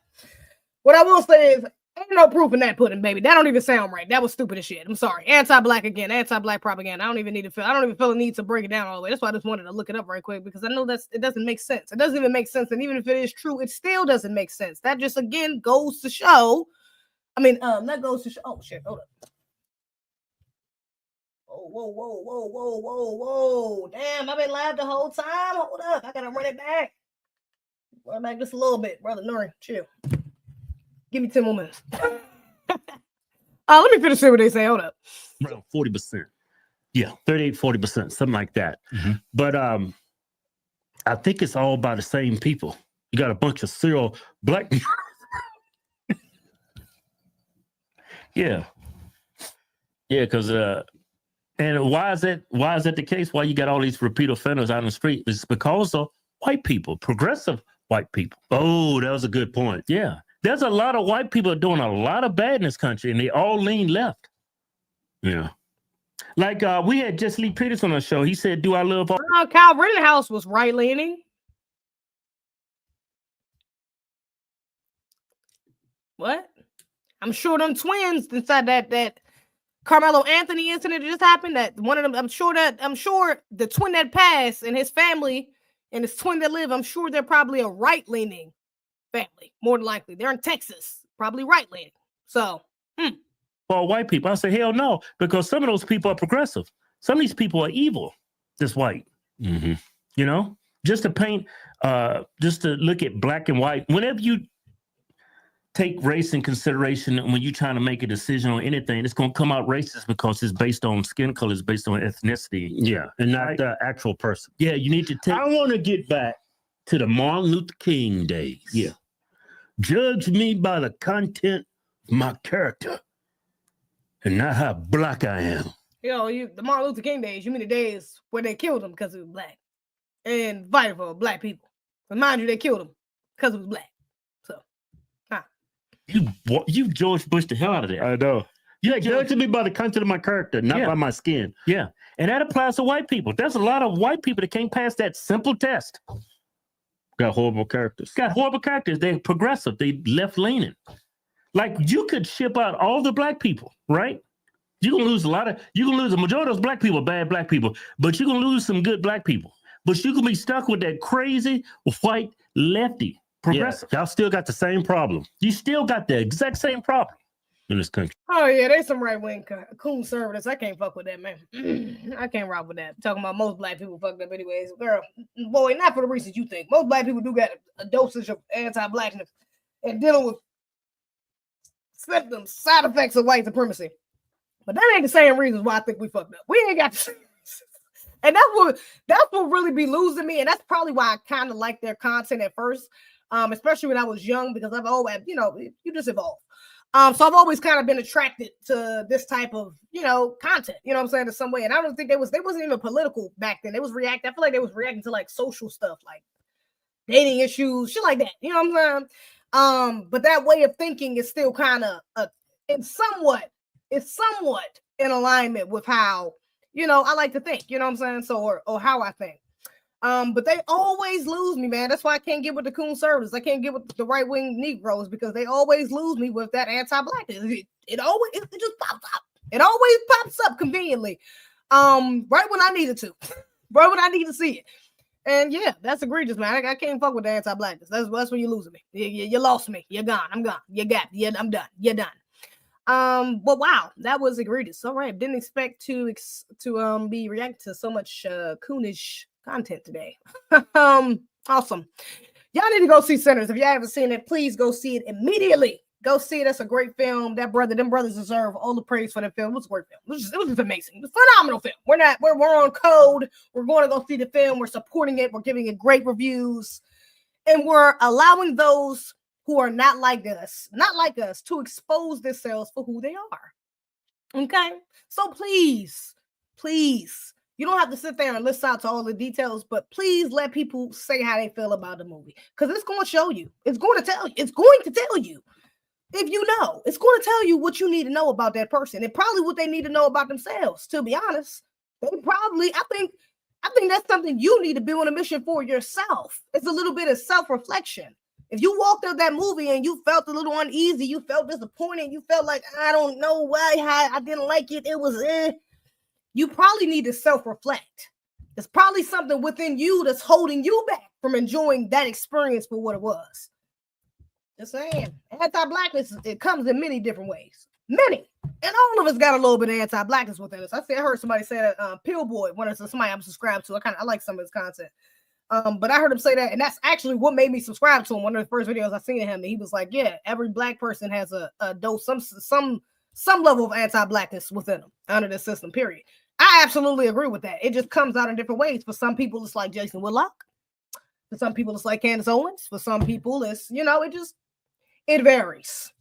S2: what I will say is ain't no proof in that pudding, baby. That don't even sound right. That was stupid as shit. I'm sorry. Anti-black again, anti-black propaganda. I don't even feel the need to break it down all the way. That's why I just wanted to look it up right quick because I know it doesn't make sense. It doesn't even make sense. And even if it is true, it still doesn't make sense. That just again goes to show. That goes to show. Oh shit, hold up. Whoa. Damn, I've been live the whole time. Hold up. I gotta run it back. Run it back just a little bit, brother Nuri. Chill. Give me 10 more minutes. Let me finish what they say. Hold up.
S9: Around 40%. Yeah, 38, 40%, something like that. Mm-hmm. But I think it's all by the same people. You got a bunch of serial black people. Yeah. Yeah, because and why is that the case? Why you got all these repeat offenders out on the street? It's because of white people, progressive white people. Oh, that was a good point. Yeah. There's a lot of white people doing a lot of bad in this country, and they all lean left. Yeah. Like we had Jesse Lee Peters on the show. He said, do I love all...
S2: Kyle Rittenhouse was right-leaning. What? I'm sure them twins inside that Carmelo Anthony incident that just happened, that one of them, I'm sure the twin that passed and his family and his twin that live, I'm sure they're probably a right-leaning family, more than likely. They're in Texas, probably right-leaning. So,
S9: Well, white people, I say, hell no, because some of those people are progressive. Some of these people are evil, just white. Mm-hmm. You know, just to paint, just to look at black and white. Whenever you take race in consideration when you're trying to make a decision on anything, it's going to come out racist because it's based on skin color, it's based on ethnicity. Yeah, and not the actual person. Yeah, you need to take... I want to get back to the Martin Luther King days. Yeah. Judge me by the content of my character and not how black I am.
S2: The Martin Luther King days, you mean the days where they killed him because he was black and fighting for black people. But mind you, they killed him because he was black.
S9: You George Bush the hell out of there. I know. You judge me by the content of my character, not by my skin. Yeah. And that applies to white people. There's a lot of white people that can't pass that simple test. Got horrible characters. They're progressive. They left-leaning. Like you could ship out all the black people, right? You're gonna lose a majority of those black people, bad black people, but you're gonna lose some good black people. But you can be stuck with that crazy white lefty. Progressive. Yeah, y'all still got the same problem. You still got the exact same problem in this country.
S2: Oh, yeah, they some right-wing conservatives. I can't fuck with that, man. I can't rock with that. Talking about most black people fucked up anyways. Girl, boy, not for the reasons you think. Most black people do got a dosage of anti-blackness and dealing with symptoms, side effects of white supremacy. But that ain't the same reasons why I think we fucked up. We ain't got the same reasons. And that's what really be losing me. And that's probably why I kind of like their content at first, especially when I was young, because I've always, you just evolve. So I've always kind of been attracted to this type of, content, you know what I'm saying, in some way. And I don't think they wasn't even political back then. They was reacting. I feel like they was reacting to like social stuff, like dating issues, shit like that. You know what I'm saying? But that way of thinking is still kind of it's somewhat in alignment with how, I like to think, you know what I'm saying? So, or how I think. But they always lose me, man. That's why I can't get with the conservatives. I can't get with the right-wing Negroes because they always lose me with that anti-blackness. It just pops up. It always pops up conveniently. Right when I needed to. Right when I need to see it. And yeah, that's egregious, man. I can't fuck with the anti-blackness. That's when you're losing me. You lost me. You're gone. I'm gone. I'm done. You're done. But wow, that was egregious. All right, didn't expect to be reacting to so much coonish content today. Awesome. Y'all need to go see Sinners. If y'all haven't seen it, please go see it immediately. Go see it. That's a great film. Them brothers deserve all the praise for the film. It was a great film. It was just amazing. It was a phenomenal film. We're on code. We're going to go see the film. We're supporting it. We're giving it great reviews, and we're allowing those who are not like us, to expose themselves for who they are. Okay? So please, you don't have to sit there and listen out to all the details, but please let people say how they feel about the movie. Because it's going to show you. It's going to tell you. It's going to tell you. If you know, it's going to tell you what you need to know about that person. And probably what they need to know about themselves, to be honest. I think that's something you need to be on a mission for yourself. It's a little bit of self-reflection. If you walked out that movie and you felt a little uneasy, you felt disappointed, you felt like, I don't know why I didn't like it, it was you probably need to self-reflect. There's probably something within you that's holding you back from enjoying that experience for what it was. Just saying, anti-blackness, it comes in many different ways. Many. And all of us got a little bit of anti-blackness within us. I heard somebody say that Pill Boy, somebody I'm subscribed to. I like some of his content. But I heard him say that, and that's actually what made me subscribe to him. One of the first videos I seen of him, and he was like, "Yeah, every black person has a dose, some level of anti-blackness within them under the system." Period. I absolutely agree with that. It just comes out in different ways. For some people, it's like Jason Whitlock. For some people, it's like Candace Owens. For some people, it's it varies,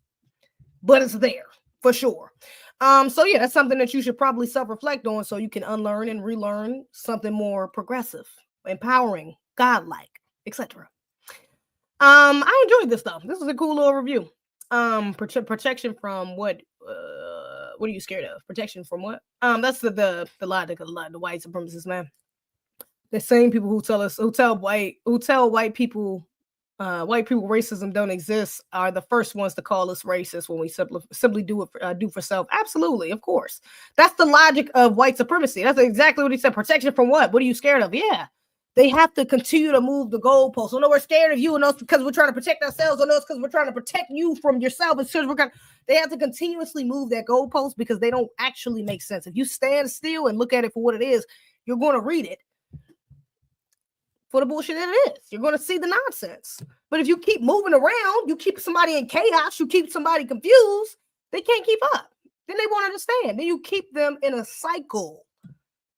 S2: but it's there for sure. So yeah, that's something that you should probably self-reflect on, so you can unlearn and relearn something more progressive, empowering, godlike, etc. I enjoyed this stuff. This was a cool little review. Protection from what are you scared of? Protection from what? That's the lie, the white supremacists, man. The same people who tell white people racism don't exist are the first ones to call us racist when we simply do for self. Absolutely, of course. That's the logic of white supremacy. That's exactly what he said. Protection from what? What are you scared of? Yeah. They have to continue to move the goalposts. Oh no, we're scared of you, and it's because we're trying to protect ourselves. Oh no, it's because we're trying to protect you from yourself. They have to continuously move that goalpost because they don't actually make sense. If you stand still and look at it for what it is, you're going to read it for the bullshit that it is. You're going to see the nonsense. But if you keep moving around, you keep somebody in chaos, you keep somebody confused, they can't keep up. Then they won't understand. Then you keep them in a cycle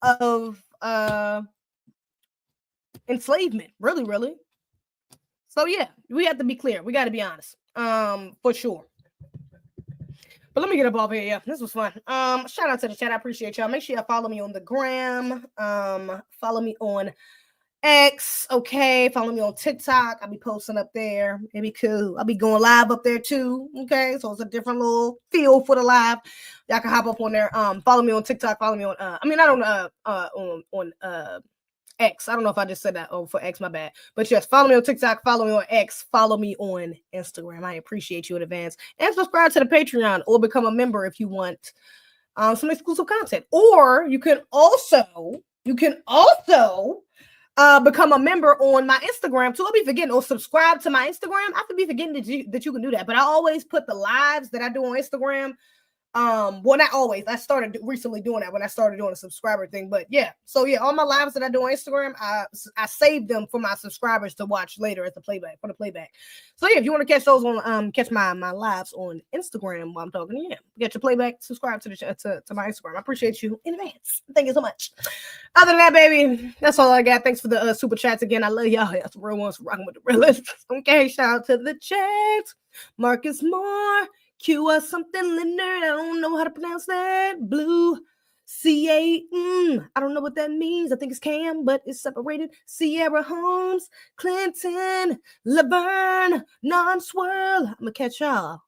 S2: of enslavement. Really. So yeah, we have to be clear. We got to be honest. For sure. But let me get up off here. Yeah, this was fun. Shout out to the chat. I appreciate y'all. Make sure y'all follow me on the gram. Follow me on X, okay. Follow me on TikTok. I'll be posting up there. It'd be cool. I'll be going live up there too. Okay, so it's a different little feel for the live. Y'all can hop up on there. Follow me on TikTok. Follow me on. On X. I don't know if I just said that. Oh, for X, my bad. But yes, follow me on TikTok. Follow me on X. Follow me on Instagram. I appreciate you in advance. And subscribe to the Patreon or become a member if you want some exclusive content. Or you can also. Become a member on my Instagram too. I'll be forgetting, or subscribe to my Instagram. I could be forgetting that you can do that, but I always put the lives that I do on Instagram Well, not always. I started recently doing that when I started doing a subscriber thing. But yeah, so yeah, all my lives that I do on Instagram, I saved them for my subscribers to watch later as the playback for the playback. So yeah, if you want to catch those on catch my lives on Instagram while I'm talking, yeah, get your playback, subscribe to the to my Instagram. I appreciate you in advance. Thank you so much. Other than that, baby, that's all I got. Thanks for the super chats again. I love y'all. Y'all some real ones rocking with the realists. Okay, shout out to the chat. Marcus Moore. Q us something Leonard. I don't know how to pronounce that. Blue CA. I don't know what that means. I think it's Cam, but it's separated. Sierra Holmes, Clinton, Laverne, Non-Swirl. I'm gonna catch y'all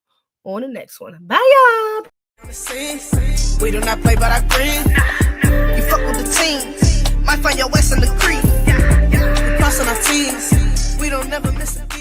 S2: on the next one. Bye, y'all.
S10: We do not play, but I green. You fuck with the team. Might find your West in the creek. We crossing our teams. We don't never miss it.